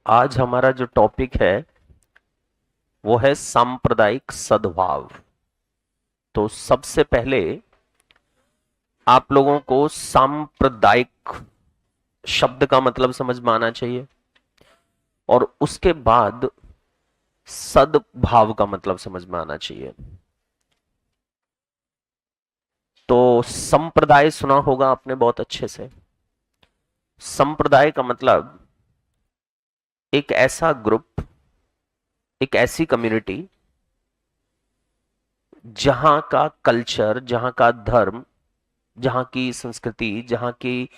आज हमारा जो टॉपिक है वो है सांप्रदायिक सद्भाव। तो सबसे पहले आप लोगों को सांप्रदायिक शब्द का मतलब समझ में आना चाहिए और उसके बाद सद्भाव का मतलब समझ में आना चाहिए। तो संप्रदाय सुना होगा आपने बहुत अच्छे से। संप्रदाय का मतलब एक ऐसा ग्रुप, एक ऐसी कम्युनिटी जहां का कल्चर, जहां का धर्म, जहां की संस्कृति, जहां की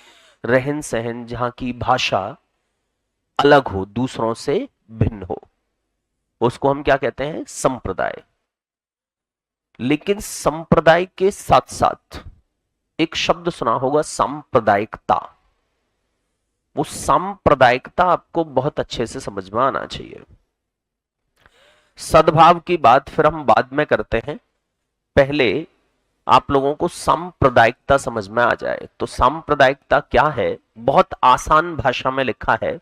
रहन सहन, जहां की भाषा अलग हो, दूसरों से भिन्न हो, उसको हम क्या कहते हैं? संप्रदाय। लेकिन संप्रदाय के साथ साथ एक शब्द सुना होगा, सांप्रदायिकता। वो सांप्रदायिकता आपको बहुत अच्छे से समझ में आना चाहिए। सद्भाव की बात फिर हम बाद में करते हैं, पहले आप लोगों को सांप्रदायिकता समझ में आ जाए। तो सांप्रदायिकता क्या है? बहुत आसान भाषा में लिखा है,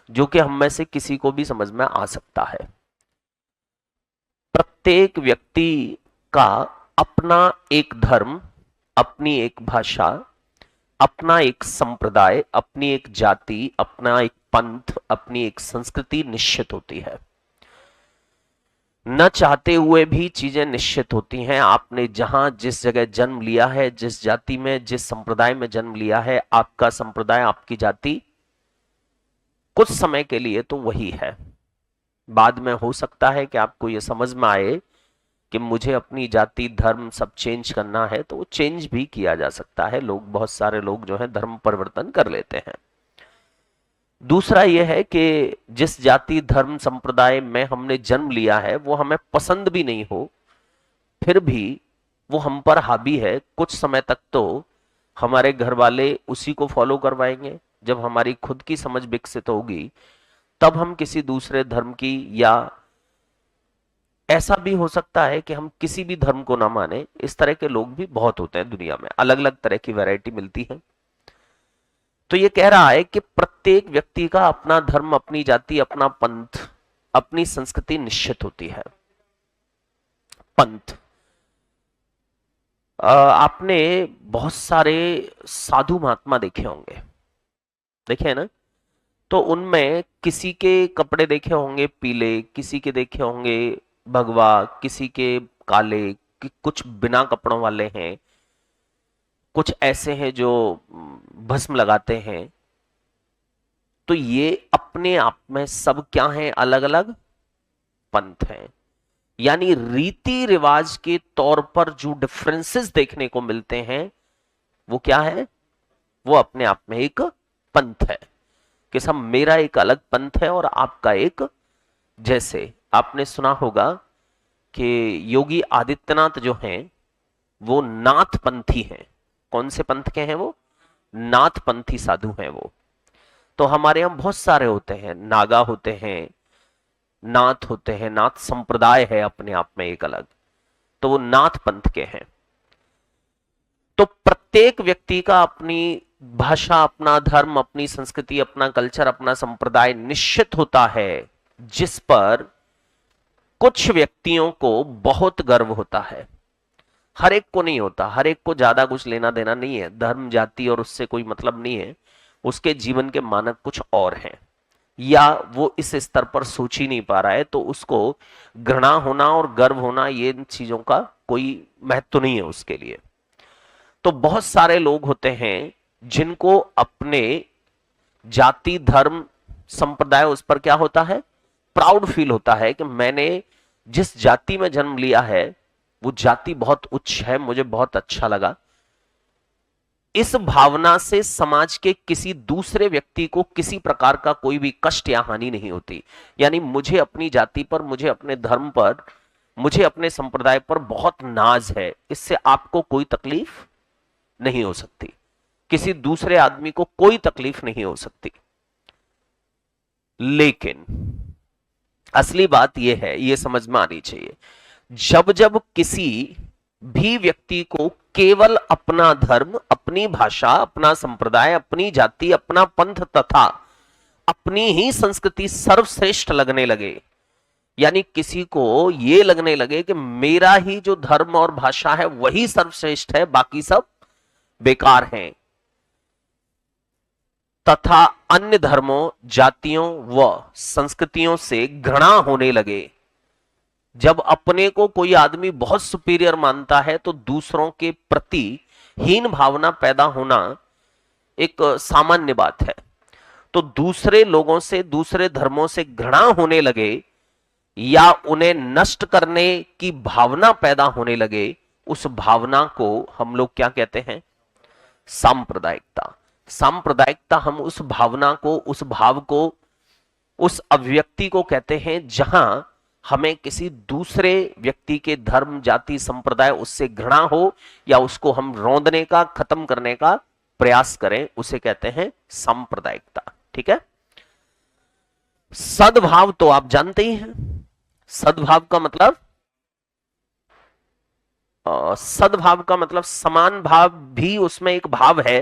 जो कि हम में से किसी को भी समझ में आ सकता है। प्रत्येक व्यक्ति का अपना एक धर्म, अपनी एक भाषा, अपना एक संप्रदाय, अपनी एक जाति, अपना एक पंथ, अपनी एक संस्कृति निश्चित होती है। न चाहते हुए भी चीजें निश्चित होती हैं। आपने जहां जिस जगह जन्म लिया है, जिस जाति में, जिस संप्रदाय में जन्म लिया है, आपका संप्रदाय, आपकी जाति कुछ समय के लिए तो वही है। बाद में हो सकता है कि आपको यह समझ में आए कि मुझे अपनी जाति, धर्म सब चेंज करना है, तो वो चेंज भी किया जा सकता है। लोग, बहुत सारे लोग जो है धर्म परिवर्तन कर लेते हैं। दूसरा यह है कि जिस जाति, धर्म, संप्रदाय में हमने जन्म लिया है वो हमें पसंद भी नहीं हो, फिर भी वो हम पर हावी है। कुछ समय तक तो हमारे घर वाले उसी को फॉलो करवाएंगे। जब हमारी खुद की समझ विकसित होगी तब हम किसी दूसरे धर्म की, या ऐसा भी हो सकता है कि हम किसी भी धर्म को ना माने। इस तरह के लोग भी बहुत होते हैं दुनिया में, अलग अलग तरह की वैरायटी मिलती है। तो ये कह रहा है कि प्रत्येक व्यक्ति का अपना धर्म, अपनी जाति, अपना पंथ, अपनी संस्कृति निश्चित होती है। पंथ, आपने बहुत सारे साधु महात्मा देखे होंगे, देखे हैं ना? तो उनमें किसी के कपड़े देखे होंगे पीले, किसी के देखे होंगे भगवा, किसी के काले, कुछ बिना कपड़ों वाले हैं, कुछ ऐसे हैं जो भस्म लगाते हैं। तो ये अपने आप में सब क्या हैं? अलग अलग पंथ हैं। यानी रीति रिवाज के तौर पर जो डिफरेंसेस देखने को मिलते हैं वो क्या है? वो अपने आप में एक पंथ है कि सब, मेरा एक अलग पंथ है और आपका एक। जैसे आपने सुना होगा कि योगी आदित्यनाथ जो हैं वो नाथ पंथी हैं। कौन से पंथ के हैं वो? नाथ पंथी साधु हैं वो। तो हमारे यहां बहुत सारे होते हैं, नागा होते हैं, नाथ होते हैं, नाथ संप्रदाय है अपने आप में एक अलग, तो वो नाथ पंथ के हैं। तो प्रत्येक व्यक्ति का अपनी भाषा, अपना धर्म, अपनी संस्कृति, अपना कल्चर, अपना संप्रदाय निश्चित होता है, जिस पर कुछ व्यक्तियों को बहुत गर्व होता है। हर एक को नहीं होता, हर एक को ज्यादा कुछ लेना देना नहीं है, धर्म, जाति और उससे कोई मतलब नहीं है। उसके जीवन के मानक कुछ और हैं, या वो इस स्तर पर सोच ही नहीं पा रहा है, तो उसको घृणा होना और गर्व होना, ये इन चीजों का कोई महत्व नहीं है उसके लिए। तो बहुत सारे लोग होते हैं जिनको अपने जाति, धर्म, संप्रदाय, उस पर क्या होता है? प्राउड फील होता है कि मैंने जिस जाति में जन्म लिया है वो जाति बहुत उच्च है, मुझे बहुत अच्छा लगा। इस भावना से समाज के किसी दूसरे व्यक्ति को किसी प्रकार का कोई भी कष्ट या हानि नहीं होती। यानी मुझे अपनी जाति पर, मुझे अपने धर्म पर, मुझे अपने संप्रदाय पर बहुत नाज है, इससे आपको कोई तकलीफ नहीं हो सकती, किसी दूसरे आदमी को कोई तकलीफ नहीं हो सकती। लेकिन असली बात यह है, यह समझ में आनी चाहिए, जब जब किसी भी व्यक्ति को केवल अपना धर्म, अपनी भाषा, अपना संप्रदाय, अपनी जाति, अपना पंथ तथा अपनी ही संस्कृति सर्वश्रेष्ठ लगने लगे, यानी किसी को ये लगने लगे कि मेरा ही जो धर्म और भाषा है वही सर्वश्रेष्ठ है, बाकी सब बेकार हैं, तथा अन्य धर्मों, जातियों व संस्कृतियों से घृणा होने लगे। जब अपने को कोई आदमी बहुत सुपीरियर मानता है तो दूसरों के प्रति हीन भावना पैदा होना एक सामान्य बात है। तो दूसरे लोगों से, दूसरे धर्मों से घृणा होने लगे या उन्हें नष्ट करने की भावना पैदा होने लगे, उस भावना को हम लोग क्या कहते हैं? सांप्रदायिकता। सांप्रदायिकता, हम उस भावना को, उस भाव को, उस अभिव्यक्ति को कहते हैं जहां हमें किसी दूसरे व्यक्ति के धर्म, जाति, संप्रदाय, उससे घृणा हो या उसको हम रौंदने का, खत्म करने का प्रयास करें, उसे कहते हैं सांप्रदायिकता। ठीक है। सद्भाव तो आप जानते ही हैं। सद्भाव का मतलब, सद्भाव का मतलब समान भाव भी उसमें एक भाव है,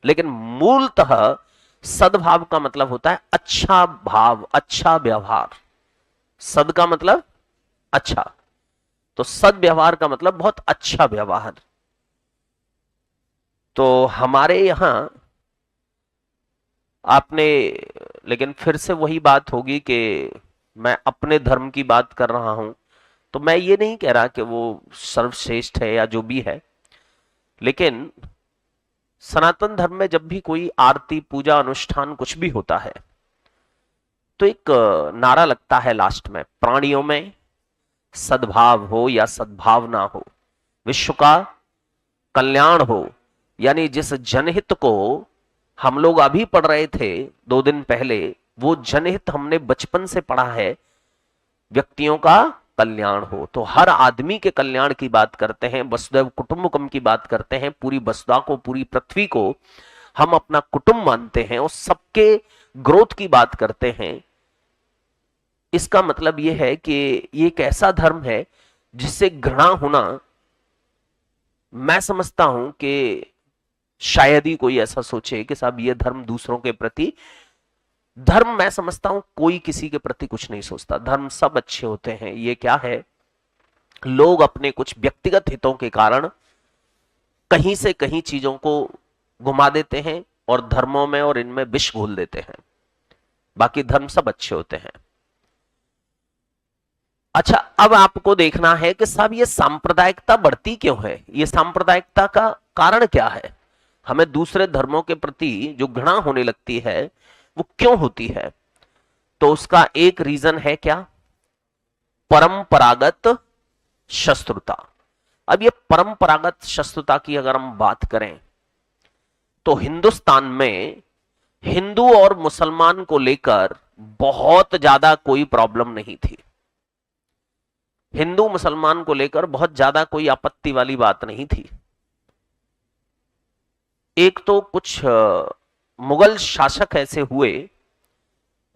लेकिन मूलतः सद्भाव का मतलब होता है अच्छा भाव, अच्छा व्यवहार। सद का मतलब अच्छा, तो सद व्यवहार का मतलब बहुत अच्छा व्यवहार। तो हमारे यहां आपने, लेकिन फिर से वही बात होगी कि मैं अपने धर्म की बात कर रहा हूं, तो मैं ये नहीं कह रहा कि वो सर्वश्रेष्ठ है या जो भी है, लेकिन सनातन धर्म में जब भी कोई आरती, पूजा, अनुष्ठान कुछ भी होता है तो एक नारा लगता है लास्ट में, प्राणियों में सद्भाव हो या सद्भावना हो, विश्व का कल्याण हो। यानी जिस जनहित को हम लोग अभी पढ़ रहे थे 2 दिन पहले, वो जनहित हमने बचपन से पढ़ा है, व्यक्तियों का कल्याण हो। तो हर आदमी के कल्याण की बात करते हैं, वसुदैव कुटुंबकम की बात करते हैं, पूरी वसुधा को, पूरी पृथ्वी को हम अपना कुटुंब मानते हैं और सबके ग्रोथ की बात करते हैं। इसका मतलब यह है कि ये एक ऐसा धर्म है जिससे घृणा होना, मैं समझता हूं कि शायद ही कोई ऐसा सोचे कि साहब ये धर्म दूसरों के प्रति, धर्म मैं समझता हूं कोई किसी के प्रति कुछ नहीं सोचता, धर्म सब अच्छे होते हैं। ये क्या है, लोग अपने कुछ व्यक्तिगत हितों के कारण कहीं से कहीं चीजों को घुमा देते हैं और धर्मों में और इनमें विष घोल देते हैं, बाकी धर्म सब अच्छे होते हैं। अच्छा, अब आपको देखना है कि साहब ये सांप्रदायिकता बढ़ती क्यों है, ये सांप्रदायिकता का कारण क्या है, हमें दूसरे धर्मों के प्रति जो घृणा होने लगती है वो क्यों होती है? तो उसका एक रीजन है क्या? परंपरागत शत्रुता। अब ये परंपरागत शत्रुता की अगर हम बात करें तो हिंदुस्तान में हिंदू और मुसलमान को लेकर बहुत ज्यादा कोई प्रॉब्लम नहीं थी, हिंदू मुसलमान को लेकर बहुत ज्यादा कोई आपत्ति वाली बात नहीं थी। एक तो कुछ मुगल शासक ऐसे हुए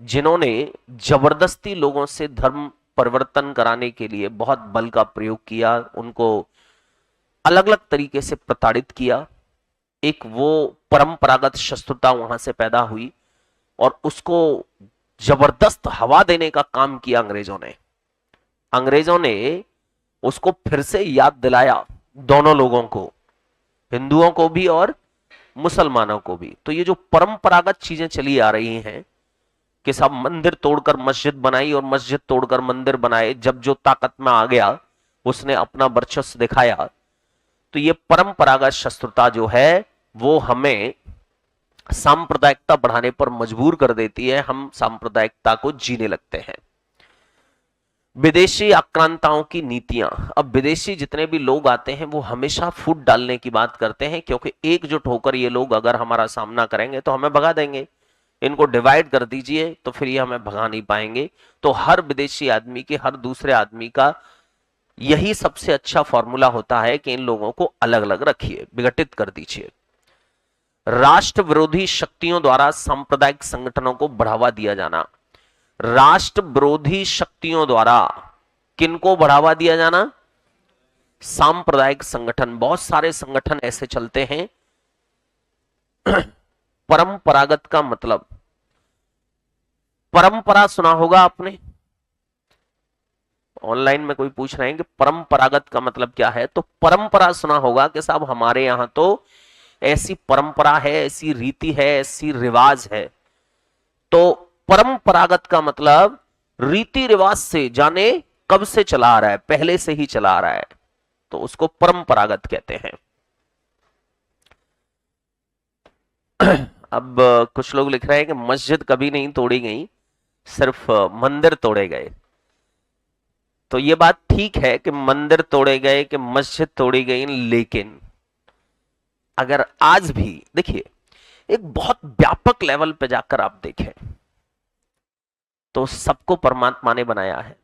जिन्होंने जबरदस्ती लोगों से धर्म परिवर्तन कराने के लिए बहुत बल का प्रयोग किया, उनको अलग अलग तरीके से प्रताड़ित किया। एक वो परंपरागत शत्रुता वहां से पैदा हुई और उसको जबरदस्त हवा देने का काम किया अंग्रेजों ने। अंग्रेजों ने उसको फिर से याद दिलाया दोनों लोगों को, हिंदुओं को भी और मुसलमानों को भी। तो ये जो परंपरागत चीजें चली आ रही हैं कि सब मंदिर तोड़कर मस्जिद बनाई और मस्जिद तोड़कर मंदिर बनाए, जब जो ताकत में आ गया उसने अपना वर्चस्व दिखाया। तो ये परंपरागत शत्रुता जो है वो हमें सांप्रदायिकता बढ़ाने पर मजबूर कर देती है, हम सांप्रदायिकता को जीने लगते हैं। विदेशी आक्रांताओं की नीतियां, अब विदेशी जितने भी लोग आते हैं वो हमेशा फूट डालने की बात करते हैं, क्योंकि एकजुट होकर ये लोग अगर हमारा सामना करेंगे तो हमें भगा देंगे, इनको डिवाइड कर दीजिए तो फिर ये हमें भगा नहीं पाएंगे। तो हर विदेशी आदमी के, हर दूसरे आदमी का यही सबसे अच्छा फॉर्मूला होता है कि इन लोगों को अलग अलग रखिए, विघटित कर दीजिए। राष्ट्र विरोधी शक्तियों द्वारा सांप्रदायिक संगठनों को बढ़ावा दिया जाना, राष्ट्र विरोधी शक्तियों द्वारा किनको बढ़ावा दिया जाना? सांप्रदायिक संगठन। बहुत सारे संगठन ऐसे चलते हैं। परंपरागत का मतलब परंपरा सुना होगा आपने, ऑनलाइन में कोई पूछ रहे हैं कि परंपरागत का मतलब क्या है, तो परंपरा सुना होगा कि साहब हमारे यहां तो ऐसी परंपरा है, ऐसी रीति है, ऐसी रिवाज है। तो परंपरागत का मतलब रीति रिवाज से, जाने कब से चला आ रहा है, पहले से ही चला आ रहा है, तो उसको परंपरागत कहते हैं। अब कुछ लोग लिख रहे हैं कि मस्जिद कभी नहीं तोड़ी गई, सिर्फ मंदिर तोड़े गए। तो ये बात ठीक है कि मंदिर तोड़े गए, कि मस्जिद तोड़ी गई, लेकिन अगर आज भी देखिए, एक बहुत व्यापक लेवल पे जाकर आप देखें तो सबको परमात्मा ने बनाया है।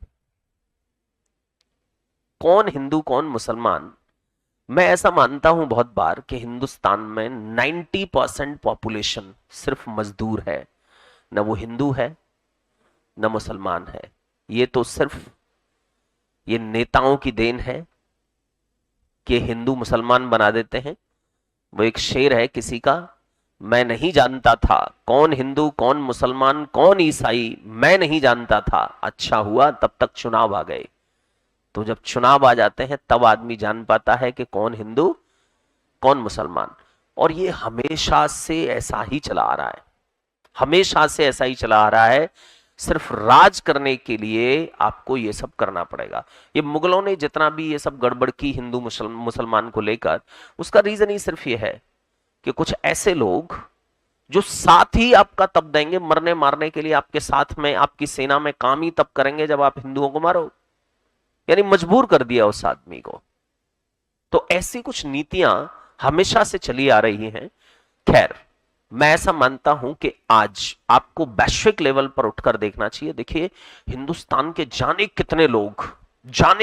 कौन हिंदू कौन मुसलमान, मैं ऐसा मानता हूं बहुत बार कि हिंदुस्तान में 90% पॉपुलेशन सिर्फ मजदूर है, न वो हिंदू है न मुसलमान है। ये तो सिर्फ ये नेताओं की देन है कि हिंदू मुसलमान बना देते हैं। वो एक शेर है किसी का, मैं नहीं जानता था कौन हिंदू कौन मुसलमान कौन ईसाई, मैं नहीं जानता था, अच्छा हुआ तब तक चुनाव आ गए। तो जब चुनाव आ जाते हैं तब आदमी जान पाता है कि कौन हिंदू कौन मुसलमान। और ये हमेशा से ऐसा ही चला आ रहा है, हमेशा से ऐसा ही चला आ रहा है। सिर्फ राज करने के लिए आपको ये सब करना पड़ेगा। ये मुगलों ने जितना भी ये सब गड़बड़ की हिंदू मुसलमान को लेकर, उसका रीजन ही सिर्फ ये है कि कुछ ऐसे लोग जो साथ ही आपका तब देंगे, मरने मारने के लिए आपके साथ में, आपकी सेना में काम ही तब करेंगे जब आप हिंदुओं को मारो। यानी मजबूर कर दिया उस आदमी को। तो ऐसी कुछ नीतियां हमेशा से चली आ रही हैं। खैर, मैं ऐसा मानता हूं कि आज आपको वैश्विक लेवल पर उठकर देखना चाहिए। देखिए, हिंदुस्तान के जाने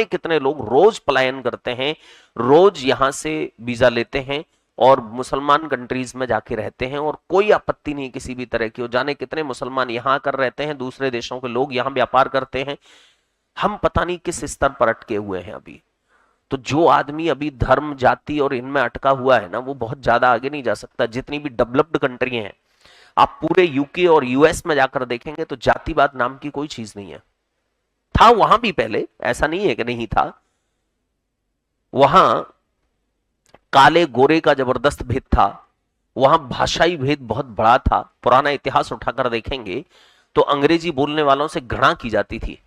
कितने लोग रोज पलायन करते हैं, रोज यहां से वीजा लेते हैं और मुसलमान कंट्रीज में जाके रहते हैं, और कोई आपत्ति नहीं किसी भी तरह की। और जाने कितने मुसलमान यहां आकर रहते हैं, दूसरे देशों के लोग यहां व्यापार करते हैं। हम पता नहीं किस स्तर पर अटके हुए हैं अभी। तो जो आदमी अभी धर्म जाति और इनमें अटका हुआ है ना, वो बहुत ज्यादा आगे नहीं जा सकता। जितनी भी डेवलप्ड कंट्री हैं, आप पूरे यूके और यूएस में जाकर देखेंगे तो जातिवाद नाम की कोई चीज नहीं है। था वहां भी पहले, ऐसा नहीं है कि नहीं था। वहां काले गोरे का जबरदस्त भेद था, वहां भाषाई भेद बहुत बड़ा था। पुराना इतिहास उठाकर देखेंगे तो अंग्रेजी बोलने वालों से घृणा की जाती थी।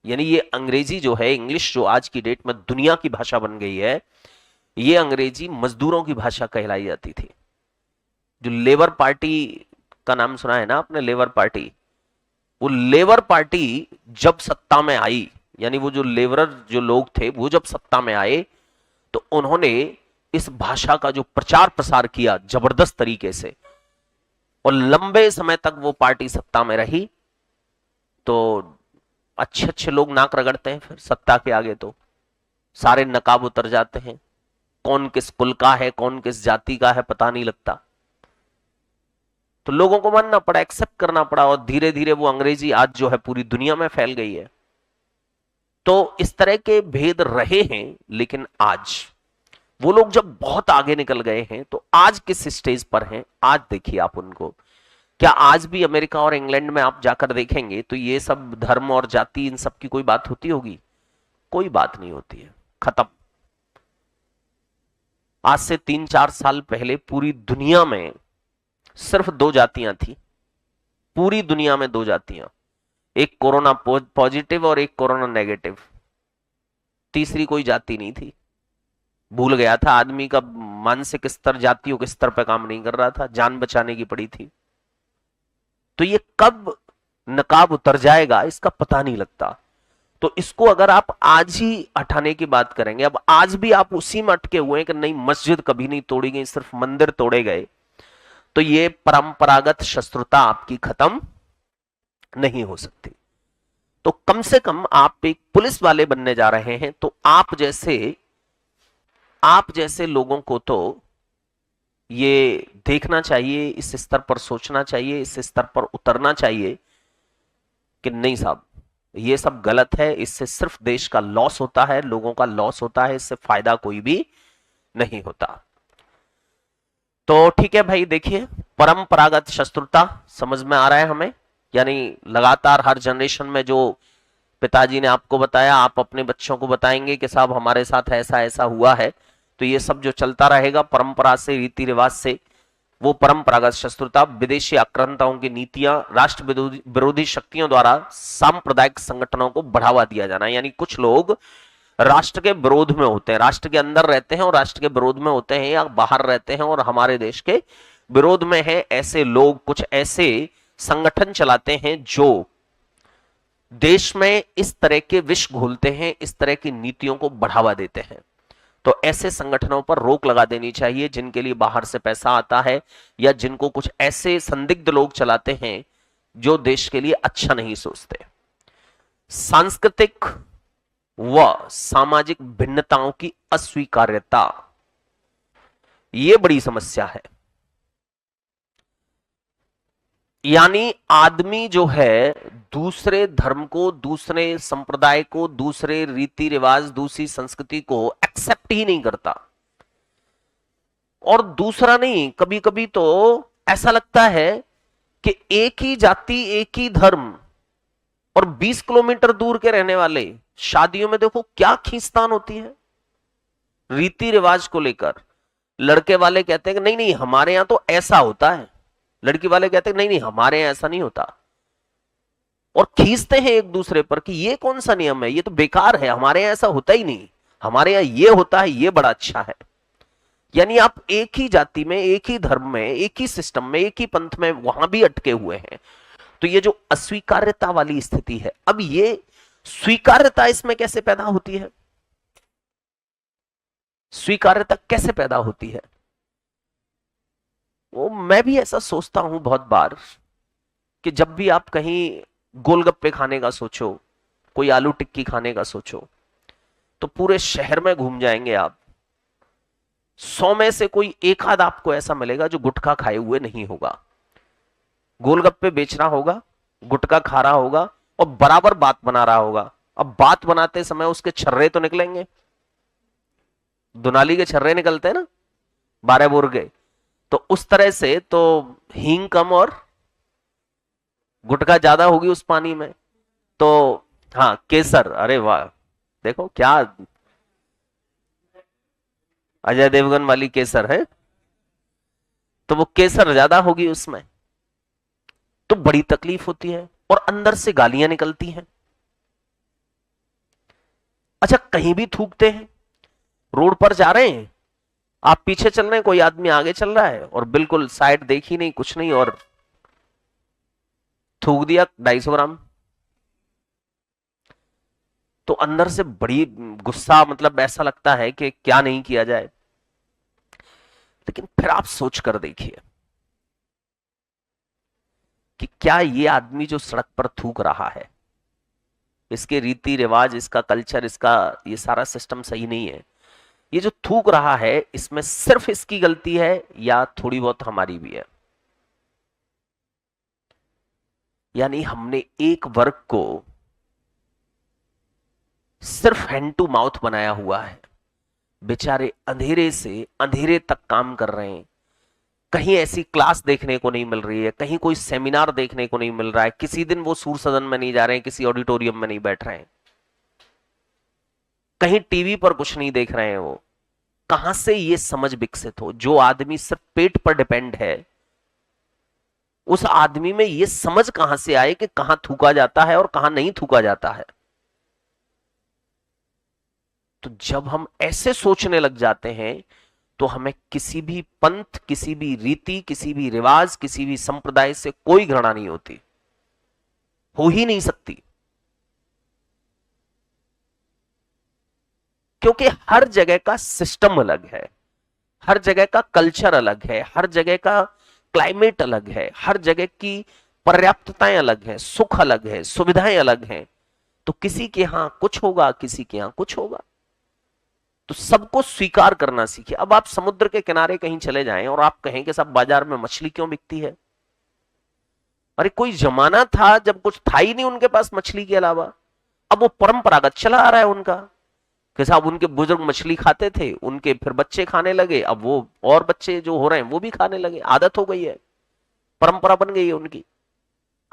यानी ये अंग्रेजी जो है, इंग्लिश जो आज की डेट में दुनिया की भाषा बन गई है, ये अंग्रेजी मजदूरों की भाषा कहलाई जाती थी। जो लेबर पार्टी का नाम सुना है ना आपने, लेबर पार्टी, वो लेबर पार्टी जब सत्ता में आई, यानी वो जो लेबरर जो लोग थे वो जब सत्ता में आए, तो उन्होंने इस भाषा का जो प्रचार प्रसार किया जबरदस्त तरीके से, और लंबे समय तक वो पार्टी सत्ता में रही। तो अच्छे अच्छे लोग नाक रगड़ते हैं फिर सत्ता के आगे, तो सारे नकाब उतर जाते हैं। कौन किस कुल का है कौन किस जाति का है पता नहीं लगता। तो लोगों को मानना पड़ा, एक्सेप्ट करना पड़ा, और धीरे धीरे वो अंग्रेजी आज जो है पूरी दुनिया में फैल गई है। तो इस तरह के भेद रहे हैं, लेकिन आज वो लोग जब बहुत आगे निकल गए हैं, तो आज किस स्टेज पर हैं आज देखिए आप उनको। क्या आज भी अमेरिका और इंग्लैंड में आप जाकर देखेंगे तो ये सब धर्म और जाति इन सब की कोई बात होती होगी? कोई बात नहीं होती है, खत्म। आज से 3-4 साल पहले पूरी दुनिया में सिर्फ 2 जातियां थी, पूरी दुनिया में 2 जातियां, एक कोरोना पॉजिटिव और एक कोरोना नेगेटिव। तीसरी कोई जाति नहीं थी। भूल गया था आदमी का मानसिक स्तर जातियों के स्तर पर काम नहीं कर रहा था, जान बचाने की पड़ी थी। तो ये कब नकाब उतर जाएगा इसका पता नहीं लगता। तो इसको अगर आप आज ही हटाने की बात करेंगे, अब आज भी आप उसी में अटके हुए हैं कि नहीं मस्जिद कभी नहीं तोड़ी गई, सिर्फ मंदिर तोड़े गए, तो ये परंपरागत शत्रुता आपकी खत्म नहीं हो सकती। तो कम से कम आप एक पुलिस वाले बनने जा रहे हैं, तो आप जैसे लोगों को तो ये देखना चाहिए, इस स्तर पर सोचना चाहिए, इस स्तर पर उतरना चाहिए कि नहीं साहब ये सब गलत है, इससे सिर्फ देश का लॉस होता है, लोगों का लॉस होता है, इससे फायदा कोई भी नहीं होता। तो ठीक है भाई, देखिए परंपरागत शत्रुता समझ में आ रहा है हमें। यानी लगातार हर जनरेशन में जो पिताजी ने आपको बताया आप अपने बच्चों को बताएंगे कि साहब हमारे साथ ऐसा ऐसा हुआ है। तो ये सब जो चलता रहेगा परंपरा से, रीति रिवाज से, वो परंपरागत शत्रुता, विदेशी आक्रांताओं की नीतियां, राष्ट्र विरोधी शक्तियों द्वारा सांप्रदायिक संगठनों को बढ़ावा दिया जाना। यानी कुछ लोग राष्ट्र के विरोध में होते हैं, राष्ट्र के अंदर रहते हैं और राष्ट्र के विरोध में होते हैं, या बाहर रहते हैं और हमारे देश के विरोध में है। ऐसे लोग कुछ ऐसे संगठन चलाते हैं जो देश में इस तरह के विष घोलते हैं, इस तरह की नीतियों को बढ़ावा देते हैं। तो ऐसे संगठनों पर रोक लगा देनी चाहिए जिनके लिए बाहर से पैसा आता है, या जिनको कुछ ऐसे संदिग्ध लोग चलाते हैं जो देश के लिए अच्छा नहीं सोचते। सांस्कृतिक व सामाजिक भिन्नताओं की अस्वीकार्यता, यह बड़ी समस्या है। यानी आदमी जो है दूसरे धर्म को, दूसरे संप्रदाय को, दूसरे रीति रिवाज, दूसरी संस्कृति को एक्सेप्ट ही नहीं करता। और दूसरा नहीं, कभी कभी तो ऐसा लगता है कि एक ही जाति, एक ही धर्म और 20 किलोमीटर दूर के रहने वाले, शादियों में देखो क्या खींचतान होती है रीति रिवाज को लेकर। लड़के वाले कहते हैं कि नहीं नहीं हमारे यहां तो ऐसा होता है, लड़की वाले कहते हैं नहीं नहीं हमारे यहां ऐसा नहीं होता, और खींचते हैं एक दूसरे पर कि ये कौन सा नियम है, ये तो बेकार है, हमारे यहां ऐसा होता ही नहीं, हमारे यहां ये होता है, ये बड़ा अच्छा है। यानी आप एक ही जाति में, एक ही धर्म में, एक ही सिस्टम में, एक ही पंथ में वहां भी अटके हुए हैं। तो ये जो अस्वीकार्यता वाली स्थिति है, अब ये स्वीकार्यता इसमें कैसे पैदा होती है? स्वीकार्यता कैसे पैदा होती है? वो मैं भी ऐसा सोचता हूं बहुत बार कि जब भी आप कहीं गोलगप्पे खाने का सोचो, कोई आलू टिक्की खाने का सोचो, तो पूरे शहर में घूम जाएंगे आप, 100 में से कोई एक आध आपको ऐसा मिलेगा जो गुटखा खाए हुए नहीं होगा, गोलगप्पे बेच रहा होगा, गुटखा खा रहा होगा और बराबर बात बना रहा होगा। अब बात बनाते समय उसके छर्रे तो निकलेंगे, दुनाली के छर्रे निकलते हैं ना, 12 बोर गए, तो उस तरह से तो हींग कम और गुटखा ज्यादा होगी उस पानी में। तो हाँ केसर, अरे वाह, देखो क्या अजय देवगन वाली केसर है, तो वो केसर ज्यादा होगी उसमें, तो बड़ी तकलीफ होती है और अंदर से गालियां निकलती हैं। अच्छा कहीं भी थूकते हैं, रोड पर जा रहे हैं, आप पीछे चल रहे हैं, कोई आदमी आगे चल रहा है और बिल्कुल साइड देखी नहीं, कुछ नहीं, और थूक दिया 250 ग्राम, तो अंदर से बड़ी गुस्सा, मतलब ऐसा लगता है कि क्या नहीं किया जाए। लेकिन फिर आप सोच कर देखिए कि क्या ये आदमी जो सड़क पर थूक रहा है, इसके रीति रिवाज, इसका कल्चर, इसका ये सारा सिस्टम सही नहीं है। ये जो थूक रहा है इसमें सिर्फ इसकी गलती है या थोड़ी बहुत हमारी भी है? यानी हमने एक वर्ग को सिर्फ हैंड टू माउथ बनाया हुआ है, बेचारे अंधेरे से अंधेरे तक काम कर रहे हैं, कहीं ऐसी क्लास देखने को नहीं मिल रही है, कहीं कोई सेमिनार देखने को नहीं मिल रहा है, किसी दिन वो सूर सदन में नहीं जा रहे हैं, किसी ऑडिटोरियम में नहीं बैठ रहे हैं, कहीं टीवी पर कुछ नहीं देख रहे हैं। वो कहां से ये समझ विकसित हो? जो आदमी सिर्फ पेट पर डिपेंड है, उस आदमी में ये समझ कहां से आए कि कहां थूका जाता है और कहां नहीं थूका जाता है? तो जब हम ऐसे सोचने लग जाते हैं तो हमें किसी भी पंथ, किसी भी रीति, किसी भी रिवाज, किसी भी संप्रदाय से कोई घृणा नहीं होती, हो ही नहीं सकती, क्योंकि हर जगह का सिस्टम अलग है, हर जगह का कल्चर अलग है, हर जगह का क्लाइमेट अलग है, हर जगह की पर्याप्तताएं अलग है, सुख अलग है, सुविधाएं अलग हैं। तो किसी के यहां कुछ होगा, किसी के यहां कुछ होगा, तो सबको स्वीकार करना सीखिए। अब आप समुद्र के किनारे कहीं चले जाएं और आप कहें कि सब बाजार में मछली क्यों बिकती है? अरे कोई जमाना था जब कुछ था ही नहीं उनके पास मछली के अलावा, अब वो परंपरागत चला आ रहा है उनका कि साहब उनके बुजुर्ग मछली खाते थे, उनके फिर बच्चे खाने लगे, अब वो और बच्चे जो हो रहे हैं वो भी खाने लगे, आदत हो गई है, परंपरा बन गई है उनकी।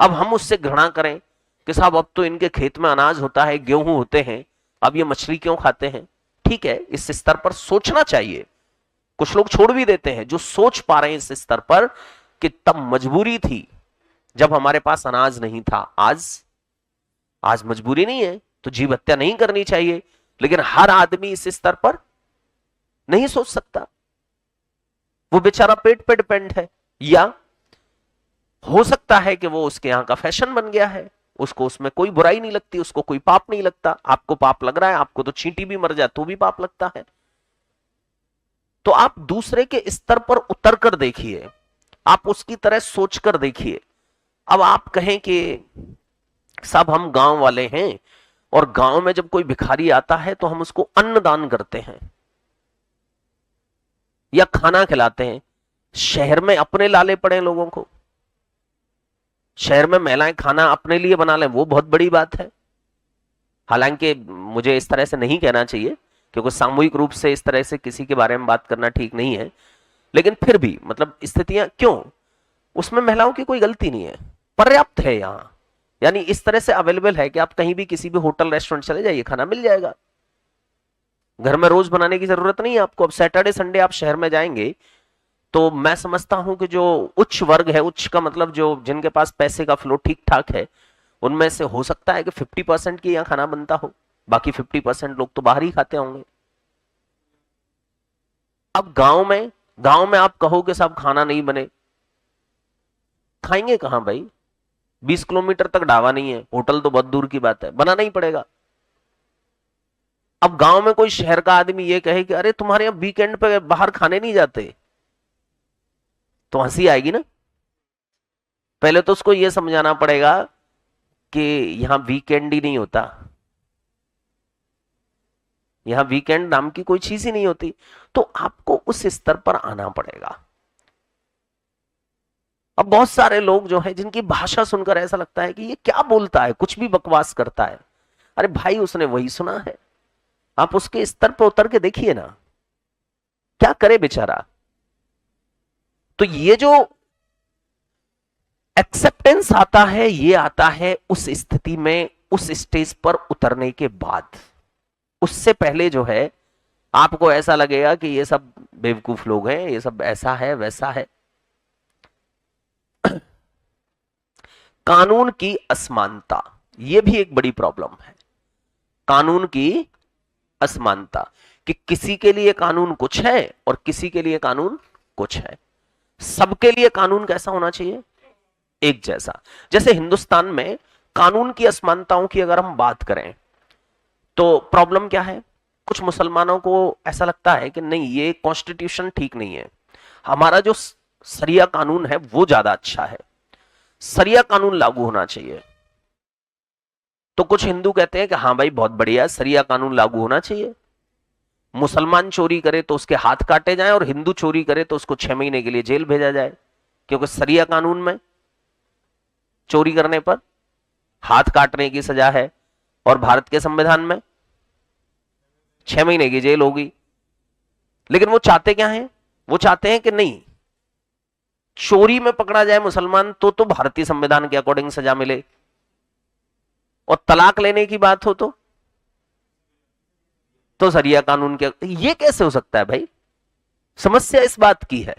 अब हम उससे घृणा करें कि साहब अब तो इनके खेत में अनाज होता है, गेहूं होते हैं, अब ये मछली क्यों खाते हैं? ठीक है, इस स्तर पर सोचना चाहिए। कुछ लोग छोड़ भी देते हैं जो सोच पा रहे हैं इस स्तर पर कि तब मजबूरी थी जब हमारे पास अनाज नहीं था। आज आज मजबूरी नहीं है तो जीव हत्या नहीं करनी चाहिए, लेकिन हर आदमी इस स्तर पर नहीं सोच सकता। वो बेचारा पेट पे डिपेंड है, या हो सकता है कि वो उसके यहां का फैशन बन गया है, उसको उसमें कोई बुराई नहीं लगती, उसको कोई पाप नहीं लगता। आपको पाप लग रहा है, आपको तो चींटी भी मर जाए तो भी पाप लगता है। तो आप दूसरे के स्तर पर उतर कर देखिए, आप उसकी तरह सोचकर देखिए। अब आप कहें कि सब हम गांव वाले हैं और गांव में जब कोई भिखारी आता है तो हम उसको अन्न दान करते हैं या खाना खिलाते हैं। शहर में अपने लाले पड़े लोगों को, शहर में महिलाएं खाना अपने लिए बना लें, वो बहुत बड़ी बात है। हालांकि मुझे इस तरह से नहीं कहना चाहिए क्योंकि सामूहिक रूप से इस तरह से किसी के बारे में बात करना ठीक नहीं है, लेकिन फिर भी मतलब स्थितियां क्यों, उसमें महिलाओं की कोई गलती नहीं है, पर्याप्त है यहां। यानी इस तरह से अवेलेबल है कि आप कहीं भी किसी भी होटल रेस्टोरेंट चले जाइए, खाना मिल जाएगा। घर में रोज बनाने की जरूरत नहीं है आपको। अब सैटरडे संडे आप शहर में जाएंगे तो मैं समझता हूं कि जो उच्च वर्ग है, उच्च का मतलब जो जिनके पास पैसे का फ्लो ठीक ठाक है, उनमें से हो सकता है कि 50% की यहाँ खाना बनता हो, बाकी 50% लोग तो बाहर ही खाते होंगे। अब गांव में आप कहो कि साहब खाना नहीं बने, खाएंगे कहां भाई? 20 किलोमीटर तक ढाबा नहीं है, होटल तो बहुत दूर की बात है, बनाना ही पड़ेगा। अब गांव में कोई शहर का आदमी ये कहे कि अरे तुम्हारे यहां वीकेंड पे बाहर खाने नहीं जाते, तो हंसी आएगी ना। पहले तो उसको यह समझाना पड़ेगा कि यहां वीकेंड ही नहीं होता, यहां वीकेंड नाम की कोई चीज ही नहीं होती। तो आपको उस स्तर पर आना पड़ेगा। अब बहुत सारे लोग जो हैं जिनकी भाषा सुनकर ऐसा लगता है कि ये क्या बोलता है, कुछ भी बकवास करता है। अरे भाई, उसने वही सुना है, आप उसके स्तर पर उतर के देखिए ना, क्या करे बेचारा। तो ये जो एक्सेप्टेंस आता है, ये आता है उस स्थिति में, उस स्टेज पर उतरने के बाद। उससे पहले जो है आपको ऐसा लगेगा कि ये सब बेवकूफ लोग हैं, ये सब ऐसा है वैसा है। कानून की असमानता, यह भी एक बड़ी प्रॉब्लम है। कानून की असमानता कि किसी के लिए कानून कुछ है और किसी के लिए कानून कुछ है। सबके लिए कानून कैसा होना चाहिए? एक जैसा। जैसे हिंदुस्तान में कानून की असमानताओं की अगर हम बात करें तो प्रॉब्लम क्या है? कुछ मुसलमानों को ऐसा लगता है कि नहीं, ये कॉन्स्टिट्यूशन ठीक नहीं है, हमारा जो सरिया कानून है वो ज्यादा अच्छा है, सरिया कानून लागू होना चाहिए। तो कुछ हिंदू कहते हैं कि हाँ भाई बहुत बढ़िया, सरिया कानून लागू होना चाहिए। मुसलमान चोरी करे तो उसके हाथ काटे जाएं और हिंदू चोरी करे तो उसको 6 महीने के लिए जेल भेजा जाए, क्योंकि सरिया कानून में चोरी करने पर हाथ काटने की सजा है और भारत के संविधान में 6 महीने की जेल होगी। लेकिन वो चाहते क्या है? वो चाहते हैं कि नहीं, चोरी में पकड़ा जाए मुसलमान तो भारतीय संविधान के अकॉर्डिंग सजा मिले, और तलाक लेने की बात हो तो सरिया कानून के। ये कैसे हो सकता है भाई? समस्या इस बात की है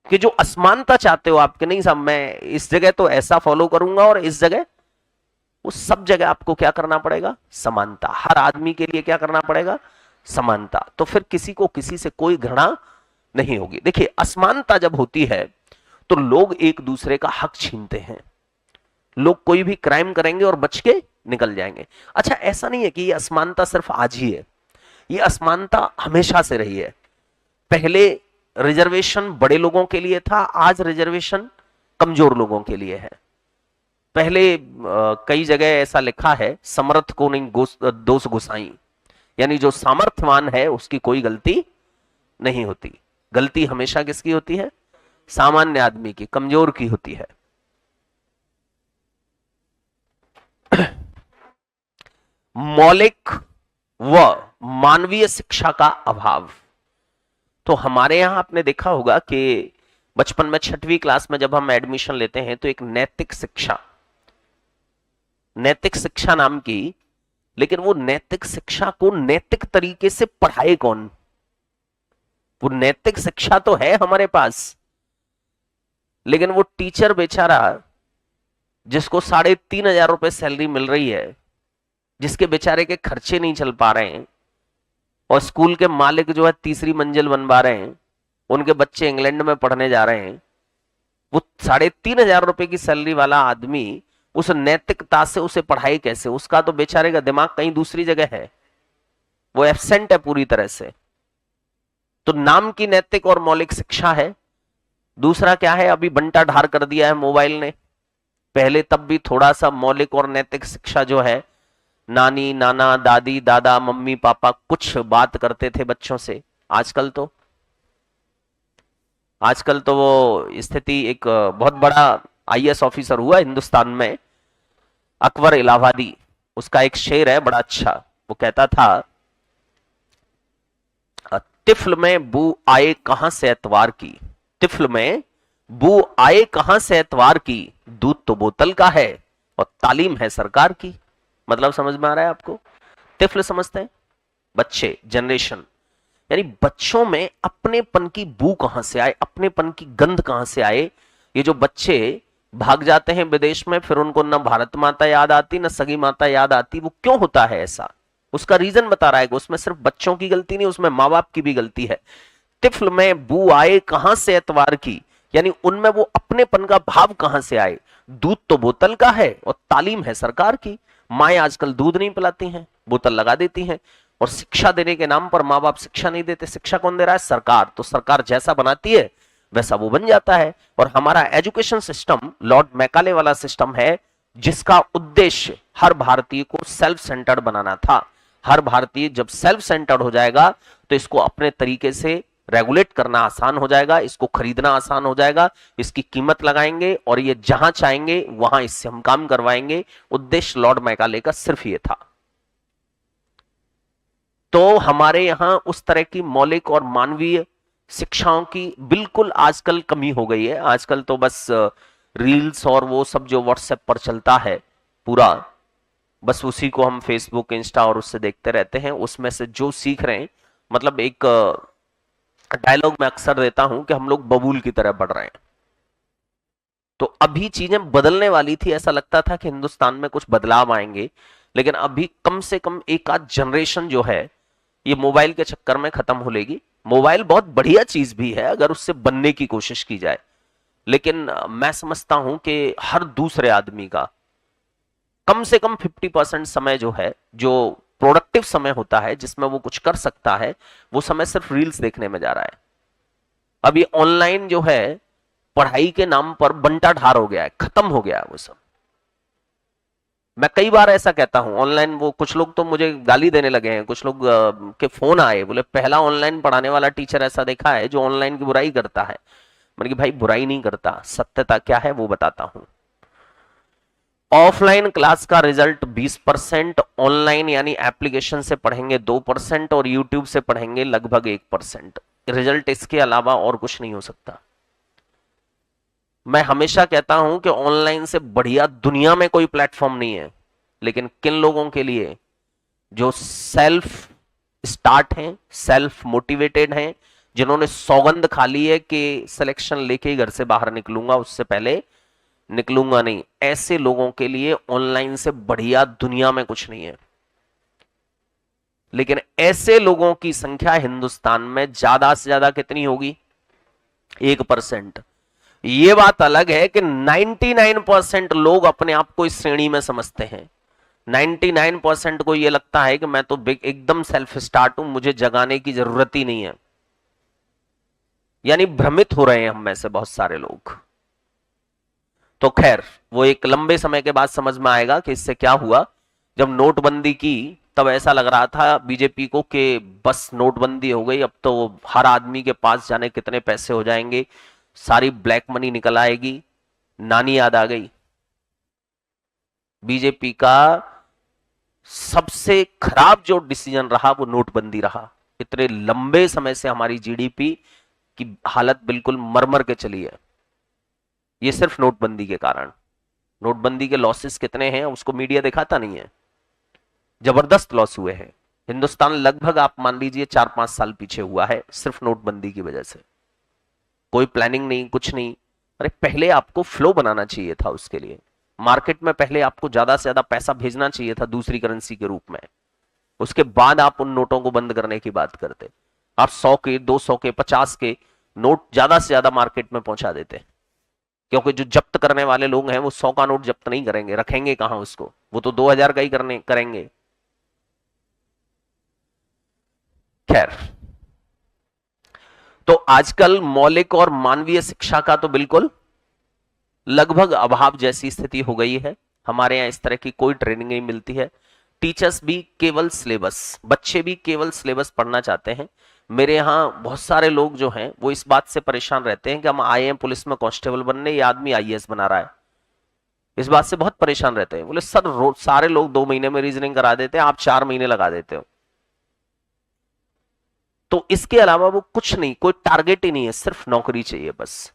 कि जो असमानता चाहते हो आपके, नहीं साहब मैं इस जगह तो ऐसा फॉलो करूंगा और इस जगह, उस सब जगह आपको क्या करना पड़ेगा? समानता। हर आदमी के लिए क्या करना पड़ेगा? समानता। तो फिर किसी को किसी से कोई घृणा नहीं होगी। देखिए, असमानता जब होती है तो लोग एक दूसरे का हक छीनते हैं, लोग कोई भी क्राइम करेंगे और बच के निकल जाएंगे। अच्छा, ऐसा नहीं है कि ये असमानता सिर्फ आज ही है, ये असमानता हमेशा से रही है। पहले रिजर्वेशन बड़े लोगों के लिए था, आज रिजर्वेशन कमजोर लोगों के लिए है। पहले कई जगह ऐसा लिखा है, समर्थ को नहीं दोष गुसाई, यानी जो सामर्थ्यवान है उसकी कोई गलती नहीं होती। गलती हमेशा किसकी होती है? सामान्य आदमी की, कमजोर की होती है। मौलिक व मानवीय शिक्षा का अभाव। तो हमारे यहां आपने देखा होगा कि बचपन में 6वीं क्लास में जब हम एडमिशन लेते हैं तो एक नैतिक शिक्षा नाम की, लेकिन वो नैतिक शिक्षा को नैतिक तरीके से पढ़ाए कौन? वो नैतिक शिक्षा तो है हमारे पास, लेकिन वो टीचर बेचारा जिसको 3,500 सैलरी मिल रही है, जिसके बेचारे के खर्चे नहीं चल पा रहे हैं, और स्कूल के मालिक जो है तीसरी मंजिल बनवा रहे हैं, उनके बच्चे इंग्लैंड में पढ़ने जा रहे हैं, वो 3,500 की सैलरी वाला आदमी उस नैतिकता से उसे पढ़ाई कैसे? उसका तो बेचारे का दिमाग कहीं दूसरी जगह है, वो एब्सेंट है पूरी तरह से। तो नाम की नैतिक और मौलिक शिक्षा है। दूसरा क्या है? अभी बंटा ढार कर दिया है मोबाइल ने। पहले तब भी थोड़ा सा मौलिक और नैतिक शिक्षा जो है, नानी नाना दादी दादा मम्मी पापा कुछ बात करते थे बच्चों से। आजकल तो वो स्थिति, एक बहुत बड़ा आईएएस ऑफिसर हुआ हिंदुस्तान में, अकबर इलाहाबादी, उसका एक शेर है बड़ा अच्छा। वो कहता था, तिफल में बू आए कहां से एतवार की, तिफल में बू आए कहां से एतवार की, दूध तो बोतल का है और तालीम है सरकार की। मतलब समझ में आ रहा है आपको? तिफल समझते हैं बच्चे, जनरेशन, यानी बच्चों में अपनेपन की बू कहां से आए, अपनेपन की गंध कहां से आए। ये जो बच्चे भाग जाते हैं विदेश में, फिर उनको न भारत माता याद आती न सगी माता याद आती, वो क्यों होता है ऐसा? उसका रीजन बता रहा है कि उसमें सिर्फ बच्चों की गलती नहीं, उसमें माँ बाप की भी गलती है। तिफल में बू आए कहां से एतवार की, यानी उनमें वो अपनेपन का भाव कहां से आए। दूध तो बोतल का है और तालीम है सरकार की। माएं आजकल दूध नहीं पिलाती हैं, बोतल लगा देती हैं। और शिक्षा देने के नाम पर माँ बाप शिक्षा नहीं देते। शिक्षा कौन दे रहा है? सरकार। तो सरकार जैसा बनाती है वैसा वो बन जाता है। और हमारा एजुकेशन सिस्टम लॉर्ड मैकाले वाला सिस्टम है, जिसका उद्देश्य हर भारतीय को सेल्फ सेंटर्ड बनाना था। हर भारतीय जब सेल्फ सेंटर्ड हो जाएगा तो इसको अपने तरीके से रेगुलेट करना आसान हो जाएगा, इसको खरीदना आसान हो जाएगा, इसकी कीमत लगाएंगे और ये जहां चाहेंगे वहां इससे हम काम करवाएंगे। उद्देश्य लॉर्ड मैकाले का सिर्फ ये था। तो हमारे यहां उस तरह की मौलिक और मानवीय शिक्षाओं की बिल्कुल आजकल कमी हो गई है। आजकल तो बस रील्स और वो सब जो व्हाट्सएप पर चलता है पूरा, बस उसी को हम फेसबुक इंस्टा और उससे देखते रहते हैं। उसमें से जो सीख रहे हैं, मतलब एक डायलॉग मैं अक्सर देता हूं कि हम लोग बबूल की तरह बढ़ रहे हैं। तो अभी चीजें बदलने वाली थी, ऐसा लगता था कि हिंदुस्तान में कुछ बदलाव आएंगे, लेकिन अभी कम से कम एक आध जनरेशन जो है ये मोबाइल के चक्कर में खत्म हो लेगी। मोबाइल बहुत बढ़िया चीज भी है अगर उससे बनने की कोशिश की जाए, लेकिन मैं समझता हूं कि हर दूसरे आदमी का कम से कम 50% समय जो है, जो प्रोडक्टिव समय होता है जिसमें वो कुछ कर सकता है, वो समय सिर्फ रील्स देखने में जा रहा है। अब ये ऑनलाइन जो है पढ़ाई के नाम पर बंटा ढार हो गया है, खत्म हो गया है वो सब। मैं कई बार ऐसा कहता हूं, ऑनलाइन वो कुछ लोग तो मुझे गाली देने लगे हैं, कुछ लोग के फोन आए, बोले पहला ऑनलाइन पढ़ाने वाला टीचर ऐसा देखा है जो ऑनलाइन की बुराई करता है। मैंने कहा भाई बुराई नहीं करता, सत्यता क्या है वो बताता हूं। ऑफलाइन क्लास का रिजल्ट 20%, ऑनलाइन यानी एप्लीकेशन से पढ़ेंगे 2% और यूट्यूब से पढ़ेंगे लगभग 1%। रिजल्ट इसके अलावा और कुछ नहीं हो सकता। मैं हमेशा कहता हूं कि ऑनलाइन से बढ़िया दुनिया में कोई प्लेटफॉर्म नहीं है, लेकिन किन लोगों के लिए? जो सेल्फ स्टार्ट हैं, सेल्फ मोटिवेटेड हैं, जिन्होंने सौगंध खा ली है कि सिलेक्शन लेके ही घर से बाहर निकलूंगा, उससे पहले निकलूंगा नहीं। ऐसे लोगों के लिए ऑनलाइन से बढ़िया दुनिया में कुछ नहीं है। लेकिन ऐसे लोगों की संख्या हिंदुस्तान में ज्यादा से ज्यादा कितनी होगी? 1%। ये बात अलग है कि 99% लोग अपने आप को इस श्रेणी में समझते हैं। 99% को यह लगता है कि मैं तो एकदम सेल्फ स्टार्ट हूं, मुझे जगाने की जरूरत ही नहीं है। यानी भ्रमित हो रहे हैं हम में से बहुत सारे लोग। तो खैर, वो एक लंबे समय के बाद समझ में आएगा कि इससे क्या हुआ। जब नोटबंदी की तब ऐसा लग रहा था बीजेपी को कि बस नोटबंदी हो गई, अब तो हर आदमी के पास जाने कितने पैसे हो जाएंगे, सारी ब्लैक मनी निकल आएगी। नानी याद आ गई। बीजेपी का सबसे खराब जो डिसीजन रहा वो नोटबंदी रहा। इतने लंबे समय से हमारी जीडीपी की हालत बिल्कुल मरमर के चली है। ये सिर्फ नोटबंदी के कारण। नोटबंदी के लॉसेस कितने हैं उसको मीडिया दिखाता नहीं है, जबरदस्त लॉस हुए हैं। हिंदुस्तान लगभग आप मान लीजिए 4-5 साल पीछे हुआ है सिर्फ नोटबंदी की वजह से। कोई प्लानिंग नहीं, कुछ नहीं। अरे पहले आपको फ्लो बनाना चाहिए था, उसके लिए मार्केट में पहले आपको ज्यादा से ज्यादा पैसा भेजना चाहिए था दूसरी करेंसी के रूप में। उसके बाद आप उन नोटों को बंद करने की बात करते। आप 100 के, 200 के, 50 के नोट ज्यादा से ज्यादा मार्केट में पहुंचा देते, क्योंकि जो जब्त करने वाले लोग हैं वो 100 का नोट जब्त नहीं करेंगे, रखेंगे कहां उसको, वो तो 2000 का ही करेंगे। खैर, तो आजकल मौलिक और मानवीय शिक्षा का तो बिल्कुल लगभग अभाव जैसी स्थिति हो गई है। हमारे यहाँ इस तरह की कोई ट्रेनिंग नहीं मिलती है। टीचर्स भी केवल सिलेबस, बच्चे भी केवल सिलेबस पढ़ना चाहते हैं। मेरे यहाँ बहुत सारे लोग जो हैं वो इस बात से परेशान रहते हैं कि हम आए हैं पुलिस में कांस्टेबल बनने, ये आदमी आईएएस बना रहा है। इस बात से बहुत परेशान रहते हैं। बोले सर रोज सारे लोग 2 महीने में रीजनिंग करा देते हैं, आप 4 महीने लगा देते हो। तो इसके अलावा वो कुछ नहीं, कोई टारगेट ही नहीं है, सिर्फ नौकरी चाहिए बस।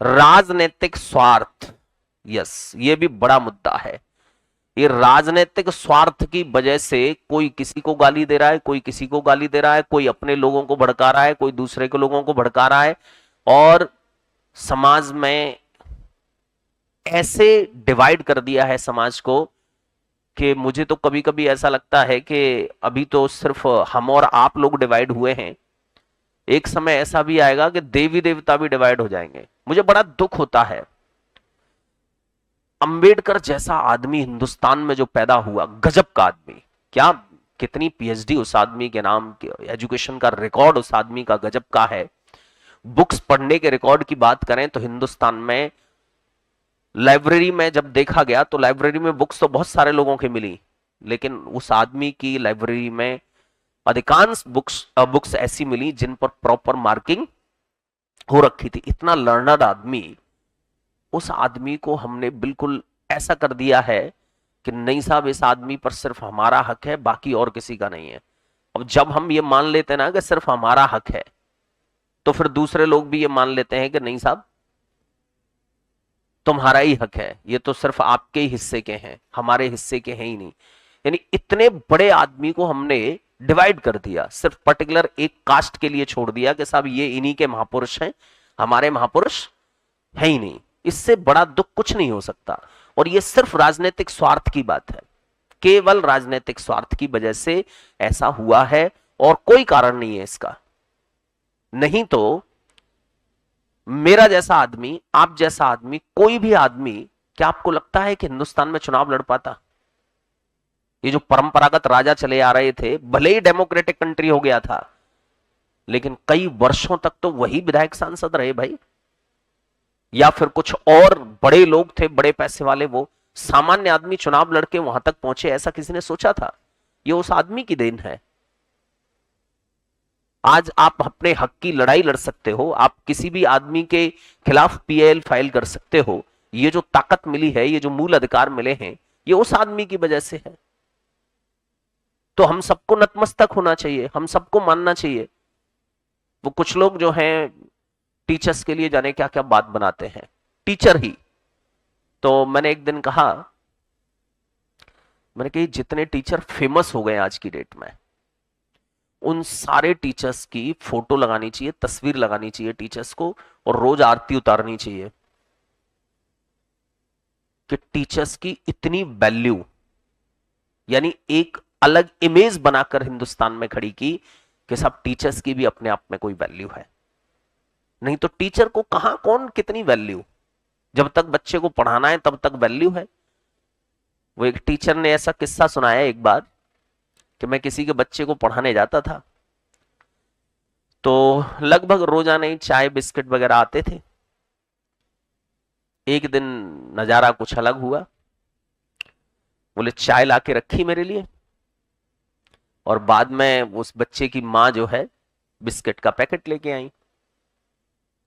राजनीतिक स्वार्थ, यस, ये भी बड़ा मुद्दा है। ये राजनीतिक स्वार्थ की वजह से कोई किसी को गाली दे रहा है, कोई किसी को गाली दे रहा है, कोई अपने लोगों को भड़का रहा है, कोई दूसरे के लोगों को भड़का रहा है, और समाज में ऐसे डिवाइड कर दिया है समाज को कि मुझे तो कभी कभी ऐसा लगता है कि अभी तो सिर्फ हम और आप लोग डिवाइड हुए हैं, एक समय ऐसा भी आएगा कि देवी देवता भी डिवाइड हो जाएंगे। मुझे बड़ा दुख होता है। अंबेडकर जैसा आदमी हिंदुस्तान में जो पैदा हुआ, गजब का आदमी, क्या कितनी पीएचडी उस आदमी के नाम के, एजुकेशन का रिकॉर्ड उस आदमी का गजब का है। बुक्स पढ़ने के रिकॉर्ड की बात करें तो हिंदुस्तान में लाइब्रेरी में जब देखा गया तो लाइब्रेरी में बुक्स तो बहुत सारे लोगों की मिली, लेकिन उस आदमी की लाइब्रेरी में अधिकांश बुक्स ऐसी मिली जिन पर प्रॉपर मार्किंग हो रखी थी। इतना लर्नड आदमी, उस आदमी को हमने बिल्कुल ऐसा कर दिया है कि नहीं साहब, इस आदमी पर सिर्फ हमारा हक है, बाकी और किसी का नहीं है। अब जब हम ये मान लेते हैं ना कि सिर्फ हमारा हक है, तो फिर दूसरे लोग भी ये मान लेते हैं कि नहीं साहब तुम्हारा ही हक है, ये तो सिर्फ आपके ही हिस्से के हैं, हमारे हिस्से के हैं ही नहीं। यानी इतने बड़े आदमी को हमने डिवाइड कर दिया, सिर्फ पर्टिकुलर एक कास्ट के लिए छोड़ दिया कि साहब ये इन्हीं के महापुरुष हैं, हमारे महापुरुष है ही नहीं। इससे बड़ा दुख कुछ नहीं हो सकता। और ये सिर्फ राजनीतिक स्वार्थ की बात है, केवल राजनीतिक स्वार्थ की वजह से ऐसा हुआ है, और कोई कारण नहीं है इसका। नहीं तो मेरा जैसा आदमी, आप जैसा आदमी, कोई भी आदमी, क्या आपको लगता है कि हिंदुस्तान में चुनाव लड़ पाता? ये जो परंपरागत राजा चले आ रहे थे, भले ही डेमोक्रेटिक कंट्री हो गया था, लेकिन कई वर्षों तक तो वही विधायक सांसद रहे भाई, या फिर कुछ और बड़े लोग थे, बड़े पैसे वाले, वो सामान्य आदमी चुनाव लड़के वहां तक पहुंचे, ऐसा किसी ने सोचा था? ये उस आदमी की देन है। आज आप अपने हक की लड़ाई लड़ सकते हो, आप किसी भी आदमी के खिलाफ पीएल फाइल कर सकते हो। ये जो ताकत मिली है, ये जो मूल अधिकार मिले हैं, ये उस आदमी की वजह से है। तो हम सबको नतमस्तक होना चाहिए, हम सबको मानना चाहिए। वो कुछ लोग जो हैं टीचर्स के लिए जाने क्या क्या बात बनाते हैं, टीचर ही। तो मैंने एक दिन कहा, मैंने कहा जितने टीचर फेमस हो गए आज की डेट में, उन सारे टीचर्स की फोटो लगानी चाहिए, तस्वीर लगानी चाहिए टीचर्स को, और रोज आरती उतारनी चाहिए कि टीचर्स की इतनी वैल्यू, यानी एक अलग इमेज बनाकर हिंदुस्तान में खड़ी की कि सब टीचर्स की भी अपने आप में कोई वैल्यू है। नहीं तो टीचर को कहां कौन कितनी वैल्यू, जब तक बच्चे को पढ़ाना है तब तक वैल्यू है। वो एक टीचर ने ऐसा किस्सा सुनाया एक बार कि मैं किसी के बच्चे को पढ़ाने जाता था, तो लगभग रोजाना ही चाय बिस्किट वगैरह आते थे। एक दिन नजारा कुछ अलग हुआ। बोले चाय लाके रखी मेरे लिए, और बाद में उस बच्चे की माँ जो है बिस्किट का पैकेट लेके आई।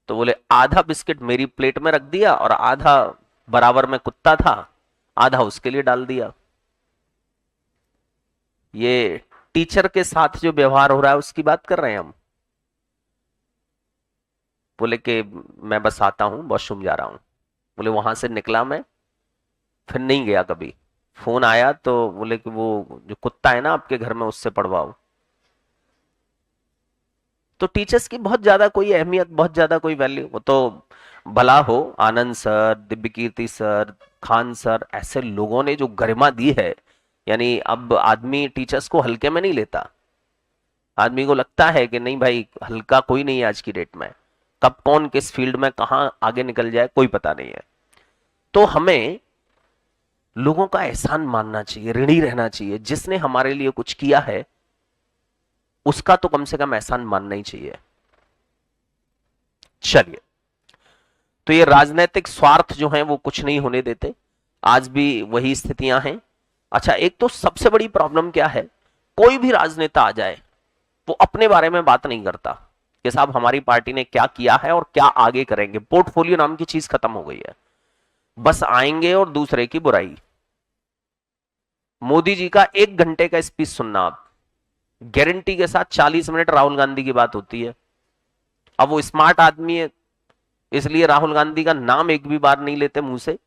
तो बोले आधा बिस्किट मेरी प्लेट में रख दिया, और आधा बराबर में कुत्ता था, आधा उसके लिए डाल दिया। ये टीचर के साथ जो व्यवहार हो रहा है उसकी बात कर रहे हैं हम। बोले कि मैं बस आता हूँ, वॉशरूम जा रहा हूँ। बोले वहां से निकला मैं, फिर नहीं गया कभी। फोन आया तो बोले कि वो जो कुत्ता है ना आपके घर में उससे पढ़वाओ। तो टीचर्स की बहुत ज्यादा कोई अहमियत, बहुत ज्यादा कोई वैल्यू, वो तो भला हो Anand sir, Divyakirti sir, Khan sir, ऐसे लोगों ने जो गरिमा दी है। यानी अब आदमी टीचर्स को हल्के में नहीं लेता। आदमी को लगता है कि नहीं भाई, हल्का कोई नहीं है आज की डेट में। कब कौन किस फील्ड में कहां आगे निकल जाए कोई पता नहीं है। तो हमें लोगों का एहसान मानना चाहिए, ऋणी रहना चाहिए। जिसने हमारे लिए कुछ किया है उसका तो कम से कम एहसान मानना ही चाहिए। चलिए, तो ये राजनीतिक स्वार्थ जो हैं वो कुछ नहीं होने देते। आज भी वही स्थितियां हैं। अच्छा, एक तो सबसे बड़ी प्रॉब्लम क्या है, कोई भी राजनेता आ जाए वो अपने बारे में बात नहीं करता कि साहब हमारी पार्टी ने क्या किया है और क्या आगे करेंगे। पोर्टफोलियो नाम की चीज खत्म हो गई है। बस आएंगे और दूसरे की बुराई। मोदी जी का 1 घंटे का स्पीच सुनना आप, गारंटी के साथ 40 मिनट राहुल गांधी की बात होती है। अब वो स्मार्ट आदमी है इसलिए राहुल गांधी का नाम एक भी बार नहीं लेते मुंह से,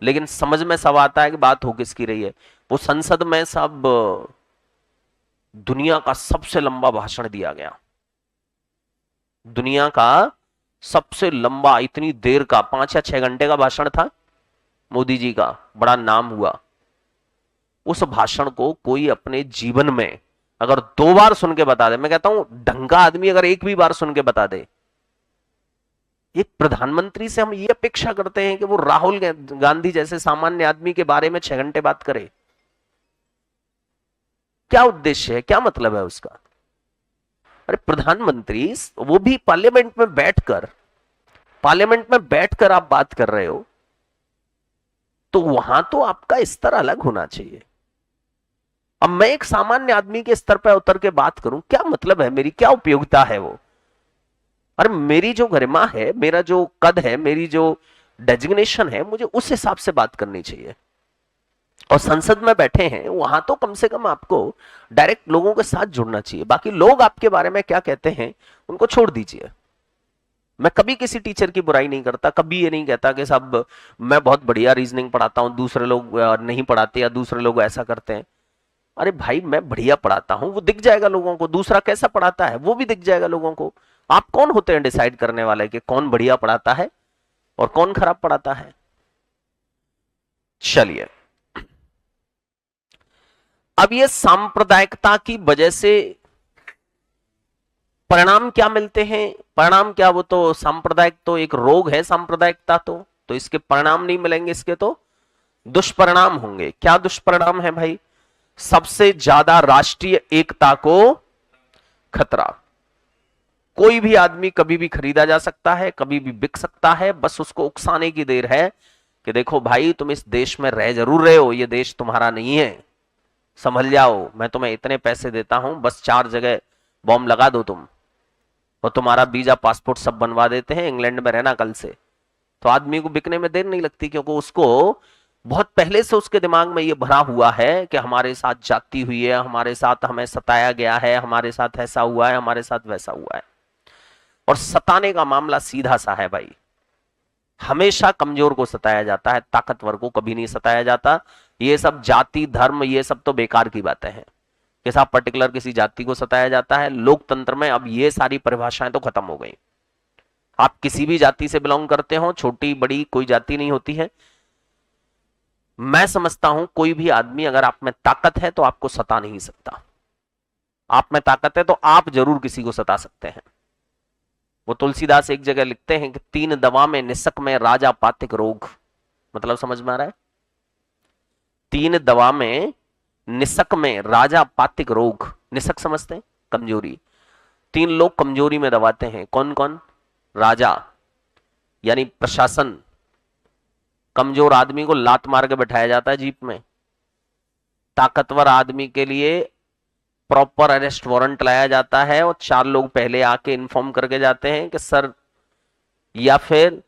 लेकिन समझ में सब आता है कि बात हो किसकी रही है। वो संसद में सब दुनिया का सबसे लंबा भाषण दिया गया। दुनिया का सबसे लंबा, इतनी देर का, 5 या 6 घंटे का भाषण था मोदी जी का, बड़ा नाम हुआ। उस भाषण को कोई अपने जीवन में अगर 2 बार सुन के बता दे, मैं कहता हूं ढंग का आदमी अगर एक भी बार सुन के बता दे। एक प्रधानमंत्री से हम ये अपेक्षा करते हैं कि वो राहुल गांधी जैसे सामान्य आदमी के बारे में 6 घंटे बात करे। क्या उद्देश्य है, क्या मतलब है उसका? अरे प्रधानमंत्री, वो भी पार्लियामेंट में बैठकर आप बात कर रहे हो, तो वहां तो आपका स्तर अलग होना चाहिए। अब मैं एक सामान्य आदमी के स्तर पर उतर के बात करूं, क्या मतलब है, मेरी क्या उपयोगिता है वो? अरे मेरी जो गरिमा है, मेरा जो कद है, मेरी जो डेजिग्नेशन है, मुझे उस हिसाब से बात करनी चाहिए। और संसद में बैठे हैं वहां तो कम से कम आपको डायरेक्ट लोगों के साथ जुड़ना चाहिए। बाकी लोग आपके बारे में क्या कहते हैं उनको छोड़ दीजिए। मैं कभी किसी टीचर की बुराई नहीं करता, कभी ये नहीं कहता कि साहब मैं बहुत बढ़िया रीजनिंग पढ़ाता हूं, दूसरे लोग नहीं पढ़ाते या दूसरे लोग ऐसा करते हैं। अरे भाई, मैं बढ़िया पढ़ाता हूं, वो दिख जाएगा लोगों को। दूसरा कैसा पढ़ाता है वो भी दिख जाएगा लोगों को। आप कौन होते हैं डिसाइड करने वाले कि कौन बढ़िया पढ़ाता है और कौन खराब पढ़ाता है? चलिए, अब ये सांप्रदायिकता की वजह से परिणाम क्या मिलते हैं? परिणाम क्या, वो तो सांप्रदायिक तो एक रोग है, सांप्रदायिकता तो इसके परिणाम नहीं मिलेंगे, इसके तो दुष्परिणाम होंगे। क्या दुष्परिणाम है भाई? सबसे ज्यादा राष्ट्रीय एकता को खतरा। कोई भी आदमी कभी भी खरीदा जा सकता है, कभी भी बिक सकता है। बस उसको उकसाने की देर है कि देखो भाई, तुम इस देश में रह जरूर रहे हो, ये देश तुम्हारा नहीं है, संभल जाओ, मैं तुम्हें इतने पैसे देता हूं, बस 4 जगह बॉम्ब लगा दो तुम, और तुम्हारा वीजा पासपोर्ट सब बनवा देते हैं, इंग्लैंड में रहना कल से। तो आदमी को बिकने में देर नहीं लगती, क्योंकि उसको बहुत पहले से उसके दिमाग में ये भरा हुआ है कि हमारे साथ जाती हुई है, हमारे साथ हमें सताया गया है, हमारे साथ ऐसा हुआ है, हमारे साथ वैसा हुआ है। और सताने का मामला सीधा सा है भाई, हमेशा कमजोर को सताया जाता है, ताकतवर को कभी नहीं सताया जाता। ये सब जाति धर्म ये सब तो बेकार की बातें हैं कि साहब पर्टिकुलर किसी जाति को सताया जाता है। लोकतंत्र में अब ये सारी परिभाषाएं तो खत्म हो गई। आप किसी भी जाति से बिलोंग करते हो, छोटी बड़ी कोई जाति नहीं होती है। मैं समझता हूं कोई भी आदमी, अगर आप में ताकत है तो आपको सता नहीं सकता। आप में ताकत है तो आप जरूर किसी को सता सकते हैं। वो तुलसीदास एक जगह लिखते हैं कि 3 दवा में निसक में राजा पातिक रोग। मतलब समझ में आ रहा है? 3 दवा में निसक में राजा पातिक रोग। निसक समझते हैं? कमजोरी। 3 लोग कमजोरी में दबाते हैं, कौन कौन? राजा यानी प्रशासन, कमजोर आदमी को लात मार के बैठाया जाता है जीप में। ताकतवर आदमी के लिए प्रॉपर अरेस्ट वारंट लाया जाता है और 4 लोग पहले आके इन्फॉर्म करके जाते हैं कि सर, या फिर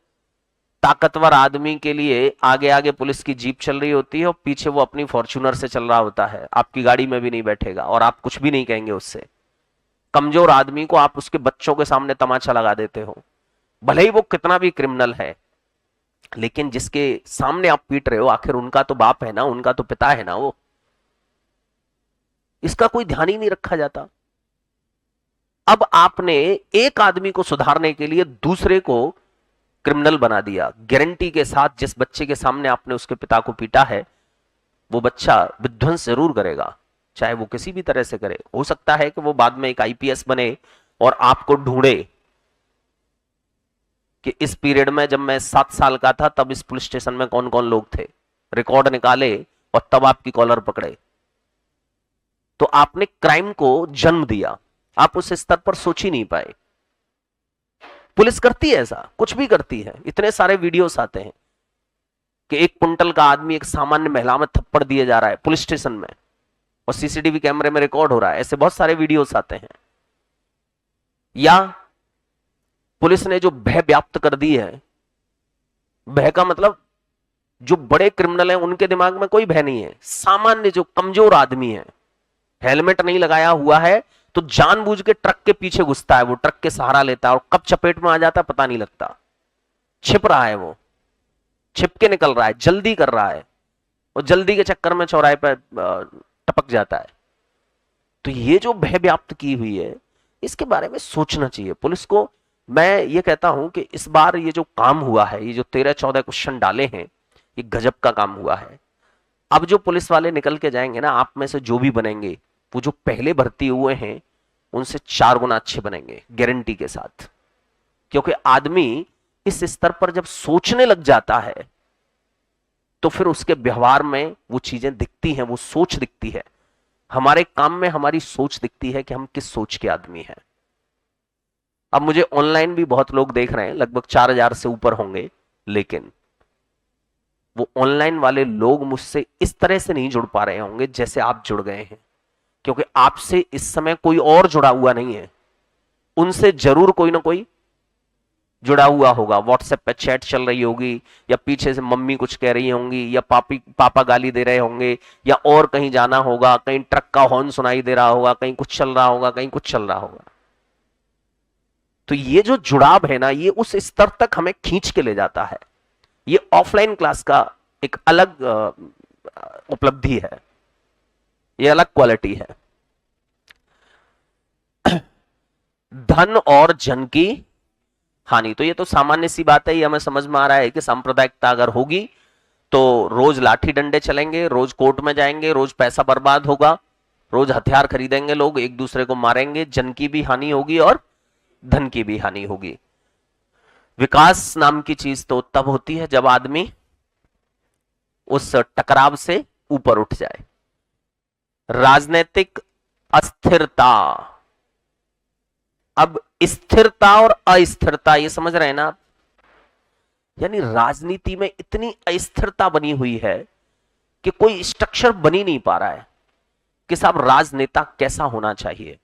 ताकतवर आदमी के लिए आगे आगे पुलिस की जीप चल रही होती है और पीछे वो अपनी फॉर्च्यूनर से चल रहा होता है, आपकी गाड़ी में भी नहीं बैठेगा और आप कुछ भी नहीं कहेंगे उससे। कमजोर आदमी को आप उसके बच्चों के सामने तमाचा लगा देते हो। भले ही वो कितना भी क्रिमिनल है, लेकिन जिसके सामने आप पीट रहे हो आखिर उनका तो बाप है ना, उनका तो पिता है ना वो। इसका कोई ध्यान ही नहीं रखा जाता। अब आपने एक आदमी को सुधारने के लिए दूसरे को क्रिमिनल बना दिया। गारंटी के साथ जिस बच्चे के सामने आपने उसके पिता को पीटा है, वो बच्चा विध्वंस जरूर करेगा, चाहे वो किसी भी तरह से करे। हो सकता है कि वो बाद में एक आईपीएस बने और आपको ढूंढे कि इस पीरियड में जब मैं 7 साल का था तब इस पुलिस स्टेशन में कौन कौन लोग थे, रिकॉर्ड निकाले और तब आपकी कॉलर पकड़े। तो आपने क्राइम को जन्म दिया, आप उस स्तर पर सोच ही नहीं पाए। पुलिस करती है ऐसा, कुछ भी करती है। इतने सारे वीडियोस आते हैं कि 1 क्विंटल का आदमी एक सामान्य महिला में थप्पड़ दिए जा रहा है पुलिस स्टेशन में, और सीसीटीवी कैमरे में रिकॉर्ड हो रहा है। ऐसे बहुत सारे वीडियोस आते हैं। या पुलिस ने जो भय व्याप्त कर दी है, भय का मतलब जो बड़े क्रिमिनल हैं उनके दिमाग में कोई भय नहीं है। सामान्य जो कमजोर आदमी है, हेलमेट नहीं लगाया हुआ है तो जानबूझ के ट्रक के पीछे घुसता है, वो ट्रक के सहारा लेता है और कब चपेट में आ जाता है पता नहीं लगता। छिप रहा है, वो छिप के निकल रहा है, जल्दी कर रहा है, और जल्दी के चक्कर में चौराहे पर टपक जाता है। तो ये जो भय व्याप्त की हुई है, इसके बारे में सोचना चाहिए पुलिस को। मैं ये कहता हूं कि इस बार ये जो काम हुआ है, ये जो 13-14 क्वेश्चन डाले हैं, ये गजब का काम हुआ है। अब जो पुलिस वाले निकल के जाएंगे ना, आप में से जो भी बनेंगे, वो जो पहले भर्ती हुए हैं उनसे 4 गुना अच्छे बनेंगे, गारंटी के साथ। क्योंकि आदमी इस स्तर पर जब सोचने लग जाता है तो फिर उसके व्यवहार में वो चीजें दिखती हैं, वो सोच दिखती है। हमारे काम में हमारी सोच दिखती है कि हम किस सोच के आदमी हैं। अब मुझे ऑनलाइन भी बहुत लोग देख रहे हैं, लगभग 4000 से ऊपर होंगे, लेकिन वो ऑनलाइन वाले लोग मुझसे इस तरह से नहीं जुड़ पा रहे होंगे जैसे आप जुड़ गए हैं, क्योंकि आपसे इस समय कोई और जुड़ा हुआ नहीं है। उनसे जरूर कोई ना कोई जुड़ा हुआ होगा। व्हाट्सएप पे चैट चल रही होगी, या पीछे से मम्मी कुछ कह रही होंगी, या पापा गाली दे रहे होंगे, या और कहीं जाना होगा, कहीं ट्रक का हॉर्न सुनाई दे रहा होगा, कहीं कुछ चल रहा होगा, कहीं कुछ चल रहा होगा। तो ये जो जुड़ाव है ना, ये उस स्तर तक हमें खींच के ले जाता है। ये ऑफलाइन क्लास का एक अलग उपलब्धि है, ये अलग क्वालिटी है। धन और जन की हानि, तो ये तो सामान्य सी बात है, ये हमें समझ में आ रहा है कि सांप्रदायिकता अगर होगी तो रोज लाठी डंडे चलेंगे, रोज कोर्ट में जाएंगे, रोज पैसा बर्बाद होगा, रोज हथियार खरीदेंगे, लोग एक दूसरे को मारेंगे, जन की भी हानि होगी और धन की भी हानि होगी। विकास नाम की चीज तो तब होती है जब आदमी उस टकराव से ऊपर उठ जाए। राजनीतिक अस्थिरता, अब स्थिरता और अस्थिरता ये समझ रहे हैं ना आप? यानी राजनीति में इतनी अस्थिरता बनी हुई है कि कोई स्ट्रक्चर बन ही नहीं पा रहा है कि साहब राजनेता कैसा होना चाहिए।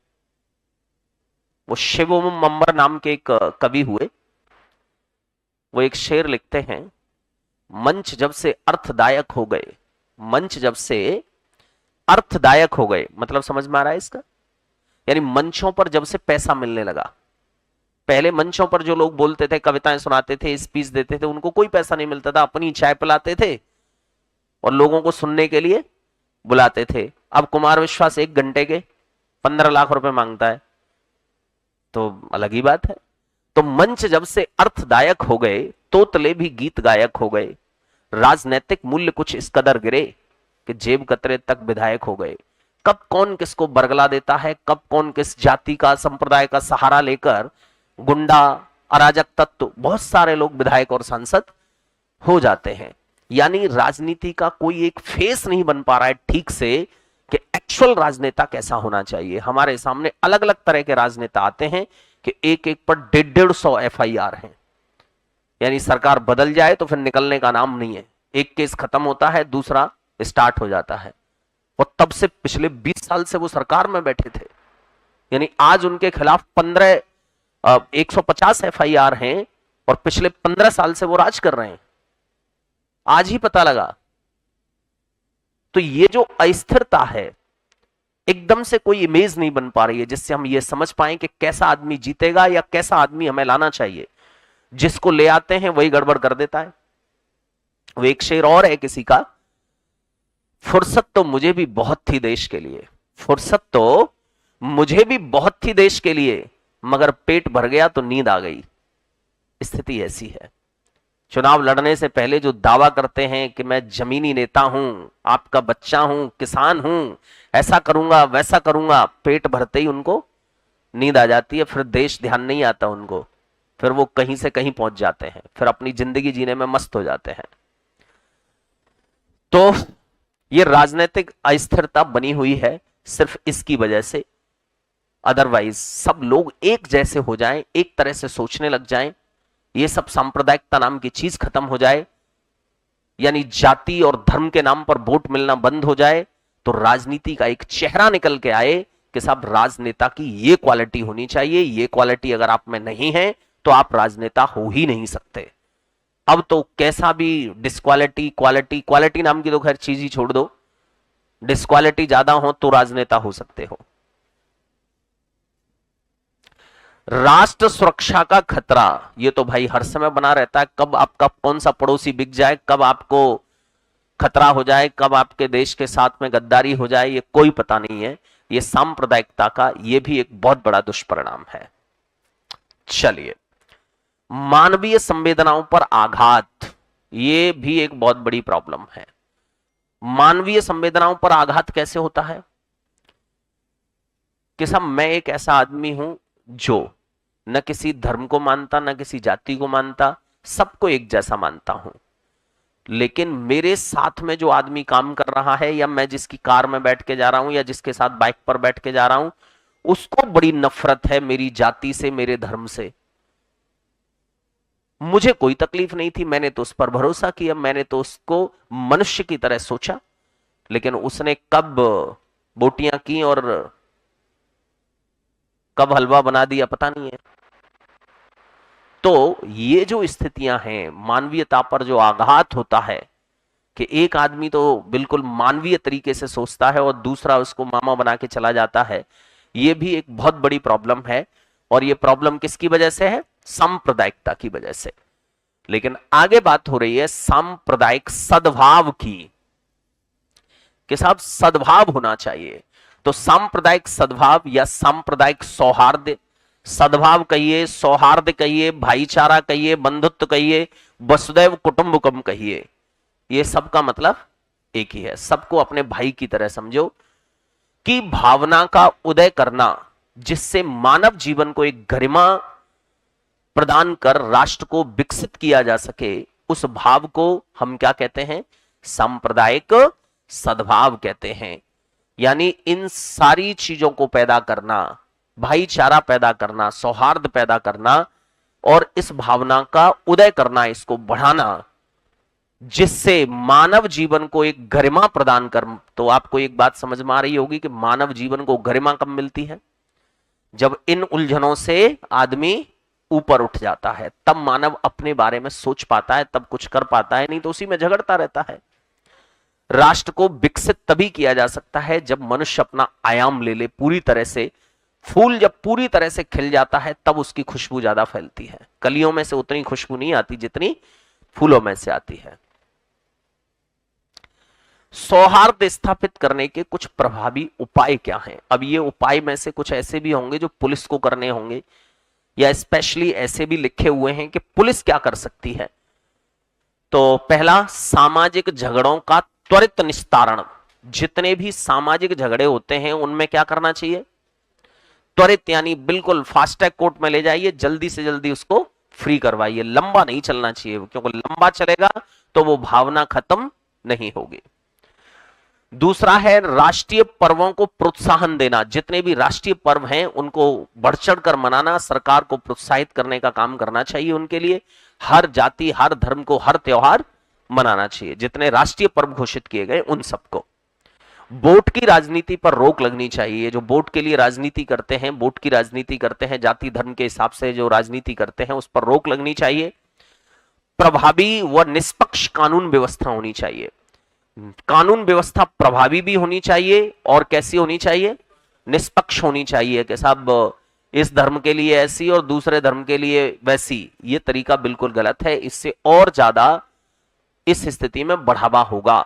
वो शिवम मम्बर नाम के एक कवि हुए, वो एक शेर लिखते हैं, मंच जब से अर्थदायक हो गए, मंच जब से अर्थदायक हो गए, मतलब समझ में आ रहा है इसका? यानी मंचों पर जब से पैसा मिलने लगा। पहले मंचों पर जो लोग बोलते थे, कविताएं सुनाते थे, स्पीच देते थे, उनको कोई पैसा नहीं मिलता था, अपनी चाय पिलाते थे और लोगों को सुनने के लिए बुलाते थे। अब कुमार विश्वास 1 घंटे के 15 लाख रुपए मांगता है, तो अलग ही बात है। तो मंच जब से अर्थदायक हो गए, तोतले भी गीत गायक हो गए, राजनैतिक मूल्य कुछ इस कदर गिरे कि जेब कतरे तक विधायक हो गए। कब कौन किसको बरगला देता है, कब कौन किस जाति का संप्रदाय का सहारा लेकर गुंडा अराजक तत्व, बहुत सारे लोग विधायक और सांसद हो जाते हैं। यानी राजनीति का कोई एक फेस नहीं बन पा रहा है ठीक से कि एक्चुअल राजनेता कैसा होना चाहिए। हमारे सामने अलग अलग तरह के राजनेता आते हैं कि एक एक पर 150 FIR हैं। यानी सरकार बदल जाए तो फिर निकलने का नाम नहीं है, एक केस खत्म होता है दूसरा स्टार्ट हो जाता है। और तब से पिछले 20 साल से वो सरकार में बैठे थे, यानी आज उनके खिलाफ 150 FIR हैं और पिछले 15 साल से वो राज कर रहे हैं, आज ही पता लगा। तो ये जो अस्थिरता है, एकदम से कोई इमेज नहीं बन पा रही है जिससे हम ये समझ पाए कि कैसा आदमी जीतेगा या कैसा आदमी हमें लाना चाहिए। जिसको ले आते हैं वही गड़बड़ कर देता है। वो एक शेर और है किसी का, फुर्सत तो मुझे भी बहुत थी देश के लिए, फुर्सत तो मुझे भी बहुत थी देश के लिए, मगर पेट भर गया तो नींद आ गई। स्थिति ऐसी है। चुनाव लड़ने से पहले जो दावा करते हैं कि मैं जमीनी नेता हूं, आपका बच्चा हूं, किसान हूं, ऐसा करूंगा वैसा करूंगा, पेट भरते ही उनको नींद आ जाती है, फिर देश ध्यान नहीं आता उनको, फिर वो कहीं से कहीं पहुंच जाते हैं, फिर अपनी जिंदगी जीने में मस्त हो जाते हैं। तो ये राजनीतिक अस्थिरता बनी हुई है सिर्फ इसकी वजह से। अदरवाइज सब लोग एक जैसे हो जाएं, एक तरह से सोचने लग जाएं, ये सब सांप्रदायिकता नाम की चीज खत्म हो जाए, यानी जाति और धर्म के नाम पर वोट मिलना बंद हो जाए, तो राजनीति का एक चेहरा निकल के आए कि साहब राजनेता की ये क्वालिटी होनी चाहिए, ये क्वालिटी अगर आप में नहीं है तो आप राजनेता हो ही नहीं सकते। अब तो कैसा भी डिस्क्वालिटी क्वालिटी, क्वालिटी नाम की तो खैर चीज ही छोड़ दो, डिस्क्वालिटी ज्यादा हो तो राजनेता हो सकते हो। राष्ट्र सुरक्षा का खतरा ये तो भाई हर समय बना रहता है, कब आपका कौन सा पड़ोसी बिक जाए, कब आपको खतरा हो जाए, कब आपके देश के साथ में गद्दारी हो जाए, ये कोई पता नहीं है। ये सांप्रदायिकता का ये भी एक बहुत बड़ा दुष्परिणाम है। चलिए, मानवीय संवेदनाओं पर आघात, ये भी एक बहुत बड़ी प्रॉब्लम है। मानवीय संवेदनाओं पर आघात कैसे होता है कि साहब मैं एक ऐसा आदमी हूं जो न किसी धर्म को मानता, न किसी जाति को मानता, सबको एक जैसा मानता हूं, लेकिन मेरे साथ में जो आदमी काम कर रहा है, या मैं जिसकी कार में बैठ के जा रहा हूं, या जिसके साथ बाइक पर बैठ के जा रहा हूं, उसको बड़ी नफरत है मेरी जाति से, मेरे धर्म से। मुझे कोई तकलीफ नहीं थी, मैंने तो उस पर भरोसा किया, मैंने तो उसको मनुष्य की तरह सोचा, लेकिन उसने कब बोटियां की और कब हलवा बना दिया पता नहीं है। तो ये जो स्थितियां हैं, मानवीयता पर जो आघात होता है कि एक आदमी तो बिल्कुल मानवीय तरीके से सोचता है और दूसरा उसको मामा बना के चला जाता है, ये भी एक बहुत बड़ी प्रॉब्लम है। और ये प्रॉब्लम किसकी वजह से है? सांप्रदायिकता की वजह से। लेकिन आगे बात हो रही है सांप्रदायिक सद्भाव की, कि साहब सद्भाव होना चाहिए। तो सांप्रदायिक सद्भाव या सांप्रदायिक सौहार्द, सद्भाव कहिए, सौहार्द कहिए, भाईचारा कहिए, बंधुत्व कहिए, वसुदैव कुटुंबकम कहिए, ये सब का मतलब एक ही है। सबको अपने भाई की तरह समझो, कि भावना का उदय करना जिससे मानव जीवन को एक गरिमा प्रदान कर राष्ट्र को विकसित किया जा सके, उस भाव को हम क्या कहते हैं? सांप्रदायिक सद्भाव कहते हैं। यानी इन सारी चीजों को पैदा करना, भाईचारा पैदा करना, सौहार्द पैदा करना और इस भावना का उदय करना, इसको बढ़ाना, जिससे मानव जीवन को एक गरिमा प्रदान कर। तो आपको एक बात समझ में आ रही होगी कि मानव जीवन को गरिमा कब मिलती है? जब इन उलझनों से आदमी ऊपर उठ जाता है, तब मानव अपने बारे में सोच पाता है, तब कुछ कर पाता है, नहीं तो उसी में झगड़ता रहता है। राष्ट्र को विकसित तभी किया जा सकता है जब मनुष्य अपना आयाम ले ले पूरी तरह से। फूल जब पूरी तरह से खिल जाता है तब उसकी खुशबू ज्यादा फैलती है। कलियों में से उतनी खुशबू नहीं आती जितनी फूलों में से आती है। सौहार्द स्थापित करने के कुछ प्रभावी उपाय क्या हैं? अब ये उपाय में से कुछ ऐसे भी होंगे जो पुलिस को करने होंगे, या स्पेशली ऐसे भी लिखे हुए हैं कि पुलिस क्या कर सकती है। तो पहला, सामाजिक झगड़ों का त्वरित निस्तारण। जितने भी सामाजिक झगड़े होते हैं उनमें क्या करना चाहिए? त्वरित, यानी बिल्कुल फास्ट ट्रैक कोर्ट में ले जाइए, जल्दी से जल्दी उसको फ्री करवाइए। लंबा नहीं चलना चाहिए, क्योंकि लंबा चलेगा तो वो भावना खत्म नहीं होगी। दूसरा है राष्ट्रीय पर्वों को प्रोत्साहन देना। जितने भी राष्ट्रीय पर्व हैं उनको बढ़ चढ़ कर मनाना, सरकार को प्रोत्साहित करने का काम करना चाहिए उनके लिए। हर जाति, हर धर्म को हर त्योहार मनाना चाहिए। जितने राष्ट्रीय पर्व घोषित किए गए उन सबको। वोट की राजनीति पर रोक लगनी चाहिए। जो वोट के लिए राजनीति करते हैं, वोट की राजनीति करते हैं, जाति धर्म के हिसाब से जो राजनीति करते हैं, उस पर रोक लगनी चाहिए। प्रभावी व निष्पक्ष कानून व्यवस्था होनी चाहिए। कानून व्यवस्था प्रभावी भी होनी चाहिए और कैसी होनी चाहिए? निष्पक्ष होनी चाहिए। कि साहब इस धर्म के लिए ऐसी और दूसरे धर्म के लिए वैसी, ये तरीका बिल्कुल गलत है। इससे और ज्यादा इस स्थिति में बढ़ावा होगा।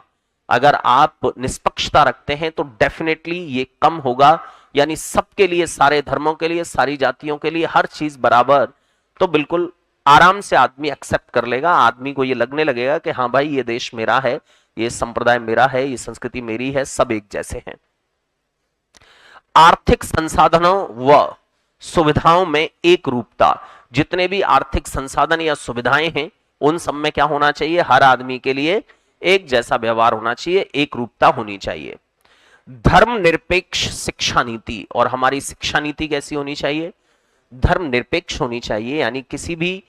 अगर आप निष्पक्षता रखते हैं तो डेफिनेटली ये कम होगा, यानी सबके लिए, सारे धर्मों के लिए, सारी जातियों के लिए हर चीज बराबर, तो बिल्कुल आराम से आदमी एक्सेप्ट कर लेगा। आदमी को ये लगने लगेगा कि हाँ भाई, ये देश मेरा है, ये संप्रदाय मेरा है, ये संस्कृति मेरी है, सब एक जैसे हैं। आर्थिक संसाधनों व सुविधाओं में एक रूपता, जितने भी आर्थिक संसाधन या सुविधाएं हैं उन सब में क्या होना चाहिए, हर आदमी के लिए एक जैसा व्यवहार होना चाहिए, एक रूपता होनी चाहिए। धर्मनिरपेक्ष शिक्षा नीति, और हमारी शिक्षा नीति कैसी होनी चाहिए, धर्मनिरपेक्ष होनी चाहिए। यानी किसी भी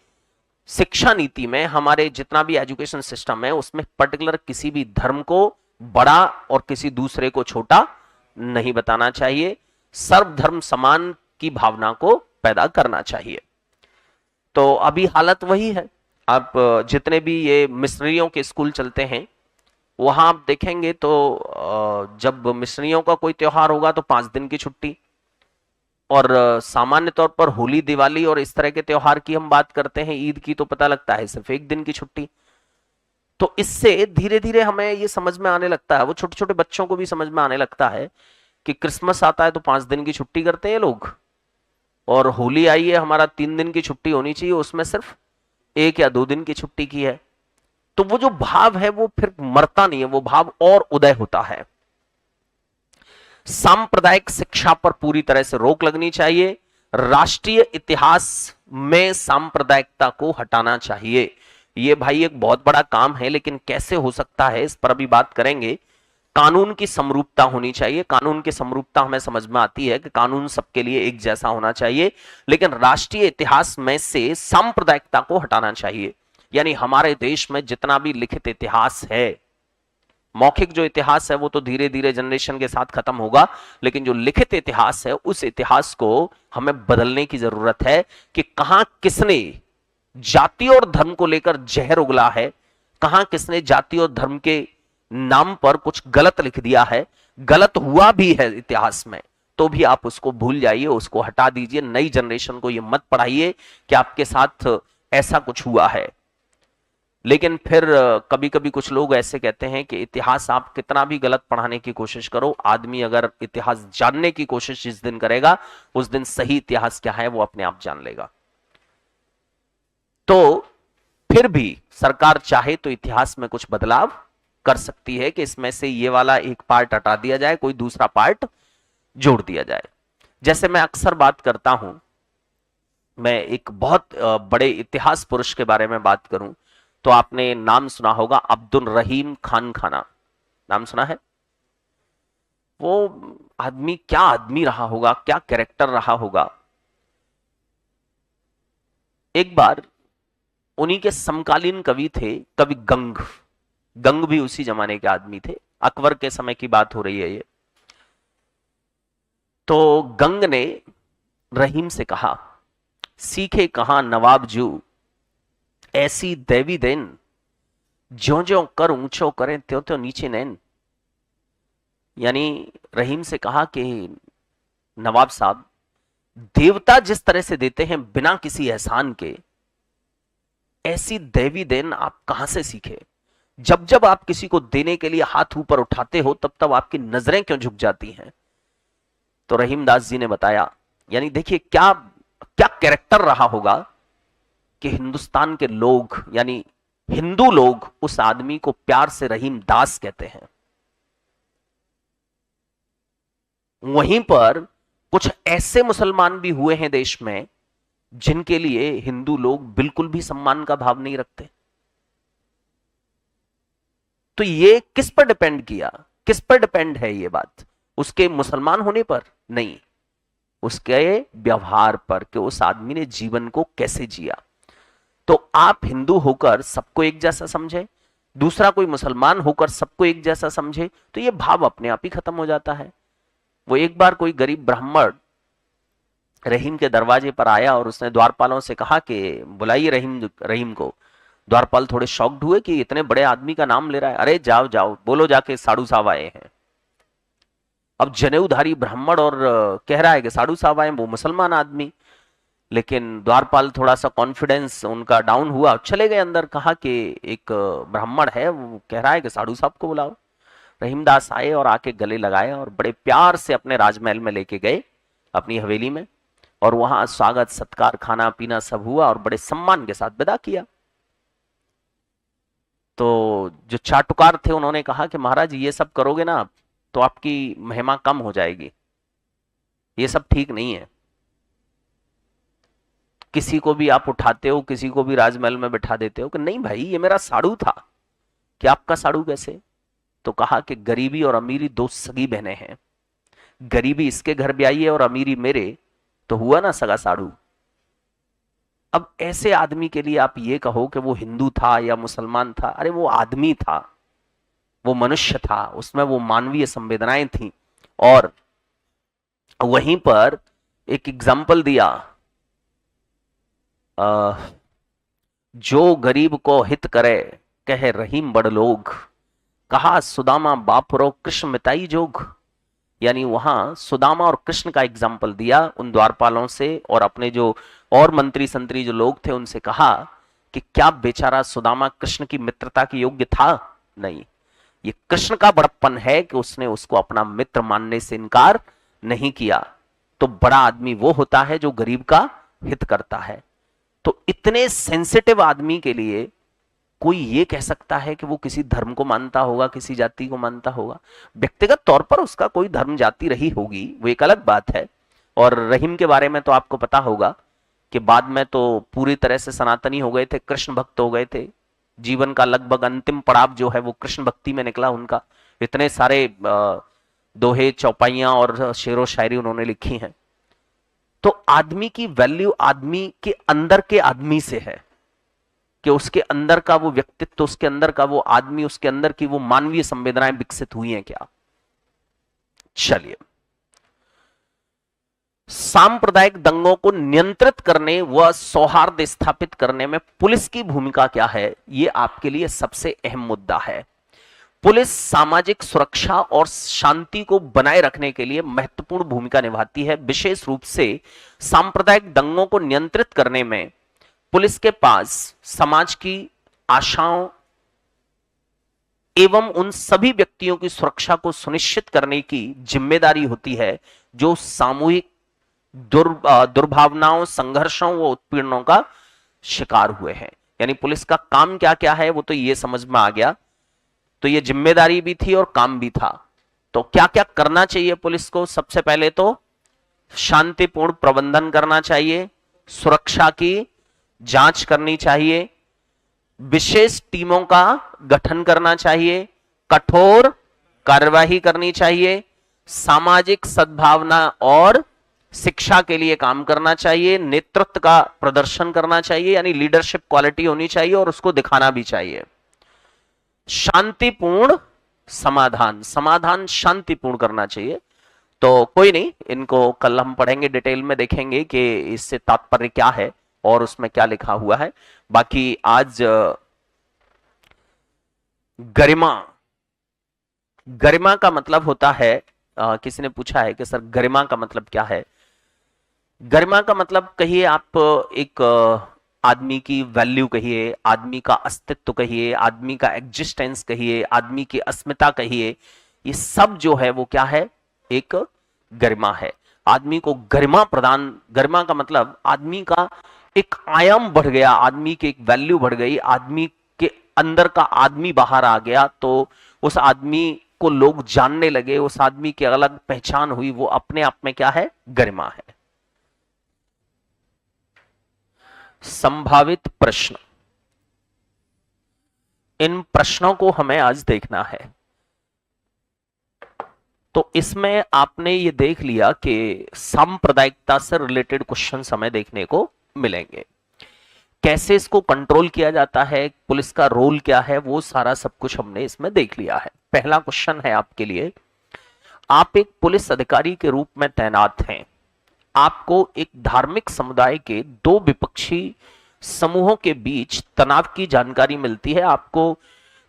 शिक्षा नीति में, हमारे जितना भी एजुकेशन सिस्टम है उसमें पर्टिकुलर किसी भी धर्म को बड़ा और किसी दूसरे को छोटा नहीं बताना चाहिए। सर्वधर्म समान की भावना को पैदा करना चाहिए। तो अभी हालत वही है। आप जितने भी ये मिशनरियों के स्कूल चलते हैं वहां आप देखेंगे तो जब मिशनरियों का कोई त्योहार होगा तो 5 दिन की छुट्टी, और सामान्य तौर पर होली, दिवाली और इस तरह के त्योहार की हम बात करते हैं, ईद की, तो पता लगता है सिर्फ 1 दिन की छुट्टी। तो इससे धीरे धीरे हमें ये समझ में आने लगता है, वो छोटे छोटे बच्चों को भी समझ में आने लगता है कि क्रिसमस आता है तो 5 दिन की छुट्टी करते हैं लोग, और होली आई है, हमारा 3 दिन की छुट्टी होनी चाहिए, उसमें सिर्फ 1 या 2 दिन की छुट्टी की है। तो वो जो भाव है वो फिर मरता नहीं है, वो भाव और उदय होता है। सांप्रदायिक शिक्षा पर पूरी तरह से रोक लगनी चाहिए। राष्ट्रीय इतिहास में सांप्रदायिकता को हटाना चाहिए। ये भाई एक बहुत बड़ा काम है, लेकिन कैसे हो सकता है इस पर अभी बात करेंगे। कानून की समरूपता होनी चाहिए। कानून की समरूपता हमें समझ में आती है कि कानून सबके लिए एक जैसा होना चाहिए, लेकिन राष्ट्रीय इतिहास में से सांप्रदायिकता को हटाना चाहिए। यानी हमारे देश में जितना भी लिखित इतिहास है, मौखिक जो इतिहास है वो तो धीरे धीरे जनरेशन के साथ खत्म होगा, लेकिन जो लिखित इतिहास है उस इतिहास को हमें बदलने की जरूरत है कि कहां किसने जाति और धर्म को लेकर जहर उगला है, कहां किसने जाति और धर्म के नाम पर कुछ गलत लिख दिया है, गलत हुआ भी है इतिहास में, तो भी आप उसको भूल जाइए, उसको हटा दीजिए। नई जनरेशन को यह मत पढ़ाइए कि आपके साथ ऐसा कुछ हुआ है। लेकिन फिर कभी कभी कुछ लोग ऐसे कहते हैं कि इतिहास आप कितना भी गलत पढ़ाने की कोशिश करो, आदमी अगर इतिहास जानने की कोशिश जिस दिन करेगा उस दिन सही इतिहास क्या है वो अपने आप जान लेगा। तो फिर भी सरकार चाहे तो इतिहास में कुछ बदलाव कर सकती है कि इसमें से ये वाला एक पार्ट हटा दिया जाए, कोई दूसरा पार्ट जोड़ दिया जाए। जैसे मैं अक्सर बात करता हूं, मैं एक बहुत बड़े इतिहास पुरुष के बारे में बात करूं तो आपने नाम सुना होगा, अब्दुल रहीम खान खाना, नाम सुना है? वो आदमी क्या आदमी रहा होगा, क्या कैरेक्टर रहा होगा। एक बार उन्हीं के समकालीन कवि थे, कवि गंग। गंग भी उसी जमाने के आदमी थे, अकबर के समय की बात हो रही है ये। तो गंग ने रहीम से कहा, सीखे कहां नवाब जू ऐसी दैवी देन, ज्यो ज्यो कर ऊंचो करें त्यों त्यों नीचे नैन। यानी रहीम से कहा कि नवाब साहब, देवता जिस तरह से देते हैं बिना किसी एहसान के, ऐसी दैवी देन आप कहां से सीखे? जब जब आप किसी को देने के लिए हाथ ऊपर उठाते हो तब तब आपकी नजरें क्यों झुक जाती हैं? तो रहीमदास जी ने बताया, यानी देखिए क्या क्या कैरेक्टर रहा होगा कि हिंदुस्तान के लोग, यानी हिंदू लोग, उस आदमी को प्यार से रहीम दास कहते हैं। वहीं पर कुछ ऐसे मुसलमान भी हुए हैं देश में जिनके लिए हिंदू लोग बिल्कुल भी सम्मान का भाव नहीं रखते। तो ये किस पर डिपेंड किया, किस पर डिपेंड है ये बात? उसके मुसलमान होने पर नहीं, उसके व्यवहार पर, कि उस आदमी ने जीवन को कैसे जिया। तो आप हिंदू होकर सबको एक जैसा समझे, दूसरा कोई मुसलमान होकर सबको एक जैसा समझे, तो ये भाव अपने आप ही खत्म हो जाता है। वो एक बार कोई गरीब ब्राह्मण रहीम के दरवाजे पर आया और उसने द्वारपालों से कहा कि बुलाइए रहीम को। द्वारपाल थोड़े शॉक्ड हुए कि इतने बड़े आदमी का नाम ले रहा है। अरे जाओ जाओ, बोलो जाके साधु साहब आए हैं। अब जनेऊधारी ब्राह्मण और कह रहा है कि साधु साहब आए, वो मुसलमान आदमी। लेकिन द्वारपाल थोड़ा सा कॉन्फिडेंस उनका डाउन हुआ, चले गए अंदर। कहा कि एक ब्राह्मण है, वो कह रहा है कि साधु साहब को बुलाओ। रहीमदास आए और आके गले लगाए और बड़े प्यार से अपने राजमहल में लेके गए, अपनी हवेली में। और वहां स्वागत सत्कार, खाना पीना सब हुआ और बड़े सम्मान के साथ विदा किया। तो जो चाटुकार थे उन्होंने कहा कि महाराज ये सब करोगे ना आप, तो आपकी महिमा कम हो जाएगी, ये सब ठीक नहीं है। किसी को भी आप उठाते हो, किसी को भी राजमहल में बिठा देते हो कि नहीं भाई ये मेरा साड़ू था, कि आपका साड़ू कैसे? तो कहा कि गरीबी और अमीरी दो सगी बहनें हैं, गरीबी इसके घर भी आई है और अमीरी मेरे, तो हुआ ना सगा साड़ू। अब ऐसे आदमी के लिए आप ये कहो कि वो हिंदू था या मुसलमान था, अरे वो आदमी था, वो मनुष्य था, उसमें वो मानवीय संवेदनाएं थी। और वहीं पर एक एग्जाम्पल दिया, जो गरीब को हित करे कहे रहीम बड़ लोग, कहा सुदामा बापरो कृष्ण मिताई जोग। यानी वहां सुदामा और कृष्ण का एग्जाम्पल दिया उन द्वारपालों से, और अपने जो और मंत्री संतरी जो लोग थे उनसे कहा कि क्या बेचारा सुदामा कृष्ण की मित्रता के योग्य था? नहीं, ये कृष्ण का बड़प्पन है कि उसने उसको अपना मित्र मानने से इनकार नहीं किया। तो बड़ा आदमी वो होता है जो गरीब का हित करता है। तो इतने सेंसिटिव आदमी के लिए कोई ये कह सकता है कि वो किसी धर्म को मानता होगा, किसी जाति को मानता होगा? व्यक्तिगत तौर पर उसका कोई धर्म जाति रही होगी, वो एक अलग बात है। और रहीम के बारे में तो आपको पता होगा कि बाद में तो पूरी तरह से सनातनी हो गए थे, कृष्ण भक्त हो गए थे। जीवन का लगभग अंतिम पड़ाव जो है वो कृष्ण भक्ति में निकला उनका। इतने सारे दोहे, चौपाइयां और शेरो शायरी उन्होंने लिखी हैं। तो आदमी की वैल्यू आदमी के अंदर के आदमी से है, कि उसके अंदर का वो व्यक्तित्व, उसके अंदर का वो आदमी, उसके अंदर की वो मानवीय संवेदनाएं विकसित हुई हैं क्या? चलिए, सांप्रदायिक दंगों को नियंत्रित करने व सौहार्द स्थापित करने में पुलिस की भूमिका क्या है, ये आपके लिए सबसे अहम मुद्दा है। पुलिस सामाजिक सुरक्षा और शांति को बनाए रखने के लिए महत्वपूर्ण भूमिका निभाती है। विशेष रूप से सांप्रदायिक दंगों को नियंत्रित करने में पुलिस के पास समाज की आशाओं एवं उन सभी व्यक्तियों की सुरक्षा को सुनिश्चित करने की जिम्मेदारी होती है जो सामूहिक दुर्भावनाओं, संघर्षों व उत्पीड़नों का शिकार हुए हैं। यानी पुलिस का काम क्या क्या है वो तो ये समझ में आ गया। तो ये जिम्मेदारी भी थी और काम भी था। तो क्या क्या करना चाहिए पुलिस को? सबसे पहले तो शांतिपूर्ण प्रबंधन करना चाहिए, सुरक्षा की जांच करनी चाहिए, विशेष टीमों का गठन करना चाहिए, कठोर कार्यवाही करनी चाहिए, सामाजिक सद्भावना और शिक्षा के लिए काम करना चाहिए, नेतृत्व का प्रदर्शन करना चाहिए, यानी लीडरशिप क्वालिटी होनी चाहिए और उसको दिखाना भी चाहिए। शांतिपूर्ण समाधान, समाधान शांतिपूर्ण करना चाहिए। तो कोई नहीं, इनको कल हम पढ़ेंगे, डिटेल में देखेंगे कि इससे तात्पर्य क्या है और उसमें क्या लिखा हुआ है। बाकी आज गरिमा, गरिमा का मतलब होता है, किसी ने पूछा है कि सर गरिमा का मतलब क्या है? गरिमा का मतलब कहिए आप, एक आदमी की वैल्यू कहिए, आदमी का अस्तित्व कहिए, आदमी का एग्जिस्टेंस कहिए, आदमी की अस्मिता कहिए, ये सब जो है वो क्या है? एक गरिमा है। आदमी को गरिमा प्रदान, गरिमा का मतलब आदमी का एक आयाम बढ़ गया, आदमी की एक वैल्यू बढ़ गई, आदमी के अंदर का आदमी बाहर आ गया, तो उस आदमी को लोग जानने लगे, उस आदमी की अलग पहचान हुई, वो अपने आप में क्या है? गरिमा है। संभावित प्रश्न, इन प्रश्नों को हमें आज देखना है। तो इसमें आपने ये देख लिया कि सांप्रदायिकता से रिलेटेड क्वेश्चन हमें देखने को मिलेंगे। कैसे इसको कंट्रोल किया जाता है, पुलिस का रोल क्या है, वो सारा सब कुछ हमने इसमें देख लिया है। पहला क्वेश्चन है आपके लिए, आप एक पुलिस अधिकारी के रूप में तैनात हैं। आपको एक धार्मिक समुदाय के दो विपक्षी समूहों के बीच तनाव की जानकारी मिलती है। आपको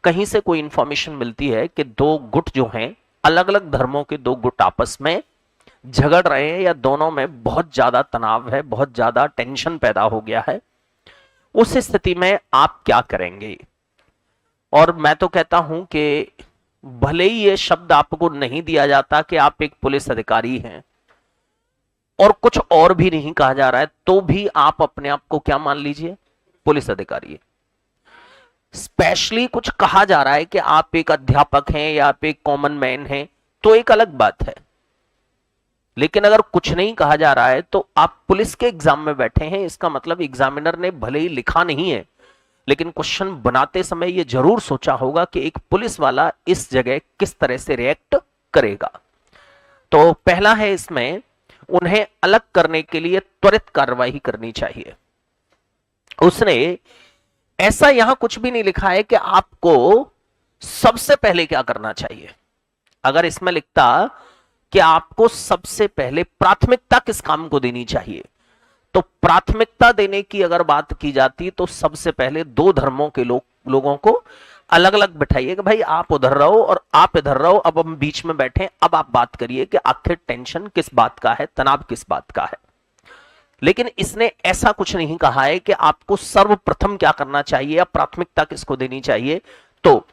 कहीं से कोई इंफॉर्मेशन मिलती है कि दो गुट जो हैं अलग अलग धर्मों के दो गुट आपस में झगड़ रहे हैं या दोनों में बहुत ज्यादा तनाव है, बहुत ज्यादा टेंशन पैदा हो गया है, उस स्थिति में आप क्या करेंगे? और मैं तो कहता हूं कि भले ही ये शब्द आपको नहीं दिया जाता कि आप एक पुलिस अधिकारी हैं और कुछ और भी नहीं कहा जा रहा है, तो भी आप अपने आप को क्या मान लीजिए? पुलिस अधिकारी है। स्पेशली कुछ कहा जा रहा है कि आप एक अध्यापक हैं या आप एक कॉमन मैन हैं, तो एक अलग बात है। लेकिन अगर कुछ नहीं कहा जा रहा है तो आप पुलिस के एग्जाम में बैठे हैं, इसका मतलब एग्जामिनर ने भले ही लिखा नहीं है, लेकिन क्वेश्चन बनाते समय यह जरूर सोचा होगा कि एक पुलिस वाला इस जगह किस तरह से रिएक्ट करेगा। तो पहला है, इसमें उन्हें अलग करने के लिए त्वरित कार्रवाई करनी चाहिए। उसने ऐसा यहां कुछ भी नहीं लिखा है कि आपको सबसे पहले क्या करना चाहिए। अगर इसमें लिखता कि आपको सबसे पहले प्राथमिकता किस काम को देनी चाहिए, तो प्राथमिकता देने की अगर बात की जाती तो सबसे पहले दो धर्मों के लोगों को अलग अलग बिठाइए कि भाई आप उधर रहो और आप इधर रहो, अब हम बीच में बैठे, अब आप बात करिए कि आखिर टेंशन किस बात का है, तनाव किस बात का है। लेकिन इसने ऐसा कुछ नहीं कहा है कि आपको सर्वप्रथम क्या करना चाहिए या प्राथमिकता किसको देनी चाहिए। तो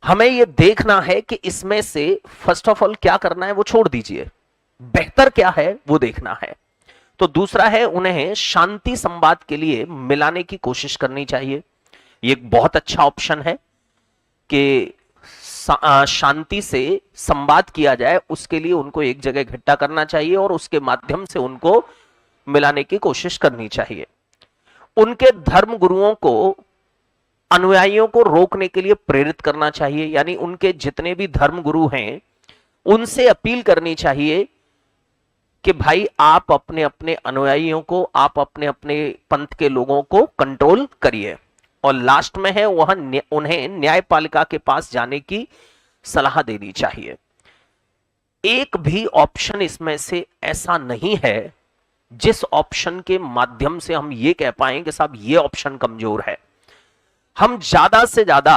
हमें यह देखना है कि इसमें से फर्स्ट ऑफ ऑल क्या करना है वो छोड़ दीजिए, बेहतर क्या है वो देखना है। तो दूसरा है, उन्हें शांति संवाद के लिए मिलाने की कोशिश करनी चाहिए। ये एक बहुत अच्छा ऑप्शन है कि शांति से संवाद किया जाए, उसके लिए उनको एक जगह इकट्ठा करना चाहिए और उसके माध्यम से उनको मिलाने की कोशिश करनी चाहिए। उनके धर्म गुरुओं को अनुयायियों को रोकने के लिए प्रेरित करना चाहिए, यानी उनके जितने भी धर्म गुरु हैं उनसे अपील करनी चाहिए कि भाई आप अपने अपने अनुयायियों को, आप अपने अपने पंथ के लोगों को कंट्रोल करिए। और लास्ट में है, वह उन्हें न्यायपालिका के पास जाने की सलाह देनी चाहिए। एक भी ऑप्शन इसमें से ऐसा नहीं है जिस ऑप्शन के माध्यम से हम ये कह पाएं कि साहब ये ऑप्शन कमजोर है। हम ज्यादा से ज्यादा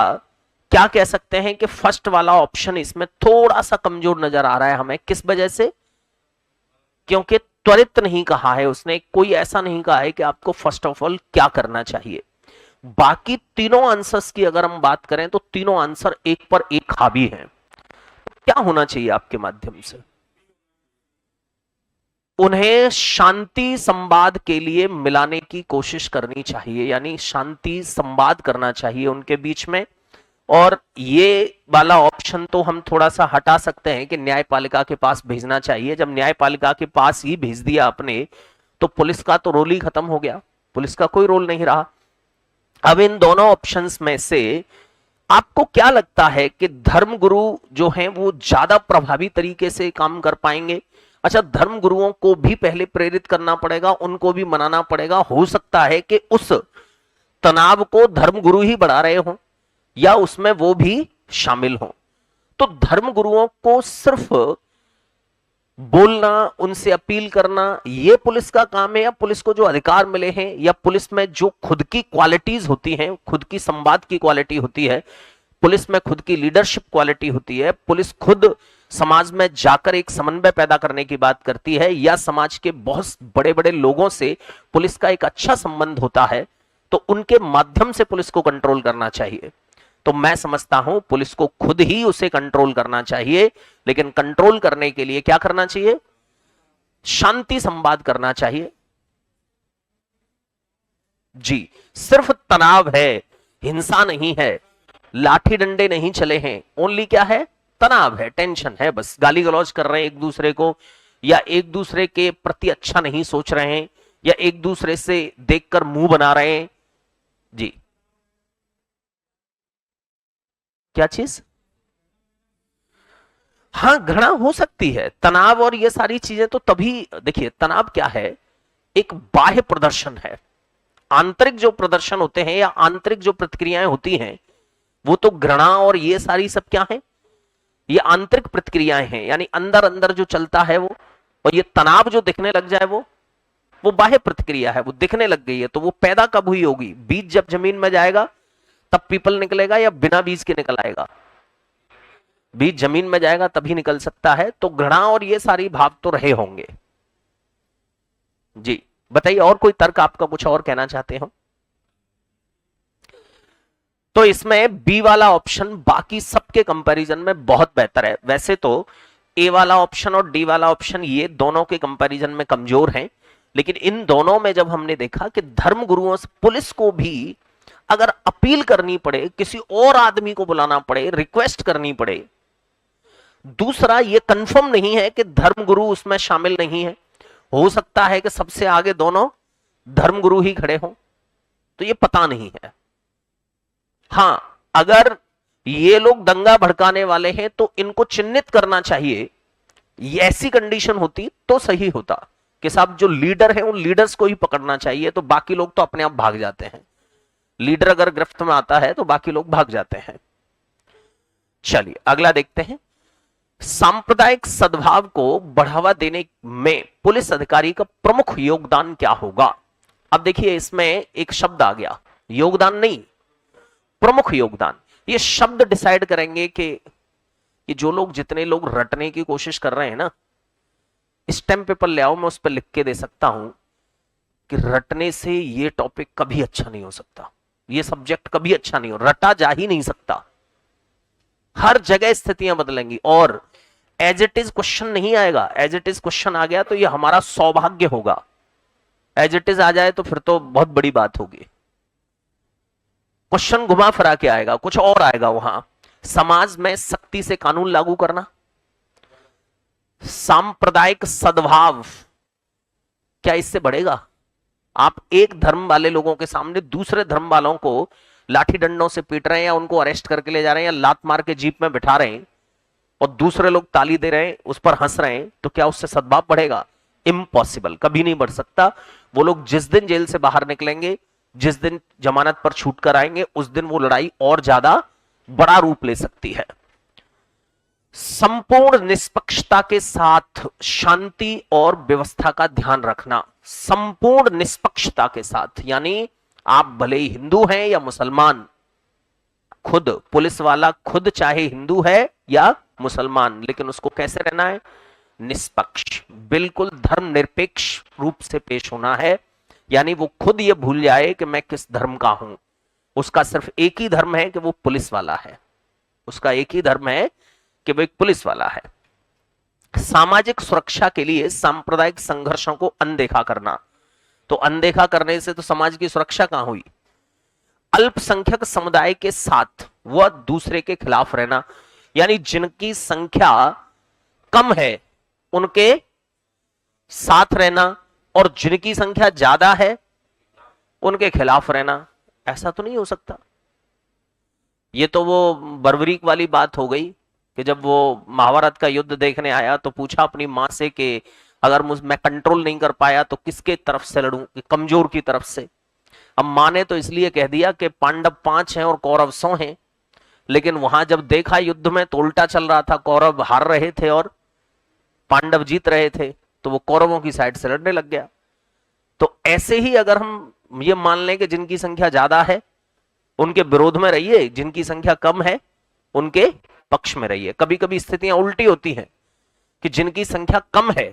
क्या कह सकते हैं कि फर्स्ट वाला ऑप्शन इसमें थोड़ा सा कमजोर नजर आ रहा है हमें। किस वजह से? क्योंकि त्वरित नहीं कहा है उसने, कोई ऐसा नहीं कहा है कि आपको फर्स्ट ऑफ ऑल क्या करना चाहिए। बाकी तीनों आंसर्स की अगर हम बात करें तो तीनों आंसर एक पर एक हावी हैं। क्या होना चाहिए आपके माध्यम से? उन्हें शांति संवाद के लिए मिलाने की कोशिश करनी चाहिए, यानी शांति संवाद करना चाहिए उनके बीच में। और ये वाला ऑप्शन तो हम थोड़ा सा हटा सकते हैं कि न्यायपालिका के पास भेजना चाहिए। जब न्यायपालिका के पास ही भेज दिया आपने तो पुलिस का तो रोल ही खत्म हो गया, पुलिस का कोई रोल नहीं रहा। अब इन दोनों ऑप्शंस में से आपको क्या लगता है कि धर्मगुरु जो हैं वो ज्यादा प्रभावी तरीके से काम कर पाएंगे? अच्छा, धर्म गुरुओं को भी पहले प्रेरित करना पड़ेगा, उनको भी मनाना पड़ेगा। हो सकता है कि उस तनाव को धर्म गुरु ही बढ़ा रहे हो या उसमें वो भी शामिल हो। तो धर्म गुरुओं को सिर्फ बोलना, उनसे अपील करना, ये पुलिस का काम है? या पुलिस को जो अधिकार मिले हैं या पुलिस में जो खुद की क्वालिटीज होती हैं, खुद की संवाद की क्वालिटी होती है, पुलिस में खुद की लीडरशिप क्वालिटी होती है, पुलिस खुद समाज में जाकर एक समन्वय पैदा करने की बात करती है, या समाज के बहुत बड़े बड़े लोगों से पुलिस का एक अच्छा संबंध होता है, तो उनके माध्यम से पुलिस को कंट्रोल करना चाहिए। तो मैं समझता हूं पुलिस को खुद ही उसे कंट्रोल करना चाहिए, लेकिन कंट्रोल करने के लिए क्या करना चाहिए? शांति संवाद करना चाहिए। जी, सिर्फ तनाव है, हिंसा नहीं है, लाठी डंडे नहीं चले हैं, ओनली क्या है? तनाव है, टेंशन है, बस गाली गलौज कर रहे हैं एक दूसरे को, या एक दूसरे के प्रति अच्छा नहीं सोच रहे हैं, या एक दूसरे से देखकर मुंह बना रहे हैं। जी, क्या चीज? हाँ, घृणा हो सकती है। तनाव और ये सारी चीजें तो तभी, देखिए तनाव क्या है? एक बाह्य प्रदर्शन है। आंतरिक जो प्रदर्शन होते हैं या आंतरिक जो प्रतिक्रियाएं होती हैं वो तो घृणा और ये सारी सब क्या है? ये आंतरिक प्रतिक्रियाएं हैं, यानी अंदर अंदर जो चलता है वो। और ये तनाव जो दिखने लग जाए वो बाह्य प्रतिक्रिया है, वो दिखने लग गई है। तो वो पैदा कब हुई होगी? बीज जब जमीन में जाएगा तब पीपल निकलेगा या बिना बीज के निकल आएगा? बीज जमीन में जाएगा तभी निकल सकता है। तो घृणा और ये सारी भाव तो रहे होंगे। जी बताइए, और कोई तर्क आपका, कुछ और कहना चाहते हो? तो इसमें बी वाला ऑप्शन बाकी सबके कंपैरिजन में बहुत बेहतर है। वैसे तो ए वाला ऑप्शन और डी वाला ऑप्शन ये दोनों के कंपैरिजन में कमजोर हैं, लेकिन इन दोनों में जब हमने देखा कि धर्म गुरुओं से पुलिस को भी अगर अपील करनी पड़े, किसी और आदमी को बुलाना पड़े, रिक्वेस्ट करनी पड़े, दूसरा ये कंफर्म नहीं है कि धर्मगुरु उसमें शामिल नहीं है, हो सकता है कि सबसे आगे दोनों धर्मगुरु ही खड़े हों, तो ये पता नहीं है। हां, अगर ये लोग दंगा भड़काने वाले हैं तो इनको चिन्हित करना चाहिए, ये ऐसी कंडीशन होती तो सही होता कि साहब जो लीडर है उन लीडर्स को ही पकड़ना चाहिए, तो बाकी लोग तो अपने आप भाग जाते हैं। लीडर अगर गिरफ्त में आता है तो बाकी लोग भाग जाते हैं। चलिए अगला देखते हैं। सांप्रदायिक सद्भाव को बढ़ावा देने में पुलिस अधिकारी का प्रमुख योगदान क्या होगा? अब देखिए इसमें एक शब्द आ गया, योगदान नहीं, प्रमुख योगदान। ये शब्द डिसाइड करेंगे कि ये जो लोग, जितने लोग रटने की कोशिश कर रहे हैं ना, स्टैम्प पेपर ले आओ, मैं उस पर लिख के दे सकता हूं कि रटने से ये टॉपिक कभी अच्छा नहीं हो सकता, ये सब्जेक्ट कभी अच्छा नहीं हो, रटा जा ही नहीं सकता। हर जगह स्थितियां बदलेंगी और एज इट इज क्वेश्चन नहीं आएगा। एज इट इज क्वेश्चन आ गया तो ये हमारा सौभाग्य होगा, एज इट इज आ जाए तो फिर तो बहुत बड़ी बात होगी। क्वेश्चन घुमा फिरा के आएगा, कुछ और आएगा वहां। समाज में सख्ती से कानून लागू करना, सांप्रदायिक सद्भाव, क्या इससे बढ़ेगा? आप एक धर्म वाले लोगों के सामने दूसरे धर्म वालों को लाठी डंडों से पीट रहे हैं, या उनको अरेस्ट करके ले जा रहे हैं, या लात मार के जीप में बिठा रहे हैं, और दूसरे लोग ताली दे रहे हैं, उस पर हंस रहे हैं, तो क्या उससे सद्भाव बढ़ेगा? इम्पॉसिबल, कभी नहीं बढ़ सकता। वो लोग जिस दिन जेल से बाहर निकलेंगे, जिस दिन जमानत पर छूट कर आएंगे, उस दिन वो लड़ाई और ज्यादा बड़ा रूप ले सकती है। संपूर्ण निष्पक्षता के साथ शांति और व्यवस्था का ध्यान रखना, संपूर्ण निष्पक्षता के साथ, यानी आप भले ही हिंदू हैं या मुसलमान, खुद पुलिस वाला खुद चाहे हिंदू है या मुसलमान, लेकिन उसको कैसे रहना है? निष्पक्ष, बिल्कुल धर्मनिरपेक्ष रूप से पेश होना है। यानी वो खुद ये भूल जाए कि मैं किस धर्म का हूं, उसका सिर्फ एक ही धर्म है कि वो पुलिस वाला है, उसका एक ही धर्म है कि वो एक पुलिस वाला है। सामाजिक सुरक्षा के लिए सांप्रदायिक संघर्षों को अनदेखा करना, तो अनदेखा करने से तो समाज की सुरक्षा कहां हुई? अल्पसंख्यक समुदाय के साथ वह दूसरे के खिलाफ रहना, यानी जिनकी संख्या कम है उनके साथ रहना, और जिनकी संख्या ज्यादा है उनके खिलाफ रहना। ऐसा तो नहीं हो सकता। ये तो वो बर्बरीक वाली बात हो गई कि जब वो महाभारत का युद्ध देखने आया तो पूछा अपनी मां से कि अगर मैं कंट्रोल नहीं कर पाया तो किसके तरफ से लड़ूं, कि कमजोर की तरफ से। अब मां ने तो इसलिए कह दिया कि पांडव 5 हैं और कौरव 100 हैं, लेकिन वहां जब देखा युद्ध में तो उल्टा चल रहा था, कौरव हार रहे थे और पांडव जीत रहे थे, तो वो कौरवों की साइड से लड़ने लग गया। तो ऐसे ही अगर हम ये मान लें कि जिनकी संख्या ज्यादा है उनके विरोध में रहिए, जिनकी संख्या कम है उनके पक्ष में रहिए। कभी कभी स्थितियां उल्टी होती हैं कि जिनकी संख्या कम है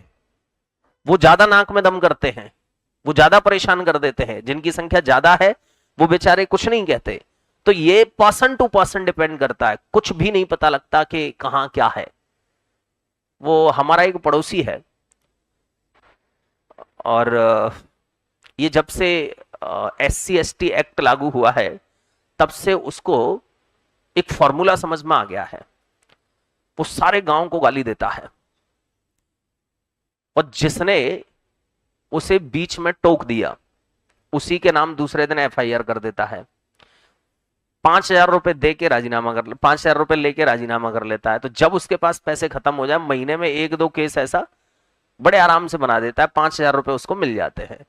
वो ज्यादा नाक में दम करते हैं, वो ज्यादा परेशान कर देते हैं, जिनकी संख्या ज्यादा है वो बेचारे कुछ नहीं कहते। तो ये पर्सन टू पर्सन डिपेंड करता है, कुछ भी नहीं पता लगता कि कहां क्या है। वो हमारा एक पड़ोसी है और ये जब से SC/ST एक्ट लागू हुआ है तब से उसको एक फॉर्मूला समझ में आ गया है। वो सारे गांव को गाली देता है और जिसने उसे बीच में टोक दिया उसी के नाम दूसरे दिन FIR कर देता है। 5,000 रुपए दे के राजीनामा कर 5,000 रुपए लेके राजीनामा कर लेता है। तो जब उसके पास पैसे खत्म हो जाए, महीने में 1-2 केस ऐसा बड़े आराम से बना देता है, 5,000 रुपए उसको मिल जाते हैं।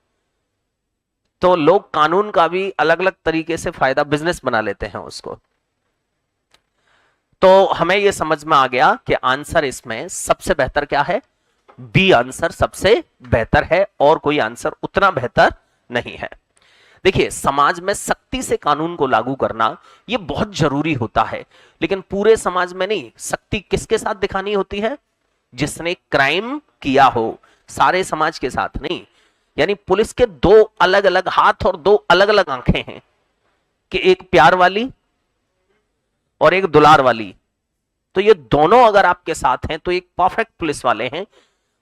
तो लोग कानून का भी अलग अलग तरीके से फायदा, बिजनेस बना लेते हैं उसको। तो हमें यह समझ में आ गया कि आंसर इसमें सबसे बेहतर क्या है? बी आंसर सबसे बेहतर है और कोई आंसर उतना बेहतर नहीं है। देखिए, समाज में सख्ती से कानून को लागू करना यह बहुत जरूरी होता है, लेकिन पूरे समाज में नहीं। सख्ती किसके साथ दिखानी होती है? जिसने क्राइम किया हो, सारे समाज के साथ नहीं। यानी पुलिस के दो अलग अलग हाथ और दो अलग अलग आंखें हैं, कि एक प्यार वाली और एक दुलार वाली। तो ये दोनों अगर आपके साथ हैं तो एक परफेक्ट पुलिस वाले हैं।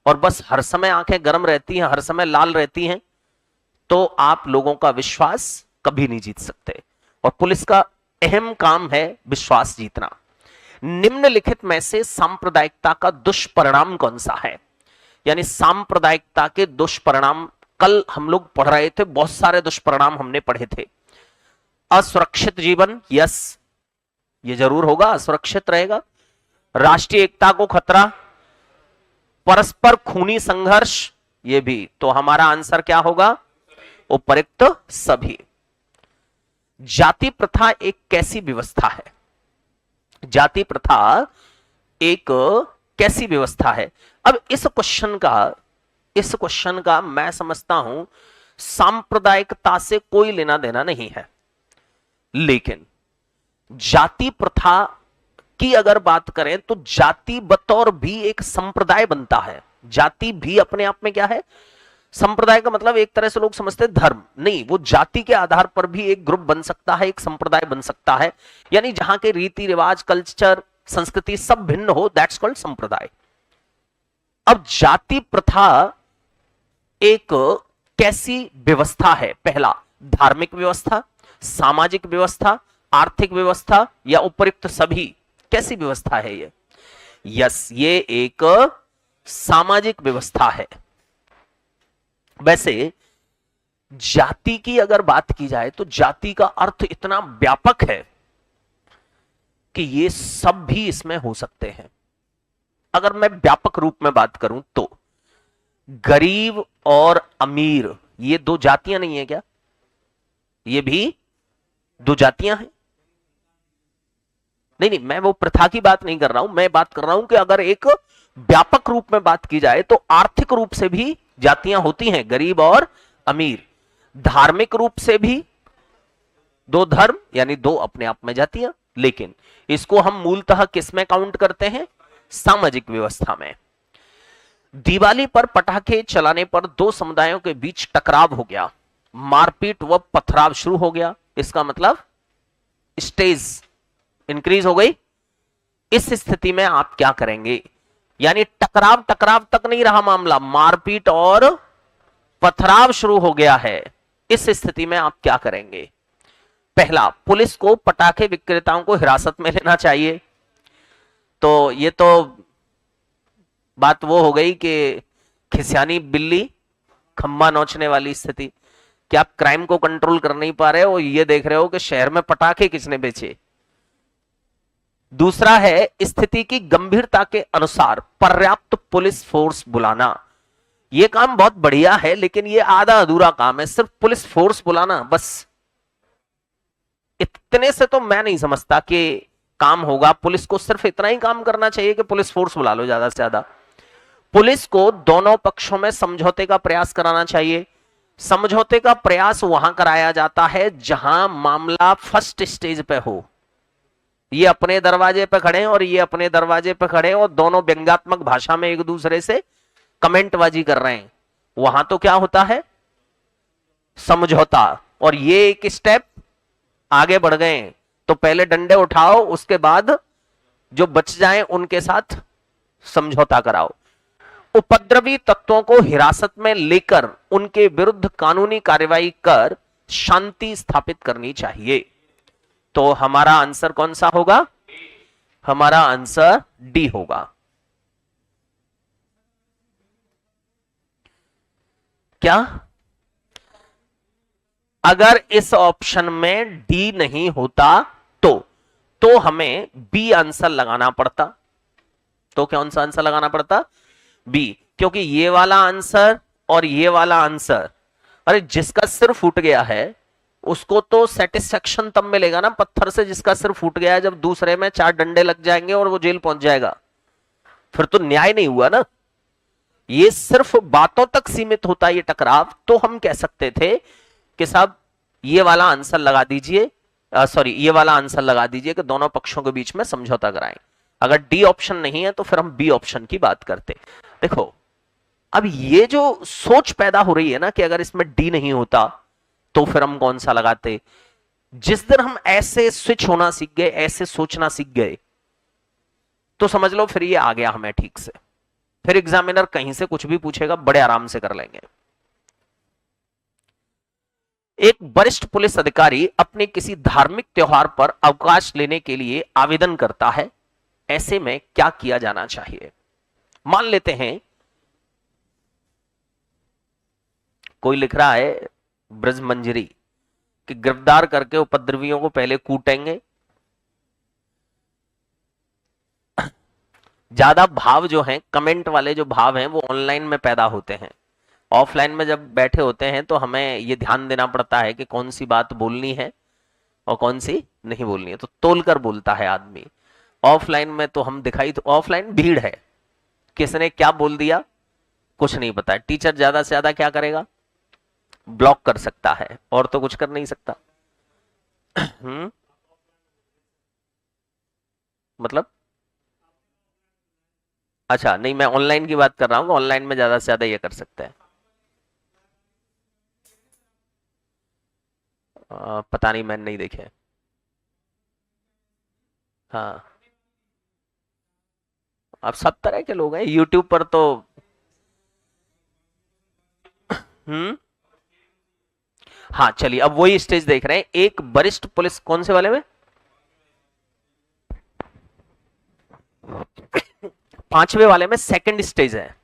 और बस हर समय आंखें गर्म रहती हैं, हर समय लाल रहती हैं, तो आप लोगों का विश्वास कभी नहीं जीत सकते। और पुलिस का अहम काम है विश्वास जीतना। निम्नलिखित में से सांप्रदायिकता का दुष्परिणाम कौन सा है? यानी सांप्रदायिकता के दुष्परिणाम कल हम लोग पढ़ रहे थे, बहुत सारे दुष्परिणाम हमने पढ़े थे। असुरक्षित जीवन, यस, ये जरूर होगा, असुरक्षित रहेगा। राष्ट्रीय एकता को खतरा, परस्पर खूनी संघर्ष, ये भी। तो हमारा आंसर क्या होगा? उपयुक्त सभी। जाति प्रथा एक कैसी व्यवस्था है? जाति प्रथा एक कैसी व्यवस्था है? अब इस क्वेश्चन का मैं समझता हूं सांप्रदायिकता से कोई लेना देना नहीं है, लेकिन जाति प्रथा की अगर बात करें तो जाति बतौर भी एक संप्रदाय बनता है। जाति भी अपने आप में क्या है? संप्रदाय का मतलब एक तरह से लोग समझते हैं धर्म, नहीं, वो जाति के आधार पर भी एक ग्रुप बन सकता है, एक संप्रदाय बन सकता है। यानी जहां के रीति रिवाज, कल्चर, संस्कृति सब भिन्न हो, दैट्स कॉल्ड संप्रदाय। अब जाति प्रथा एक कैसी व्यवस्था है? पहला, धार्मिक व्यवस्था, सामाजिक व्यवस्था, आर्थिक व्यवस्था, या उपयुक्त सभी? कैसी व्यवस्था है ये? यस, ये एक सामाजिक व्यवस्था है। वैसे जाति की अगर बात की जाए तो जाति का अर्थ इतना व्यापक है कि ये सब भी इसमें हो सकते हैं। अगर मैं व्यापक रूप में बात करूं तो गरीब और अमीर, ये दो जातियां नहीं है क्या? ये भी दो जातियां हैं। नहीं, मैं वो प्रथा की बात नहीं कर रहा हूं, मैं बात कर रहा हूं कि अगर एक व्यापक रूप में बात की जाए तो आर्थिक रूप से भी जातियां होती हैं, गरीब और अमीर। धार्मिक रूप से भी दो धर्म, यानी दो अपने आप में जातियां, लेकिन इसको हम मूलतः किस में काउंट करते हैं? सामाजिक व्यवस्था में। दिवाली पर पटाखे चलाने पर दो समुदायों के बीच टकराव हो गया, मारपीट व पथराव शुरू हो गया। इसका मतलब स्टेज इंक्रीज हो गई। इस स्थिति में आप क्या करेंगे? यानी टकराव तक नहीं रहा मामला, मारपीट और पथराव शुरू हो गया है। इस स्थिति में आप क्या करेंगे? पहला, पुलिस को पटाखे विक्रेताओं को हिरासत में लेना चाहिए। तो ये तो बात वो हो गई कि खिसियानी बिल्ली खम्बा नोचने वाली स्थिति, कि आप क्राइम को कंट्रोल कर नहीं पा रहे हो, ये देख रहे हो कि शहर में पटाखे किसने बेचे। दूसरा है, स्थिति की गंभीरता के अनुसार पर्याप्त पुलिस फोर्स बुलाना। यह काम बहुत बढ़िया है, लेकिन यह आधा अधूरा काम है। सिर्फ पुलिस फोर्स बुलाना, बस इतने से तो मैं नहीं समझता कि काम होगा। पुलिस को सिर्फ इतना ही काम करना चाहिए कि पुलिस फोर्स बुला लो ज्यादा से ज्यादा। पुलिस को दोनों पक्षों में समझौते का प्रयास कराना चाहिए। समझौते का प्रयास वहां कराया जाता है जहां मामला फर्स्ट स्टेज पे हो। ये अपने दरवाजे पे खड़े हैं और ये अपने दरवाजे पे खड़े हैं और दोनों व्यंग्यात्मक भाषा में एक दूसरे से कमेंटबाजी कर रहे हैं। वहां तो क्या होता है? समझौता। और ये एक स्टेप आगे बढ़ गए हैं, तो पहले डंडे उठाओ, उसके बाद जो बच जाएं उनके साथ समझौता कराओ। उपद्रवी तत्वों को हिरासत में लेकर उनके विरुद्ध कानूनी कार्रवाई कर शांति स्थापित करनी चाहिए। तो हमारा आंसर कौन सा होगा? हमारा आंसर डी होगा। क्या? अगर इस ऑप्शन में डी नहीं होता तो हमें बी आंसर लगाना पड़ता। तो कौन सा आंसर लगाना पड़ता? बी, क्योंकि ये वाला आंसर और ये वाला आंसर, अरे जिसका सिर फूट गया है उसको तो सेटिस्फेक्शन तब मिलेगा ना पत्थर से, जिसका सिर फूट गया है, जब दूसरे में 4 डंडे लग जाएंगे और वो जेल पहुंच जाएगा। फिर तो न्याय नहीं हुआ ना। ये सिर्फ बातों तक सीमित होता ये टकराव, तो हम कह सकते थे कि साहब ये वाला आंसर लगा दीजिए, सॉरी ये वाला आंसर लगा दीजिए कि दोनों पक्षों के बीच में समझौता कराएं। अगर डी ऑप्शन नहीं है तो फिर हम बी ऑप्शन की बात करते। देखो, अब ये जो सोच पैदा हो रही है ना कि अगर इसमें डी नहीं होता तो फिर हम कौन सा लगाते, जिस दिन हम ऐसे स्विच होना सीख गए, ऐसे सोचना सीख गए, तो समझ लो फिर ये आ गया हमें ठीक से। फिर एग्जामिनर कहीं से कुछ भी पूछेगा, बड़े आराम से कर लेंगे। एक वरिष्ठ पुलिस अधिकारी अपने किसी धार्मिक त्योहार पर अवकाश लेने के लिए आवेदन करता है, ऐसे में क्या किया जाना चाहिए? मान लेते हैं कोई लिख रहा है ब्रजमंजरी कि गिरफ्तार करके उपद्रवियों को पहले कूटेंगे। ज्यादा भाव जो हैं, कमेंट वाले जो भाव हैं, वो ऑनलाइन में पैदा होते हैं। ऑफलाइन में जब बैठे होते हैं तो हमें ये ध्यान देना पड़ता है कि कौन सी बात बोलनी है और कौन सी नहीं बोलनी है, तो तोल कर बोलता है आदमी। ऑफलाइन में तो हम दिखाई, तो ऑफलाइन भीड़ है, किसने क्या बोल दिया कुछ नहीं पता है। टीचर ज्यादा से ज्यादा क्या करेगा, ब्लॉक कर सकता है, और तो कुछ कर नहीं सकता। मतलब अच्छा नहीं, मैं ऑनलाइन की बात कर रहा हूँ, ऑनलाइन में ज्यादा से ज्यादा ये कर सकते हैं। पता नहीं, मैंने नहीं देखे। हाँ, अब सब तरह के लोग हैं यूट्यूब पर तो। हम्म, हाँ चलिए, अब वही स्टेज देख रहे हैं। एक वरिष्ठ पुलिस, कौन से वाले में, पांचवे वाले में सेकंड स्टेज है,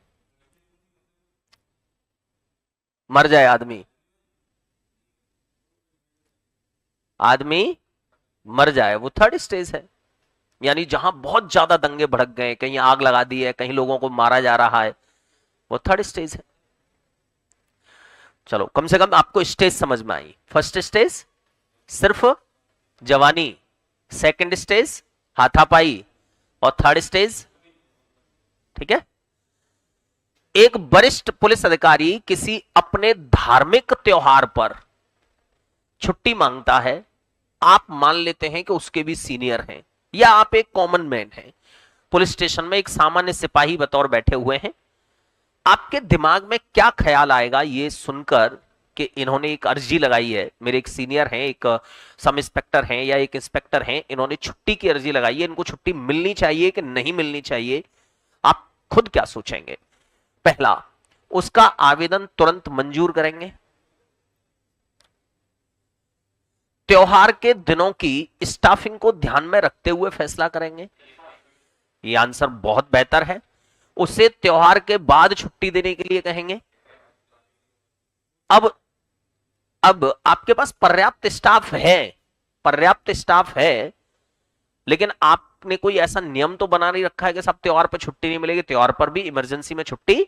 मर जाए आदमी, आदमी मर जाए, वो थर्ड स्टेज है। यानी जहां बहुत ज्यादा दंगे भड़क गए, कहीं आग लगा दी है, कहीं लोगों को मारा जा रहा है, वो थर्ड स्टेज है। चलो, कम से कम आपको स्टेज समझ में आई। फर्स्ट स्टेज सिर्फ जवानी, सेकंड स्टेज हाथापाई, और थर्ड स्टेज, ठीक है। एक वरिष्ठ पुलिस अधिकारी किसी अपने धार्मिक त्योहार पर छुट्टी मांगता है। आप मान लेते हैं कि उसके भी सीनियर हैं, या आप एक कॉमन मैन हैं, पुलिस स्टेशन में एक सामान्य सिपाही बतौर बैठे हुए हैं। आपके दिमाग में क्या ख्याल आएगा ये सुनकर कि इन्होंने एक अर्जी लगाई है, मेरे एक सीनियर हैं, एक सब इंस्पेक्टर हैं या एक इंस्पेक्टर हैं, इन्होंने छुट्टी की अर्जी लगाई है, इनको छुट्टी मिलनी चाहिए कि नहीं मिलनी चाहिए? आप खुद क्या सोचेंगे? पहला, उसका आवेदन तुरंत मंजूर करेंगे, त्योहार के दिनों की स्टाफिंग को ध्यान में रखते हुए फैसला करेंगे, ये आंसर बहुत बेहतर है, उसे त्योहार के बाद छुट्टी देने के लिए कहेंगे। अब अब आपके पास पर्याप्त स्टाफ है, पर्याप्त स्टाफ है, लेकिन आपने कोई ऐसा नियम तो बना नहीं रखा है कि सब त्योहार पर छुट्टी नहीं मिलेगी, त्योहार पर भी इमरजेंसी में छुट्टी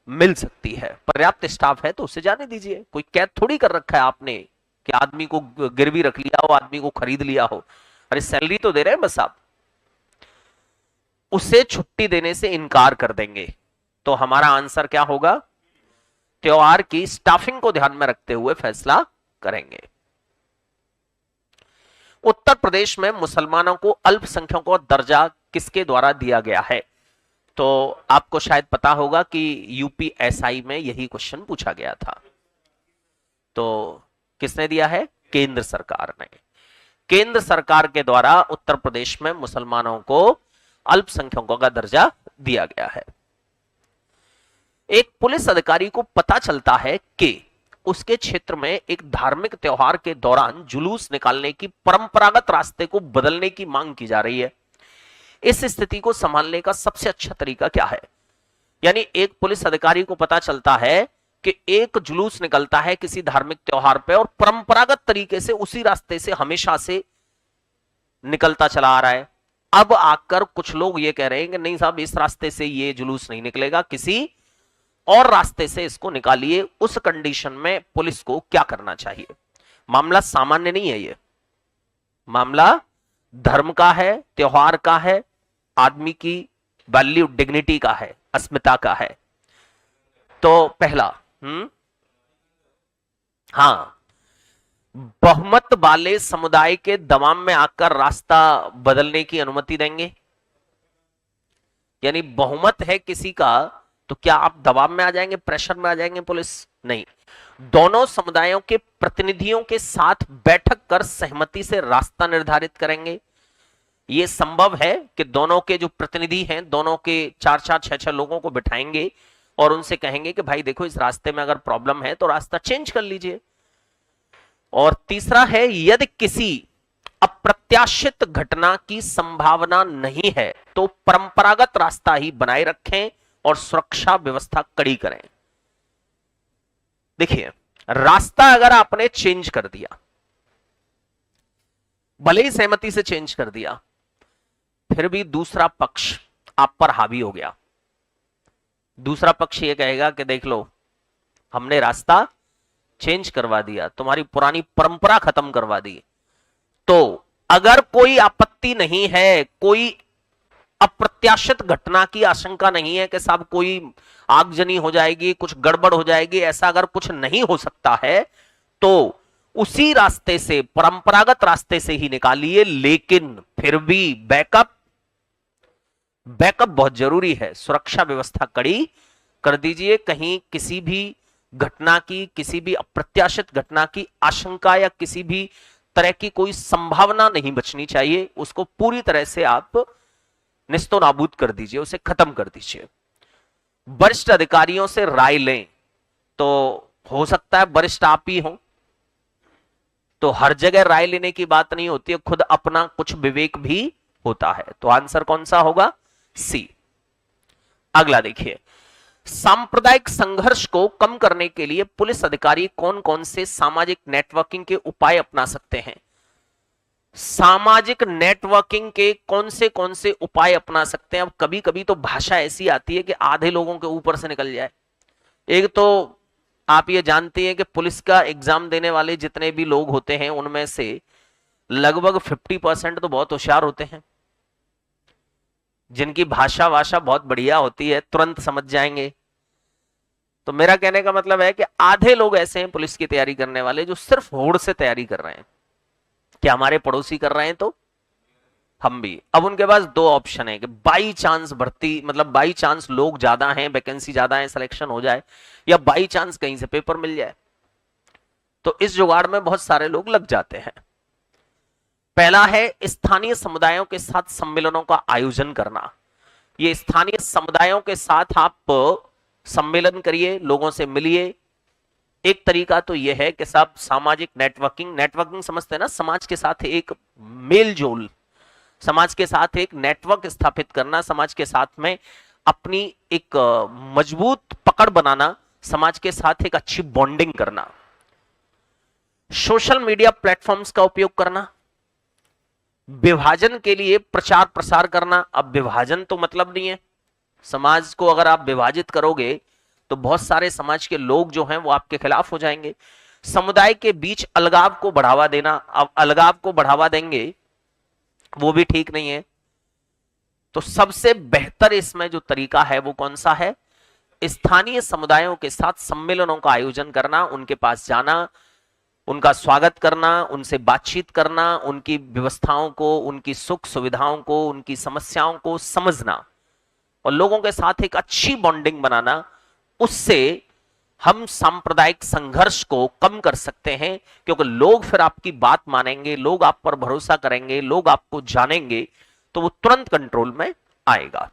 मिल सकती है। पर्याप्त स्टाफ है तो उससे जाने दीजिए, कोई कैद थोड़ी कर रखा है आपने कि आदमी को गिरवी रख लिया हो, आदमी को खरीद लिया हो। अरे सैलरी तो दे रहे हैं बस आप। उसे छुट्टी देने से इनकार कर देंगे, तो हमारा आंसर क्या होगा? त्योहार की स्टाफिंग को ध्यान में रखते हुए फैसला करेंगे। उत्तर प्रदेश में मुसलमानों को अल्पसंख्यकों का दर्जा किसके द्वारा दिया गया है? तो आपको शायद पता होगा कि यूपीएसआई में यही क्वेश्चन पूछा गया था। तो किसने दिया है? केंद्र सरकार ने। केंद्र सरकार के द्वारा उत्तर प्रदेश में मुसलमानों को अल्पसंख्यकों का दर्जा दिया गया है। एक पुलिस अधिकारी को पता चलता है कि उसके क्षेत्र में एक धार्मिक त्योहार के दौरान जुलूस निकालने की परंपरागत रास्ते को बदलने की मांग की जा रही है। इस स्थिति को संभालने का सबसे अच्छा तरीका क्या है? यानी एक पुलिस अधिकारी को पता चलता है कि एक जुलूस निकलता है किसी धार्मिक त्योहार पे और परंपरागत तरीके से उसी रास्ते से हमेशा से निकलता चला आ रहा है। अब आकर कुछ लोग ये कह रहे हैं कि नहीं साहब, इस रास्ते से ये जुलूस नहीं निकलेगा, किसी और रास्ते से इसको निकालिए। उस कंडीशन में पुलिस को क्या करना चाहिए? मामला सामान्य नहीं है, ये मामला धर्म का है, त्योहार का है, आदमी की वैल्यू डिग्निटी का है, अस्मिता का है। तो पहला, हाँ, बहुमत वाले समुदाय के दबाव में आकर रास्ता बदलने की अनुमति देंगे? यानी बहुमत है किसी का, तो क्या आप दबाव में आ जाएंगे, प्रेशर में आ जाएंगे पुलिस? नहीं। दोनों समुदायों के प्रतिनिधियों के साथ बैठक कर सहमति से रास्ता निर्धारित करेंगे। यह संभव है कि दोनों के जो प्रतिनिधि हैं, दोनों के 4-4 6-6 लोगों को बिठाएंगे और उनसे कहेंगे कि भाई देखो, इस रास्ते में अगर प्रॉब्लम है तो रास्ता चेंज कर लीजिए। और तीसरा है, यदि किसी अप्रत्याशित घटना की संभावना नहीं है तो परंपरागत रास्ता ही बनाए रखें और सुरक्षा व्यवस्था कड़ी करें। देखिए, रास्ता अगर आपने चेंज कर दिया, भले ही सहमति से चेंज कर दिया, फिर भी दूसरा पक्ष आप पर हावी हो गया। दूसरा पक्ष यह कहेगा कि देख लो, हमने रास्ता चेंज करवा दिया, तुम्हारी पुरानी परंपरा खत्म करवा दी। तो अगर कोई आपत्ति नहीं है, कोई अप्रत्याशित घटना की आशंका नहीं है कि साहब कोई आगजनी हो जाएगी, कुछ गड़बड़ हो जाएगी, ऐसा अगर कुछ नहीं हो सकता है, तो उसी रास्ते से, परंपरागत रास्ते से ही निकालिए। लेकिन फिर भी बैकअप बहुत जरूरी है। सुरक्षा व्यवस्था कड़ी कर दीजिए। कहीं किसी भी घटना की, किसी भी अप्रत्याशित घटना की आशंका या किसी भी तरह की कोई संभावना नहीं बचनी चाहिए। उसको पूरी तरह से आप निस्तो नाबूद कर दीजिए, उसे खत्म कर दीजिए। वरिष्ठ अधिकारियों से राय लें। तो हो सकता है वरिष्ठ आप ही हो, तो हर जगह राय लेने की बात नहीं होती है, खुद अपना कुछ विवेक भी होता है। तो आंसर कौन सा होगा? सी। अगला देखिए, सांप्रदायिक संघर्ष को कम करने के लिए पुलिस अधिकारी कौन कौन से सामाजिक नेटवर्किंग के उपाय अपना सकते हैं? सामाजिक नेटवर्किंग के कौन से उपाय अपना सकते हैं? अब कभी कभी तो भाषा ऐसी आती है कि आधे लोगों के ऊपर से निकल जाए। एक तो आप ये जानते हैं कि पुलिस का एग्जाम देने वाले जितने भी लोग होते हैं, उनमें से लगभग 50% तो बहुत होशियार होते हैं, जिनकी भाषा बहुत बढ़िया होती है, तुरंत समझ जाएंगे। तो मेरा कहने का मतलब है कि आधे लोग ऐसे हैं पुलिस की तैयारी करने वाले जो सिर्फ होड़ से तैयारी कर रहे हैं। क्या हमारे पड़ोसी कर रहे हैं तो हम भी। अब उनके पास दो ऑप्शन है कि बाई चांस भर्ती, मतलब बाई चांस लोग ज्यादा हैं, वैकेंसी ज्यादा है, सिलेक्शन हो जाए, या बाई चांस कहीं से पेपर मिल जाए। तो इस जुगाड़ में बहुत सारे लोग लग जाते हैं। पहला है स्थानीय समुदायों के साथ सम्मेलनों का आयोजन करना। ये स्थानीय समुदायों के साथ आप सम्मेलन करिए, लोगों से मिलिए। एक तरीका तो यह है कि सब सामाजिक नेटवर्किंग समझते हैं ना, समाज के साथ एक मेल जोल, समाज के साथ एक नेटवर्क स्थापित करना, समाज के साथ में अपनी एक मजबूत पकड़ बनाना, समाज के साथ एक अच्छी बॉन्डिंग करना। सोशल मीडिया प्लेटफॉर्म्स का उपयोग करना, विभाजन के लिए प्रचार प्रसार करना। अब विभाजन तो मतलब नहीं है, समाज को अगर आप विभाजित करोगे तो बहुत सारे समाज के लोग जो हैं वो आपके खिलाफ हो जाएंगे। समुदाय के बीच अलगाव को बढ़ावा देना, अब अलगाव को बढ़ावा देंगे वो भी ठीक नहीं है। तो सबसे बेहतर इसमें जो तरीका है वो कौन सा है? स्थानीय समुदायों के साथ सम्मेलनों का आयोजन करना, उनके पास जाना, उनका स्वागत करना, उनसे बातचीत करना, उनकी व्यवस्थाओं को, उनकी सुख सुविधाओं को, उनकी समस्याओं को समझना और लोगों के साथ एक अच्छी बॉन्डिंग बनाना। उससे हम सांप्रदायिक संघर्ष को कम कर सकते हैं, क्योंकि लोग फिर आपकी बात मानेंगे, लोग आप पर भरोसा करेंगे, लोग आपको जानेंगे, तो वो तुरंत कंट्रोल में आएगा।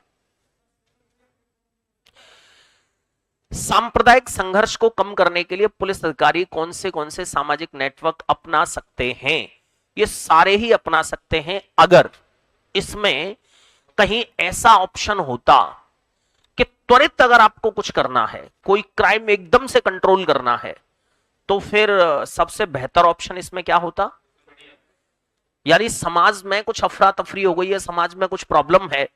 सांप्रदायिक संघर्ष को कम करने के लिए पुलिस अधिकारी कौन से सामाजिक नेटवर्क अपना सकते हैं? ये सारे ही अपना सकते हैं, अगर इसमें कहीं ऐसा ऑप्शन होता कि त्वरित अगर आपको कुछ करना है, कोई क्राइम एकदम से कंट्रोल करना है, तो फिर सबसे बेहतर ऑप्शन इसमें क्या होता? यानी समाज में कुछ अफरा तफरी हो गई है, समाज में कुछ प्रॉब्लम है,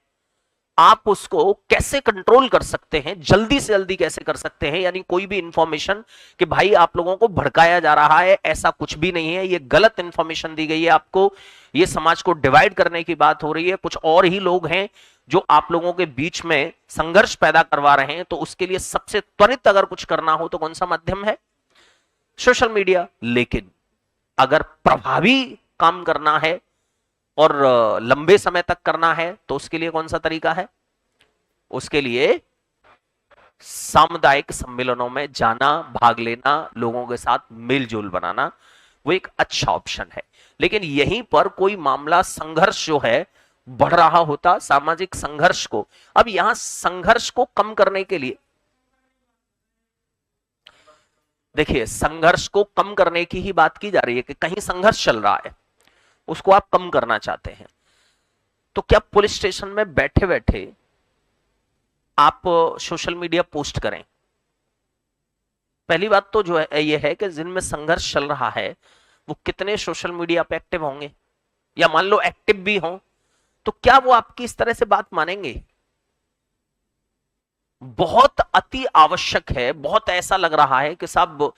आप उसको कैसे कंट्रोल कर सकते हैं, जल्दी से जल्दी कैसे कर सकते हैं। यानी कोई भी इंफॉर्मेशन कि भाई आप लोगों को भड़काया जा रहा है, ऐसा कुछ भी नहीं है, ये गलत इंफॉर्मेशन दी गई है आपको, ये समाज को डिवाइड करने की बात हो रही है, कुछ और ही लोग हैं जो आप लोगों के बीच में संघर्ष पैदा करवा रहे हैं, तो उसके लिए सबसे त्वरित अगर कुछ करना हो तो कौन सा माध्यम है? Social media. लेकिन अगर प्रभावी काम करना है और लंबे समय तक करना है तो उसके लिए कौन सा तरीका है? उसके लिए सामुदायिक सम्मेलनों में जाना, भाग लेना, लोगों के साथ मेलजोल बनाना, वो एक अच्छा ऑप्शन है। लेकिन यहीं पर कोई मामला संघर्ष जो है बढ़ रहा होता, सामाजिक संघर्ष को, अब यहां संघर्ष को कम करने के लिए, देखिए संघर्ष को कम करने की ही बात की जा रही है कि कहीं संघर्ष चल रहा है, उसको आप कम करना चाहते हैं, तो क्या पुलिस स्टेशन में बैठे बैठे आप सोशल मीडिया पोस्ट करें? पहली बात तो जो है ये है कि जिनमें संघर्ष चल रहा है वो कितने सोशल मीडिया पे एक्टिव होंगे, या मान लो एक्टिव भी हों तो क्या वो आपकी इस तरह से बात मानेंगे? बहुत अति आवश्यक है, बहुत ऐसा लग रहा है कि साहब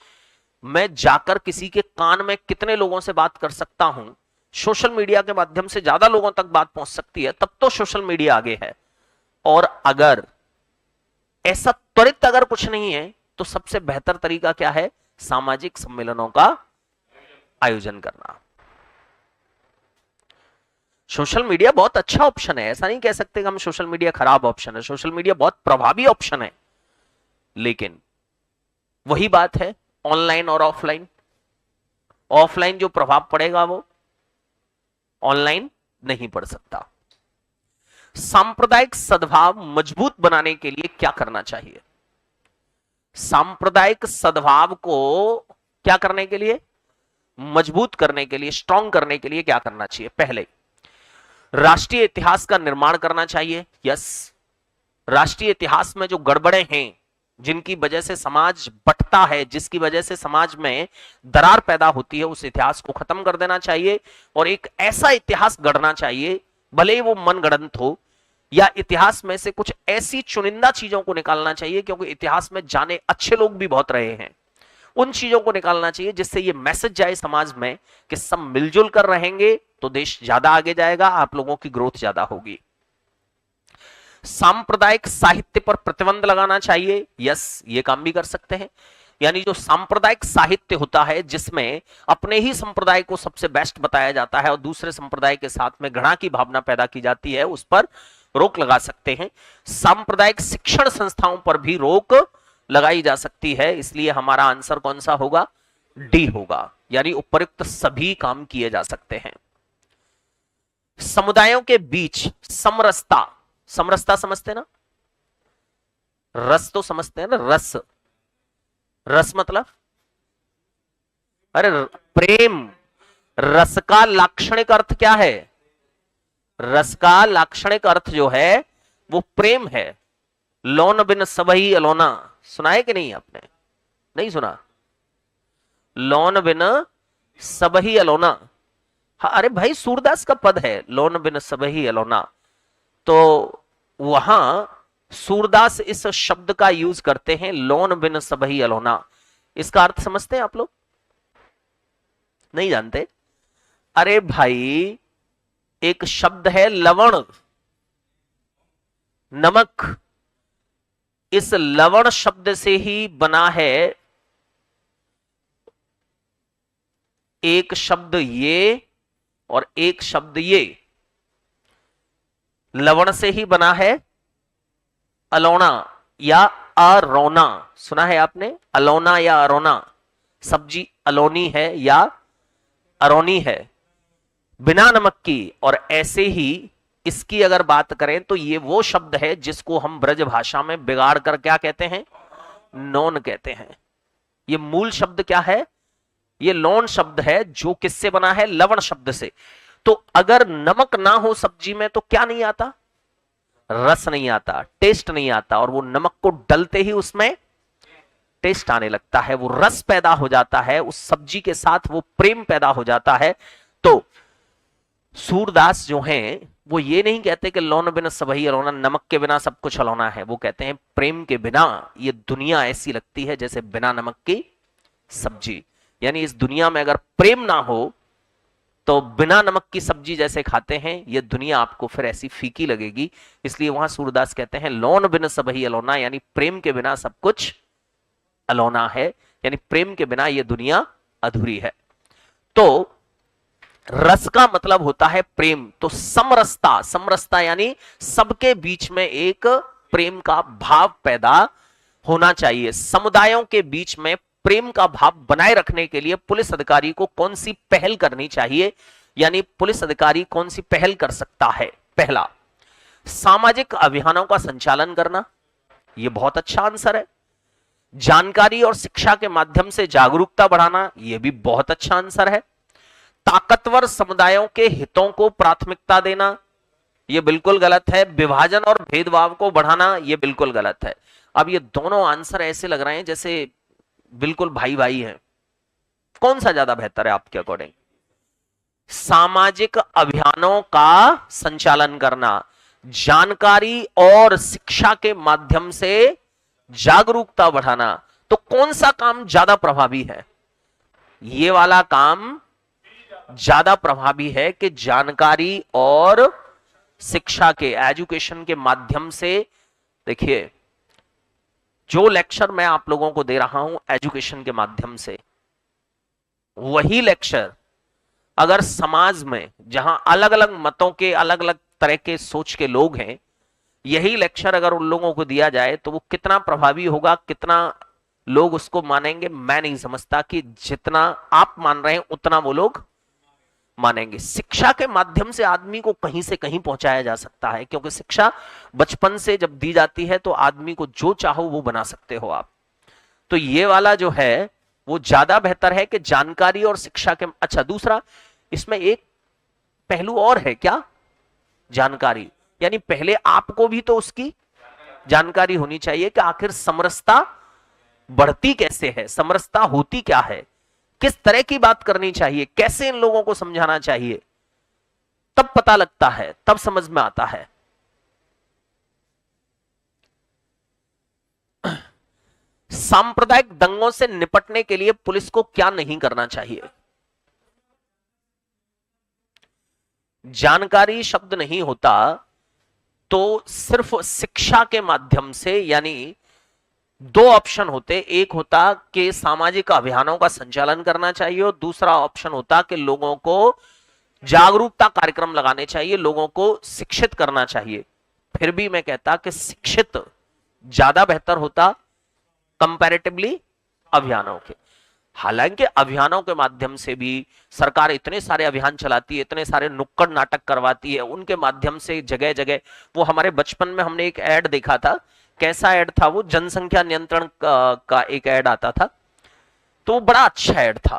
मैं जाकर किसी के कान में कितने लोगों से बात कर सकता हूं, सोशल मीडिया के माध्यम से ज्यादा लोगों तक बात पहुंच सकती है, तब तो सोशल मीडिया आगे है। और अगर ऐसा त्वरित अगर कुछ नहीं है तो सबसे बेहतर तरीका क्या है? सामाजिक सम्मेलनों का आयोजन करना। सोशल मीडिया बहुत अच्छा ऑप्शन है, ऐसा नहीं कह सकते कि हम सोशल मीडिया खराब ऑप्शन है, सोशल मीडिया बहुत प्रभावी ऑप्शन है, लेकिन वही बात है ऑनलाइन और ऑफलाइन। ऑफलाइन जो प्रभाव पड़ेगा वो ऑनलाइन नहीं पड़ सकता। सांप्रदायिक सद्भाव मजबूत बनाने के लिए क्या करना चाहिए? सांप्रदायिक सद्भाव को क्या करने के लिए? मजबूत करने के लिए, स्ट्रांग करने के लिए क्या करना चाहिए? पहले राष्ट्रीय इतिहास का निर्माण करना चाहिए। यस, राष्ट्रीय इतिहास में जो गड़बड़े हैं, जिनकी वजह से समाज बंटता है, जिसकी वजह से समाज में दरार पैदा होती है, उस इतिहास को खत्म कर देना चाहिए और एक ऐसा इतिहास गढ़ना चाहिए, भले ही वो मनगढ़ंत हो, या इतिहास में से कुछ ऐसी चुनिंदा चीजों को निकालना चाहिए, क्योंकि इतिहास में जाने अच्छे लोग भी बहुत रहे हैं, उन चीजों को निकालना चाहिए जिससे ये मैसेज जाए समाज में कि सब मिलजुल कर रहेंगे तो देश ज्यादा आगे जाएगा, आप लोगों की ग्रोथ ज्यादा होगी। सांप्रदायिक साहित्य पर प्रतिबंध लगाना चाहिए। यस, ये काम भी कर सकते हैं। यानी जो सांप्रदायिक साहित्य होता है जिसमें अपने ही संप्रदाय को सबसे बेस्ट बताया जाता है और दूसरे संप्रदाय के साथ में घृणा की भावना पैदा की जाती है, उस पर रोक लगा सकते हैं। सांप्रदायिक शिक्षण संस्थाओं पर भी रोक लगाई जा सकती है। इसलिए हमारा आंसर कौन सा होगा? डी होगा, यानी उपयुक्त सभी काम किए जा सकते हैं। समुदायों के बीच समरसता, समरसता समझते ना? रस तो समझते हैं ना? रस, रस मतलब अरे प्रेम। रस का लाक्षणिक अर्थ क्या है? रस का लाक्षणिक अर्थ जो है वो प्रेम है। लौन बिन सबही अलोना, सुना है कि नहीं आपने? नहीं सुना? लौन बिन सबही अलोना, हाँ, अरे भाई सूरदास का पद है लौन बिन सबही अलोना, तो वहां सूरदास इस शब्द का यूज करते हैं, लौन बिन सबही अलोना। इसका अर्थ समझते हैं आप लोग? नहीं जानते? अरे भाई एक शब्द है लवण, नमक, इस लवण शब्द से ही बना है एक शब्द ये और एक शब्द ये। लवण से ही बना है अलोना या अरोना, सुना है आपने? अलोना या अरोना, सब्जी अलोनी है या अरोनी है, बिना नमक की। और ऐसे ही इसकी अगर बात करें तो ये वो शब्द है जिसको हम ब्रज भाषा में बिगाड़ कर क्या कहते हैं? नॉन कहते हैं। ये मूल शब्द क्या है? ये लौन शब्द है, जो किससे बना है? लवण शब्द से। तो अगर नमक ना हो सब्जी में तो क्या नहीं आता? रस नहीं आता, टेस्ट नहीं आता, और वो नमक को डलते ही उसमें टेस्ट आने लगता है, वो रस पैदा हो जाता है, उस सब्जी के साथ वो प्रेम पैदा हो जाता है। तो सूरदास जो हैं वो ये नहीं कहते कि लौन बिना सबही अलोना, नमक के बिना सब कुछ अलोना है, वो कहते हैं प्रेम के बिना ये दुनिया ऐसी लगती है जैसे बिना नमक की सब्जी। यानी इस दुनिया में अगर प्रेम ना हो तो बिना नमक की सब्जी जैसे खाते हैं, ये दुनिया आपको फिर ऐसी फीकी लगेगी। इसलिए वहां सूरदास कहते हैं लौन बिन सबही अलोना, यानी प्रेम के बिना सब कुछ अलोना है, यानी प्रेम के बिना ये दुनिया अधूरी है। तो रस का मतलब होता है प्रेम, तो समरसता, समरसता यानी सबके बीच में एक प्रेम का भाव पैदा होना चाहिए। समुदायों के बीच में प्रेम का भाव बनाए रखने के लिए पुलिस अधिकारी को कौन सी पहल करनी चाहिए, यानी पुलिस अधिकारी कौन सी पहल कर सकता है? पहला, सामाजिक अभियानों का संचालन करना, यह बहुत अच्छा आंसर है। जानकारी और शिक्षा के माध्यम से जागरूकता बढ़ाना, यह भी बहुत अच्छा आंसर है। ताकतवर समुदायों के हितों को प्राथमिकता देना, यह बिल्कुल गलत है। विभाजन और भेदभाव को बढ़ाना, यह बिल्कुल गलत है। अब ये दोनों आंसर ऐसे लग रहे हैं जैसे बिल्कुल भाई भाई हैं। कौन सा ज्यादा बेहतर है आपके अकॉर्डिंग? सामाजिक अभियानों का संचालन करना, जानकारी और शिक्षा के माध्यम से जागरूकता बढ़ाना, तो कौन सा काम ज्यादा प्रभावी है? ये वाला काम ज्यादा प्रभावी है कि जानकारी और शिक्षा के, एजुकेशन के माध्यम से। देखिए, जो लेक्चर मैं आप लोगों को दे रहा हूं एजुकेशन के माध्यम से, वही लेक्चर अगर समाज में जहां अलग अलग मतों के, अलग अलग तरह के सोच के लोग हैं, यही लेक्चर अगर उन लोगों को दिया जाए तो वो कितना प्रभावी होगा, कितना लोग उसको मानेंगे, मैं नहीं समझता कि जितना आप मान रहे हैं उतना वो लोग मानेंगे। शिक्षा के माध्यम से आदमी को कहीं से कहीं पहुंचाया जा सकता है, क्योंकि शिक्षा बचपन से जब दी जाती है तो आदमी को जो चाहो वो बना सकते हो आप। तो ये वाला जो है वो ज्यादा बेहतर है कि जानकारी और शिक्षा के। अच्छा, दूसरा, इसमें एक पहलू और है क्या? जानकारी, यानी पहले आपको भी तो उसकी जानकारी होनी चाहिए कि आखिर समरसता बढ़ती कैसे है, समरसता होती क्या है, किस तरह की बात करनी चाहिए, कैसे इन लोगों को समझाना चाहिए, तब पता लगता है, तब समझ में आता है। सांप्रदायिक दंगों से निपटने के लिए पुलिस को क्या नहीं करना चाहिए? जानकारी शब्द नहीं होता तो सिर्फ शिक्षा के माध्यम से, यानी दो ऑप्शन होते, एक होता कि सामाजिक अभियानों का संचालन करना चाहिए और दूसरा ऑप्शन होता कि लोगों को जागरूकता कार्यक्रम लगाने चाहिए, लोगों को शिक्षित करना चाहिए। फिर भी मैं कहता कि शिक्षित ज्यादा बेहतर होता कंपैरेटिवली अभियानों के। हालांकि अभियानों के माध्यम से भी सरकार इतने सारे अभियान चलाती है, इतने सारे नुक्कड़ नाटक करवाती है, उनके माध्यम से जगह जगह। वो हमारे बचपन में हमने एक ऐड देखा था, कैसा ऐड था वो? जनसंख्या नियंत्रण का एक ऐड आता था, तो वो बड़ा अच्छा ऐड था।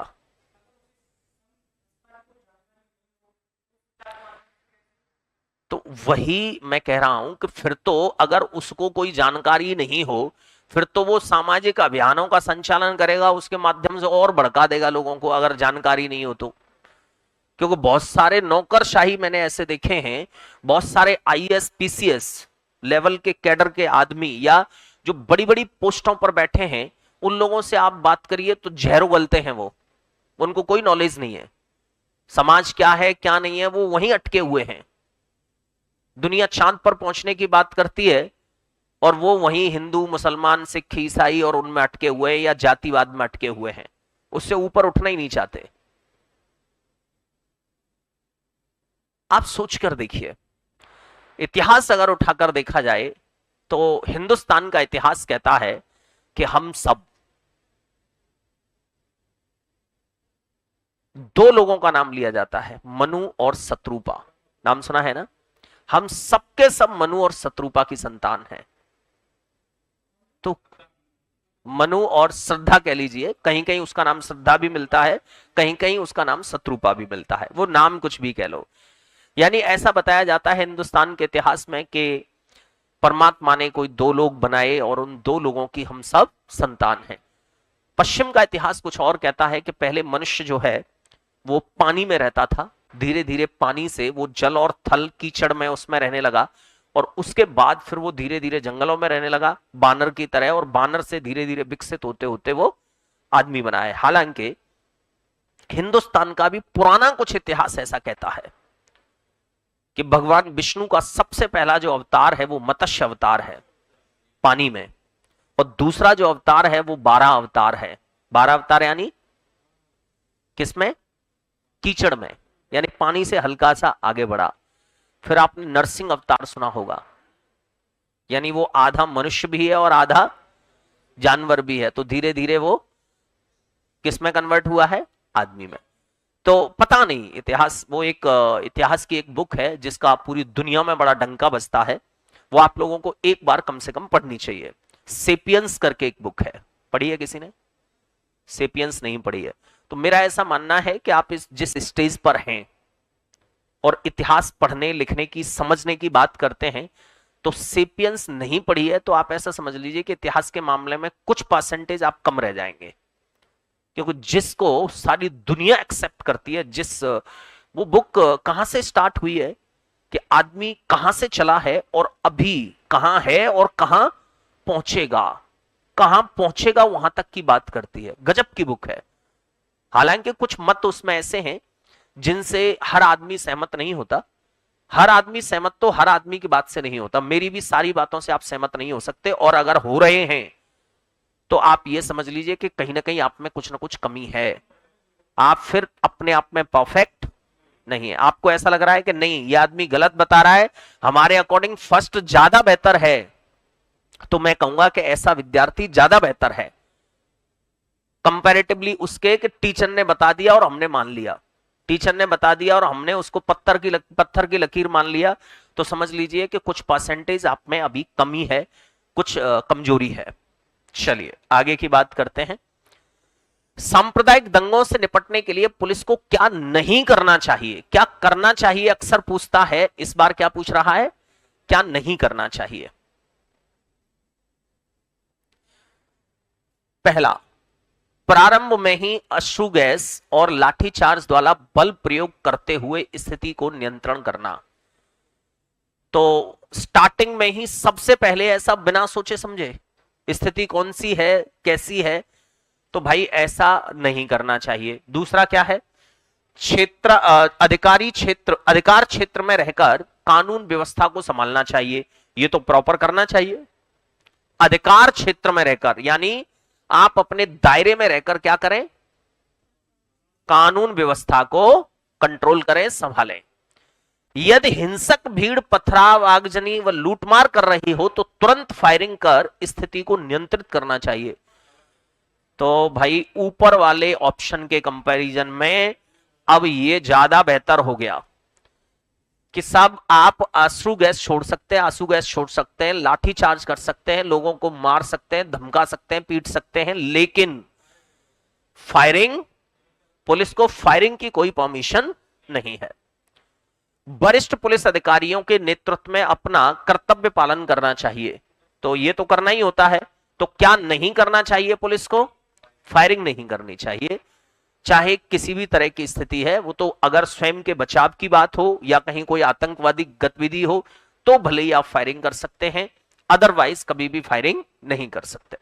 तो वही मैं कह रहा हूं कि फिर तो अगर उसको कोई जानकारी नहीं हो, फिर तो वो सामाजिक अभियानों का संचालन करेगा, उसके माध्यम से और भड़का देगा लोगों को, अगर जानकारी नहीं हो तो। क्योंकि बहुत सारे नौकरशाही मैंने ऐसे देखे हैं, बहुत सारे आईएएस पीसीएस लेवल के कैडर के आदमी या जो बड़ी बड़ी पोस्टों पर बैठे हैं, उन लोगों से आप बात करिए तो जहर उगलते हैं वो। उनको कोई नॉलेज नहीं है, समाज क्या है क्या नहीं है, वो वहीं अटके हुए हैं। दुनिया चांद पर पहुंचने की बात करती है और वो वहीं हिंदू, मुसलमान, सिख, ईसाई और उनमें अटके हुए हैं या जातिवाद में अटके हुए हैं, उससे ऊपर उठना ही नहीं चाहते। आप सोचकर देखिए, इतिहास अगर उठाकर देखा जाए तो हिंदुस्तान का इतिहास कहता है कि हम सब, दो लोगों का नाम लिया जाता है, मनु और शत्रुपा। नाम सुना है ना? हम सबके सब मनु और शत्रुपा की संतान हैं। तो मनु और श्रद्धा कह लीजिए, कहीं कहीं उसका नाम श्रद्धा भी मिलता है, कहीं कहीं उसका नाम शत्रुपा भी मिलता है, वो नाम कुछ भी कह लो। यानी ऐसा बताया जाता है हिंदुस्तान के इतिहास में कि परमात्मा ने कोई दो लोग बनाए और उन दो लोगों की हम सब संतान हैं। पश्चिम का इतिहास कुछ और कहता है कि पहले मनुष्य जो है वो पानी में रहता था, धीरे धीरे पानी से वो जल और थल कीचड़ में उसमें रहने लगा, और उसके बाद फिर वो धीरे धीरे जंगलों में रहने लगा बानर की तरह, और बानर से धीरे धीरे विकसित होते होते वो आदमी बना है। हालांकि हिंदुस्तान का भी पुराना कुछ इतिहास ऐसा कहता है कि भगवान विष्णु का सबसे पहला जो अवतार है वो मत्स्य अवतार है पानी में, और दूसरा जो अवतार है वो 12 अवतार है। 12 अवतार यानी किसमें? कीचड़ में, यानी पानी से हल्का सा आगे बढ़ा। फिर आपने नरसिंह अवतार सुना होगा, यानी वो आधा मनुष्य भी है और आधा जानवर भी है, तो धीरे धीरे वो किस में कन्वर्ट हुआ है, आदमी में। तो पता नहीं, इतिहास, वो एक इतिहास की एक बुक है जिसका पूरी दुनिया में बड़ा डंका बजता है, वो आप लोगों को एक बार कम से कम पढ़नी चाहिए। सेपियंस करके एक बुक है, पढ़ी है किसी ने? सेपियंस नहीं पढ़ी है तो मेरा ऐसा मानना है कि आप इस जिस स्टेज पर हैं और इतिहास पढ़ने लिखने की समझने की बात करते हैं, तो सेपियंस नहीं पढ़ी है तो आप ऐसा समझ लीजिए कि इतिहास के मामले में कुछ परसेंटेज आप कम रह जाएंगे, क्योंकि जिसको सारी दुनिया एक्सेप्ट करती है, वो बुक कहां से स्टार्ट हुई है कि आदमी कहां से चला है और अभी कहां है और कहां पहुंचेगा वहां तक की बात करती है। गजब की बुक है। हालांकि कुछ मत उसमें ऐसे हैं जिनसे हर आदमी सहमत नहीं होता। हर आदमी सहमत तो हर आदमी की बात से नहीं होता, मेरी भी सारी बातों से आप सहमत नहीं हो सकते, और अगर हो रहे हैं तो आप ये समझ लीजिए कि कहीं ना कहीं आप में कुछ ना कुछ कमी है। आप फिर अपने आप में परफेक्ट नहीं है। आपको ऐसा लग रहा है कि नहीं, ये आदमी गलत बता रहा है, हमारे अकॉर्डिंग फर्स्ट ज्यादा बेहतर है, तो मैं कहूंगा कि ऐसा विद्यार्थी ज्यादा बेहतर है कंपैरेटिवली उसके कि टीचर ने बता दिया और हमने मान लिया। टीचर ने बता दिया और हमने उसको पत्थर की लकीर मान लिया, तो समझ लीजिए कि कुछ परसेंटेज आप में अभी कमी है, कुछ कमजोरी है। चलिए आगे की बात करते हैं। सांप्रदायिक दंगों से निपटने के लिए पुलिस को क्या नहीं करना चाहिए, क्या करना चाहिए अक्सर पूछता है, इस बार क्या पूछ रहा है, क्या नहीं करना चाहिए। पहला, प्रारंभ में ही अश्रु गैस और लाठीचार्ज द्वारा बल प्रयोग करते हुए स्थिति को नियंत्रण करना। तो स्टार्टिंग में ही सबसे पहले ऐसा बिना सोचे समझे, स्थिति कौन सी है, कैसी है, तो भाई ऐसा नहीं करना चाहिए। दूसरा क्या है, अधिकार क्षेत्र में रहकर कानून व्यवस्था को संभालना चाहिए, ये तो प्रॉपर करना चाहिए। अधिकार क्षेत्र में रहकर यानी आप अपने दायरे में रहकर क्या करें, कानून व्यवस्था को कंट्रोल करें, संभालें। यदि हिंसक भीड़ पथराव, आगजनी व लूटमार कर रही हो तो तुरंत फायरिंग कर स्थिति को नियंत्रित करना चाहिए। तो भाई ऊपर वाले ऑप्शन के कंपैरिजन में अब ये ज्यादा बेहतर हो गया कि सब आप आंसू गैस छोड़ सकते हैं, आंसू गैस छोड़ सकते हैं, लाठी चार्ज कर सकते हैं, लोगों को मार सकते हैं, धमका सकते हैं, पीट सकते हैं, लेकिन फायरिंग, पुलिस को फायरिंग की कोई परमिशन नहीं है। वरिष्ठ पुलिस अधिकारियों के नेतृत्व में अपना कर्तव्य पालन करना चाहिए, तो ये तो करना ही होता है। तो क्या नहीं करना चाहिए पुलिस को, फायरिंग नहीं करनी चाहिए, चाहे किसी भी तरह की स्थिति है। वो तो अगर स्वयं के बचाव की बात हो या कहीं कोई आतंकवादी गतिविधि हो तो भले ही आप फायरिंग कर सकते हैं, अदरवाइज कभी भी फायरिंग नहीं कर सकते।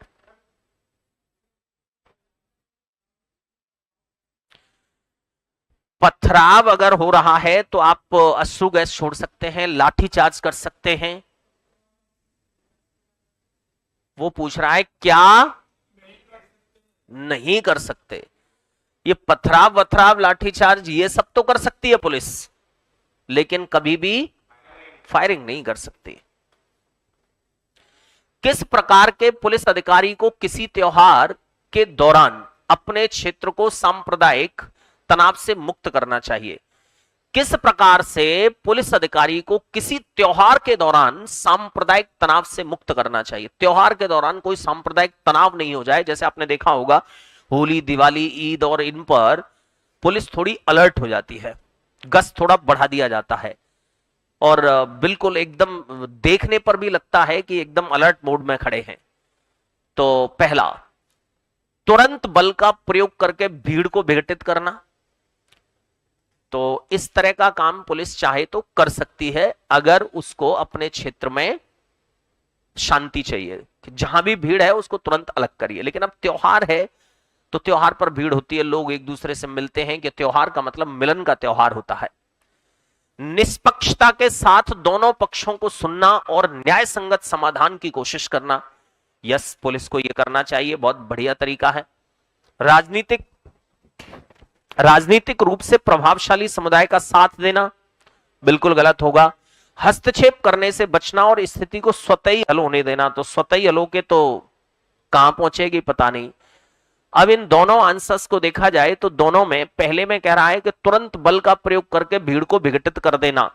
पथराव अगर हो रहा है तो आप अश्रु गैस छोड़ सकते हैं, लाठी चार्ज कर सकते हैं। वो पूछ रहा है क्या नहीं कर सकते। ये पथराव वथराव लाठीचार्ज ये सब तो कर सकती है पुलिस, लेकिन कभी भी फायरिंग नहीं कर सकती। किस प्रकार के पुलिस अधिकारी को किसी त्योहार के दौरान अपने क्षेत्र को सांप्रदायिक तनाव से मुक्त करना चाहिए। किस प्रकार से पुलिस अधिकारी को किसी त्योहार के दौरान सांप्रदायिक तनाव से मुक्त करना चाहिए। त्योहार के दौरान कोई सांप्रदायिक तनाव नहीं हो जाए। जैसे आपने देखा होगा होली, दिवाली, ईद और इन पर पुलिस थोड़ी अलर्ट हो जाती है, गश्त थोड़ा बढ़ा दिया जाता है और बिल्कुल एकदम देखने पर भी लगता है कि एकदम अलर्ट मोड में खड़े हैं। तो पहला, तुरंत बल का प्रयोग करके भीड़ को विघटित करना। तो इस तरह का काम पुलिस चाहे तो कर सकती है अगर उसको अपने क्षेत्र में शांति चाहिए कि जहां भी भीड़ है उसको तुरंत अलग करिए। लेकिन अब त्योहार है तो त्योहार पर भीड़ होती है, लोग एक दूसरे से मिलते हैं, कि त्योहार का मतलब मिलन का त्योहार होता है। निष्पक्षता के साथ दोनों पक्षों को सुनना और न्याय संगत समाधान की कोशिश करना। यस, पुलिस को यह करना चाहिए, बहुत बढ़िया तरीका है। राजनीतिक राजनीतिक रूप से प्रभावशाली समुदाय का साथ देना बिल्कुल गलत होगा। हस्तक्षेप करने से बचना और स्थिति को स्वतः ही हल होने देना, तो स्वतः ही हल होके तो कहां पहुंचेगी पता नहीं। अब इन दोनों आंसर्स को देखा जाए तो दोनों में पहले में कह रहा है कि तुरंत बल का प्रयोग करके भीड़ को विघटित कर देना।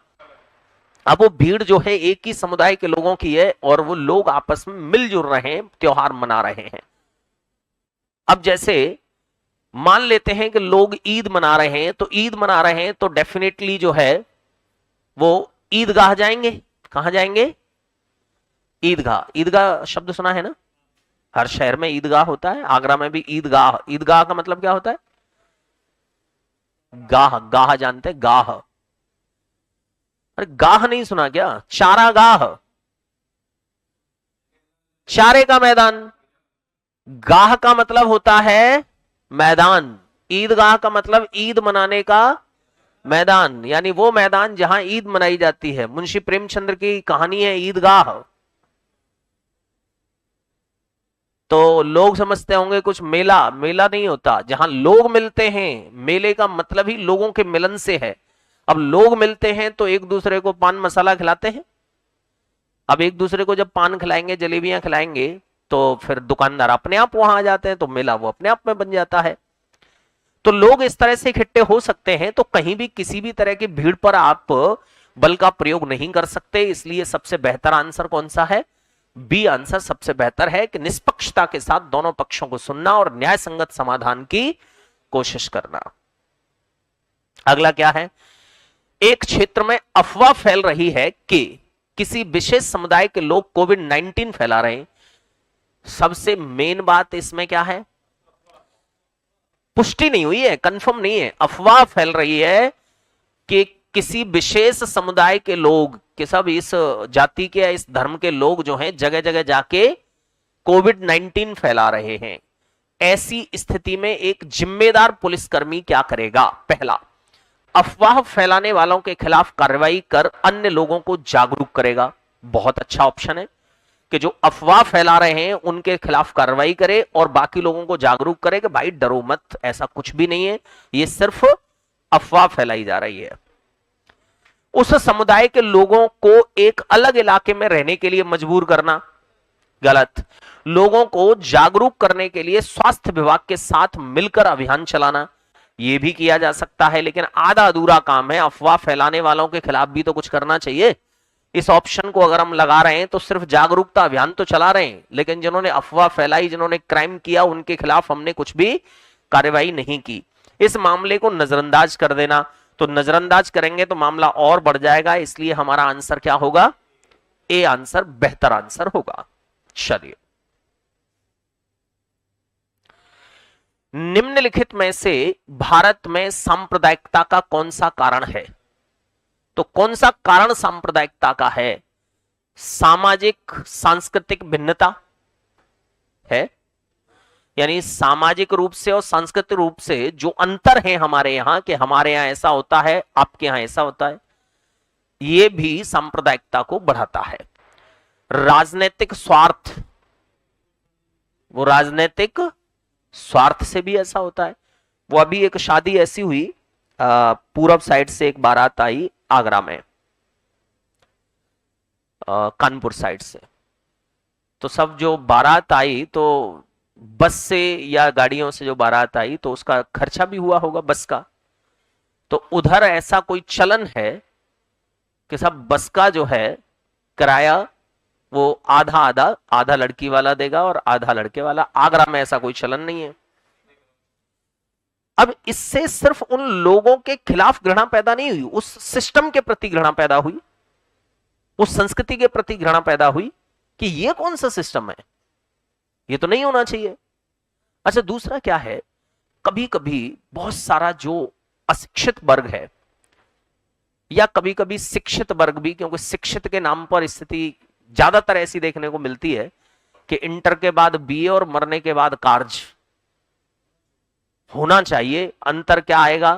अब वो भीड़ जो है एक ही समुदाय के लोगों की है और वो लोग आपस में मिलजुल रहे हैं, त्योहार मना रहे हैं। अब जैसे मान लेते हैं कि लोग ईद मना रहे हैं, तो ईद मना रहे हैं तो डेफिनेटली जो है वो ईदगाह जाएंगे। कहां जाएंगे? ईदगाह। ईदगाह शब्द सुना है ना, हर शहर में ईदगाह होता है, आगरा में भी ईदगाह। ईदगाह का मतलब क्या होता है? गाह। गाह जानते हैं? गाह। अरे गाह नहीं सुना क्या? चारागाह, चारे का मैदान। गाह का मतलब होता है मैदान, ईदगाह का मतलब ईद मनाने का मैदान, यानी वो मैदान जहां ईद मनाई जाती है। मुंशी प्रेमचंद्र की कहानी है ईदगाह। तो लोग समझते होंगे कुछ मेला, मेला नहीं होता, जहां लोग मिलते हैं। मेले का मतलब ही लोगों के मिलन से है। अब लोग मिलते हैं तो एक दूसरे को पान मसाला खिलाते हैं। अब एक दूसरे को जब पान खिलाएंगे, जलेबियां खिलाएंगे, तो फिर दुकानदार अपने आप वहां आ जाते हैं, तो मेला वो अपने आप में बन जाता है। तो लोग इस तरह से इकट्ठे हो सकते हैं, तो कहीं भी किसी भी तरह की भीड़ पर आप बल का प्रयोग नहीं कर सकते। इसलिए सबसे बेहतर आंसर कौन सा है? बी आंसर सबसे बेहतर है कि निष्पक्षता के साथ दोनों पक्षों को सुनना और न्याय संगत समाधान की कोशिश करना। अगला क्या है? एक क्षेत्र में अफवाह फैल रही है कि किसी विशेष समुदाय के लोग कोविड-19 फैला रहे हैं। सबसे मेन बात इसमें क्या है? पुष्टि नहीं हुई है, कंफर्म नहीं है। अफवाह फैल रही है कि किसी विशेष समुदाय के लोग, कि सब इस जाति के या इस धर्म के लोग जो हैं जगह जगह जाके कोविड-19 फैला रहे हैं। ऐसी स्थिति में एक जिम्मेदार पुलिसकर्मी क्या करेगा? पहला, अफवाह फैलाने वालों के खिलाफ कार्रवाई कर अन्य लोगों को जागरूक करेगा। बहुत अच्छा ऑप्शन है कि जो अफवाह फैला रहे हैं उनके खिलाफ कार्रवाई करे और बाकी लोगों को जागरूक करे कि भाई डरो मत, ऐसा कुछ भी नहीं है, ये सिर्फ अफवाह फैलाई जा रही है। उस समुदाय के लोगों को एक अलग इलाके में रहने के लिए मजबूर करना, गलत। लोगों को जागरूक करने के लिए स्वास्थ्य विभाग के साथ मिलकर अभियान चलाना, यह भी किया जा सकता है, लेकिन आधा अधूरा काम है। अफवाह फैलाने वालों के खिलाफ भी तो कुछ करना चाहिए। इस ऑप्शन को अगर हम लगा रहे हैं तो सिर्फ जागरूकता अभियान तो चला रहे हैं, लेकिन जिन्होंने अफवाह फैलाई, जिन्होंने क्राइम किया, उनके खिलाफ हमने कुछ भी कार्रवाई नहीं की। इस मामले को नजरअंदाज कर देना, तो नजरअंदाज करेंगे तो मामला और बढ़ जाएगा। इसलिए हमारा आंसर क्या होगा? ए आंसर बेहतर आंसर होगा। चलिए, निम्नलिखित में से भारत में सांप्रदायिकता का कौन सा कारण है? तो कौन सा कारण सांप्रदायिकता का है? सामाजिक सांस्कृतिक भिन्नता है, यानी सामाजिक रूप से और सांस्कृतिक रूप से जो अंतर है हमारे यहां, कि हमारे यहां ऐसा होता है, आपके यहां ऐसा होता है, यह भी सांप्रदायिकता को बढ़ाता है। राजनीतिक स्वार्थ, वो राजनीतिक स्वार्थ से भी ऐसा होता है। वो अभी एक शादी ऐसी हुई, पूरब साइड से एक बारात आई आगरा में, कानपुर साइड से। तो सब जो बारात आई, तो बस से या गाड़ियों से जो बारात आई, तो उसका खर्चा भी हुआ होगा बस का। तो उधर ऐसा कोई चलन है कि सब बस का जो है किराया वो आधा आधा, आधा लड़की वाला देगा और आधा लड़के वाला। आगरा में ऐसा कोई चलन नहीं है। अब इससे सिर्फ उन लोगों के खिलाफ घृणा पैदा नहीं हुई, उस सिस्टम के प्रति घृणा पैदा हुई, उस संस्कृति के प्रति घृणा पैदा हुई कि ये कौन सा सिस्टम है, ये तो नहीं होना चाहिए। अच्छा, दूसरा क्या है? कभी कभी बहुत सारा जो अशिक्षित वर्ग है, या कभी कभी शिक्षित वर्ग भी, क्योंकि शिक्षित के नाम पर स्थिति ज्यादातर ऐसी देखने को मिलती है कि इंटर के बाद बीए और मरने के बाद कार्य होना चाहिए। अंतर क्या आएगा,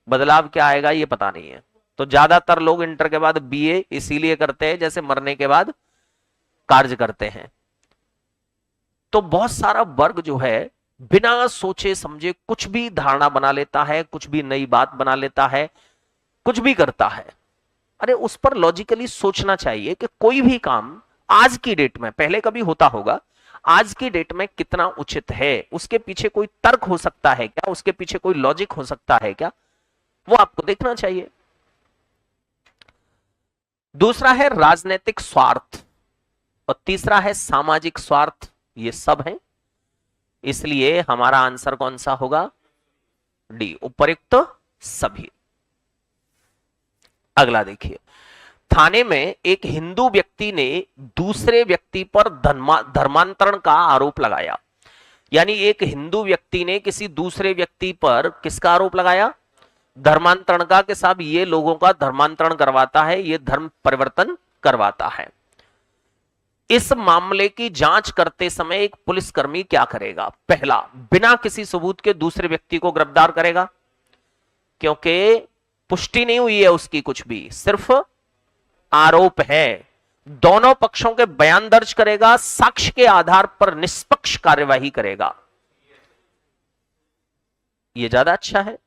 बदलाव क्या आएगा, ये पता नहीं है। तो ज्यादातर लोग इंटर के बाद बीए इसीलिए करते हैं जैसे मरने के बाद कार्य करते हैं। तो बहुत सारा वर्ग जो है बिना सोचे समझे कुछ भी धारणा बना लेता है, कुछ भी नई बात बना लेता है, कुछ भी करता है। अरे उस पर लॉजिकली सोचना चाहिए कि कोई भी काम आज की डेट में, पहले कभी होता होगा, आज की डेट में कितना उचित है, उसके पीछे कोई तर्क हो सकता है क्या, उसके पीछे कोई लॉजिक हो सकता है क्या, वो आपको देखना चाहिए। दूसरा है राजनीतिक स्वार्थ और तीसरा है सामाजिक स्वार्थ। ये सब है, इसलिए हमारा आंसर कौन सा होगा? डी, उपर्युक्त सभी। अगला देखिए, थाने में एक हिंदू व्यक्ति ने दूसरे व्यक्ति पर धर्मांतरण का आरोप लगाया। यानी एक हिंदू व्यक्ति ने किसी दूसरे व्यक्ति पर किसका आरोप लगाया? धर्मांतरण का, कि साहब ये लोगों का धर्मांतरण करवाता है, ये धर्म परिवर्तन करवाता है। इस मामले की जांच करते समय एक पुलिसकर्मी क्या करेगा? पहला, बिना किसी सबूत के दूसरे व्यक्ति को गिरफ्तार करेगा, क्योंकि पुष्टि नहीं हुई है उसकी, कुछ भी सिर्फ आरोप है। दोनों पक्षों के बयान दर्ज करेगा, साक्ष्य के आधार पर निष्पक्ष कार्यवाही करेगा। यह ज्यादा अच्छा है।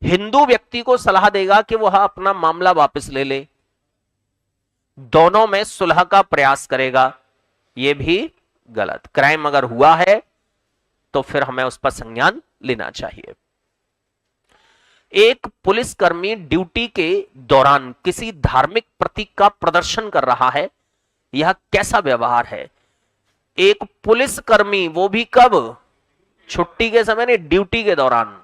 हिंदू व्यक्ति को सलाह देगा कि वह अपना मामला वापस ले ले, दोनों में सुलह का प्रयास करेगा, यह भी गलत। क्राइम अगर हुआ है तो फिर हमें उस पर संज्ञान लेना चाहिए। एक पुलिसकर्मी ड्यूटी के दौरान किसी धार्मिक प्रतीक का प्रदर्शन कर रहा है, यह कैसा व्यवहार है? एक पुलिसकर्मी, वो भी कब? छुट्टी के समय नहीं, ड्यूटी के दौरान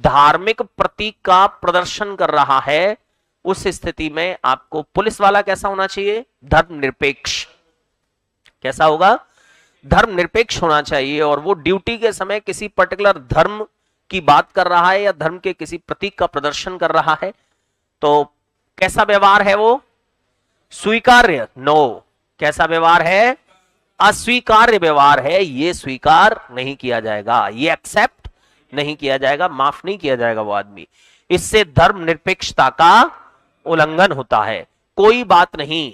धार्मिक प्रतीक का प्रदर्शन कर रहा है, उस स्थिति में आपको पुलिस वाला कैसा होना चाहिए? धर्मनिरपेक्ष। कैसा होगा? धर्मनिरपेक्ष होना चाहिए। और वो ड्यूटी के समय किसी पर्टिकुलर धर्म की बात कर रहा है या धर्म के किसी प्रतीक का प्रदर्शन कर रहा है, तो कैसा व्यवहार है वो? स्वीकार्य? नो। कैसा व्यवहार है? अस्वीकार्य व्यवहार है। ये स्वीकार नहीं किया जाएगा, ये एक्सेप्ट नहीं किया जाएगा, माफ नहीं किया जाएगा वो आदमी। इससे धर्मनिरपेक्षता का उल्लंघन होता है। कोई बात नहीं,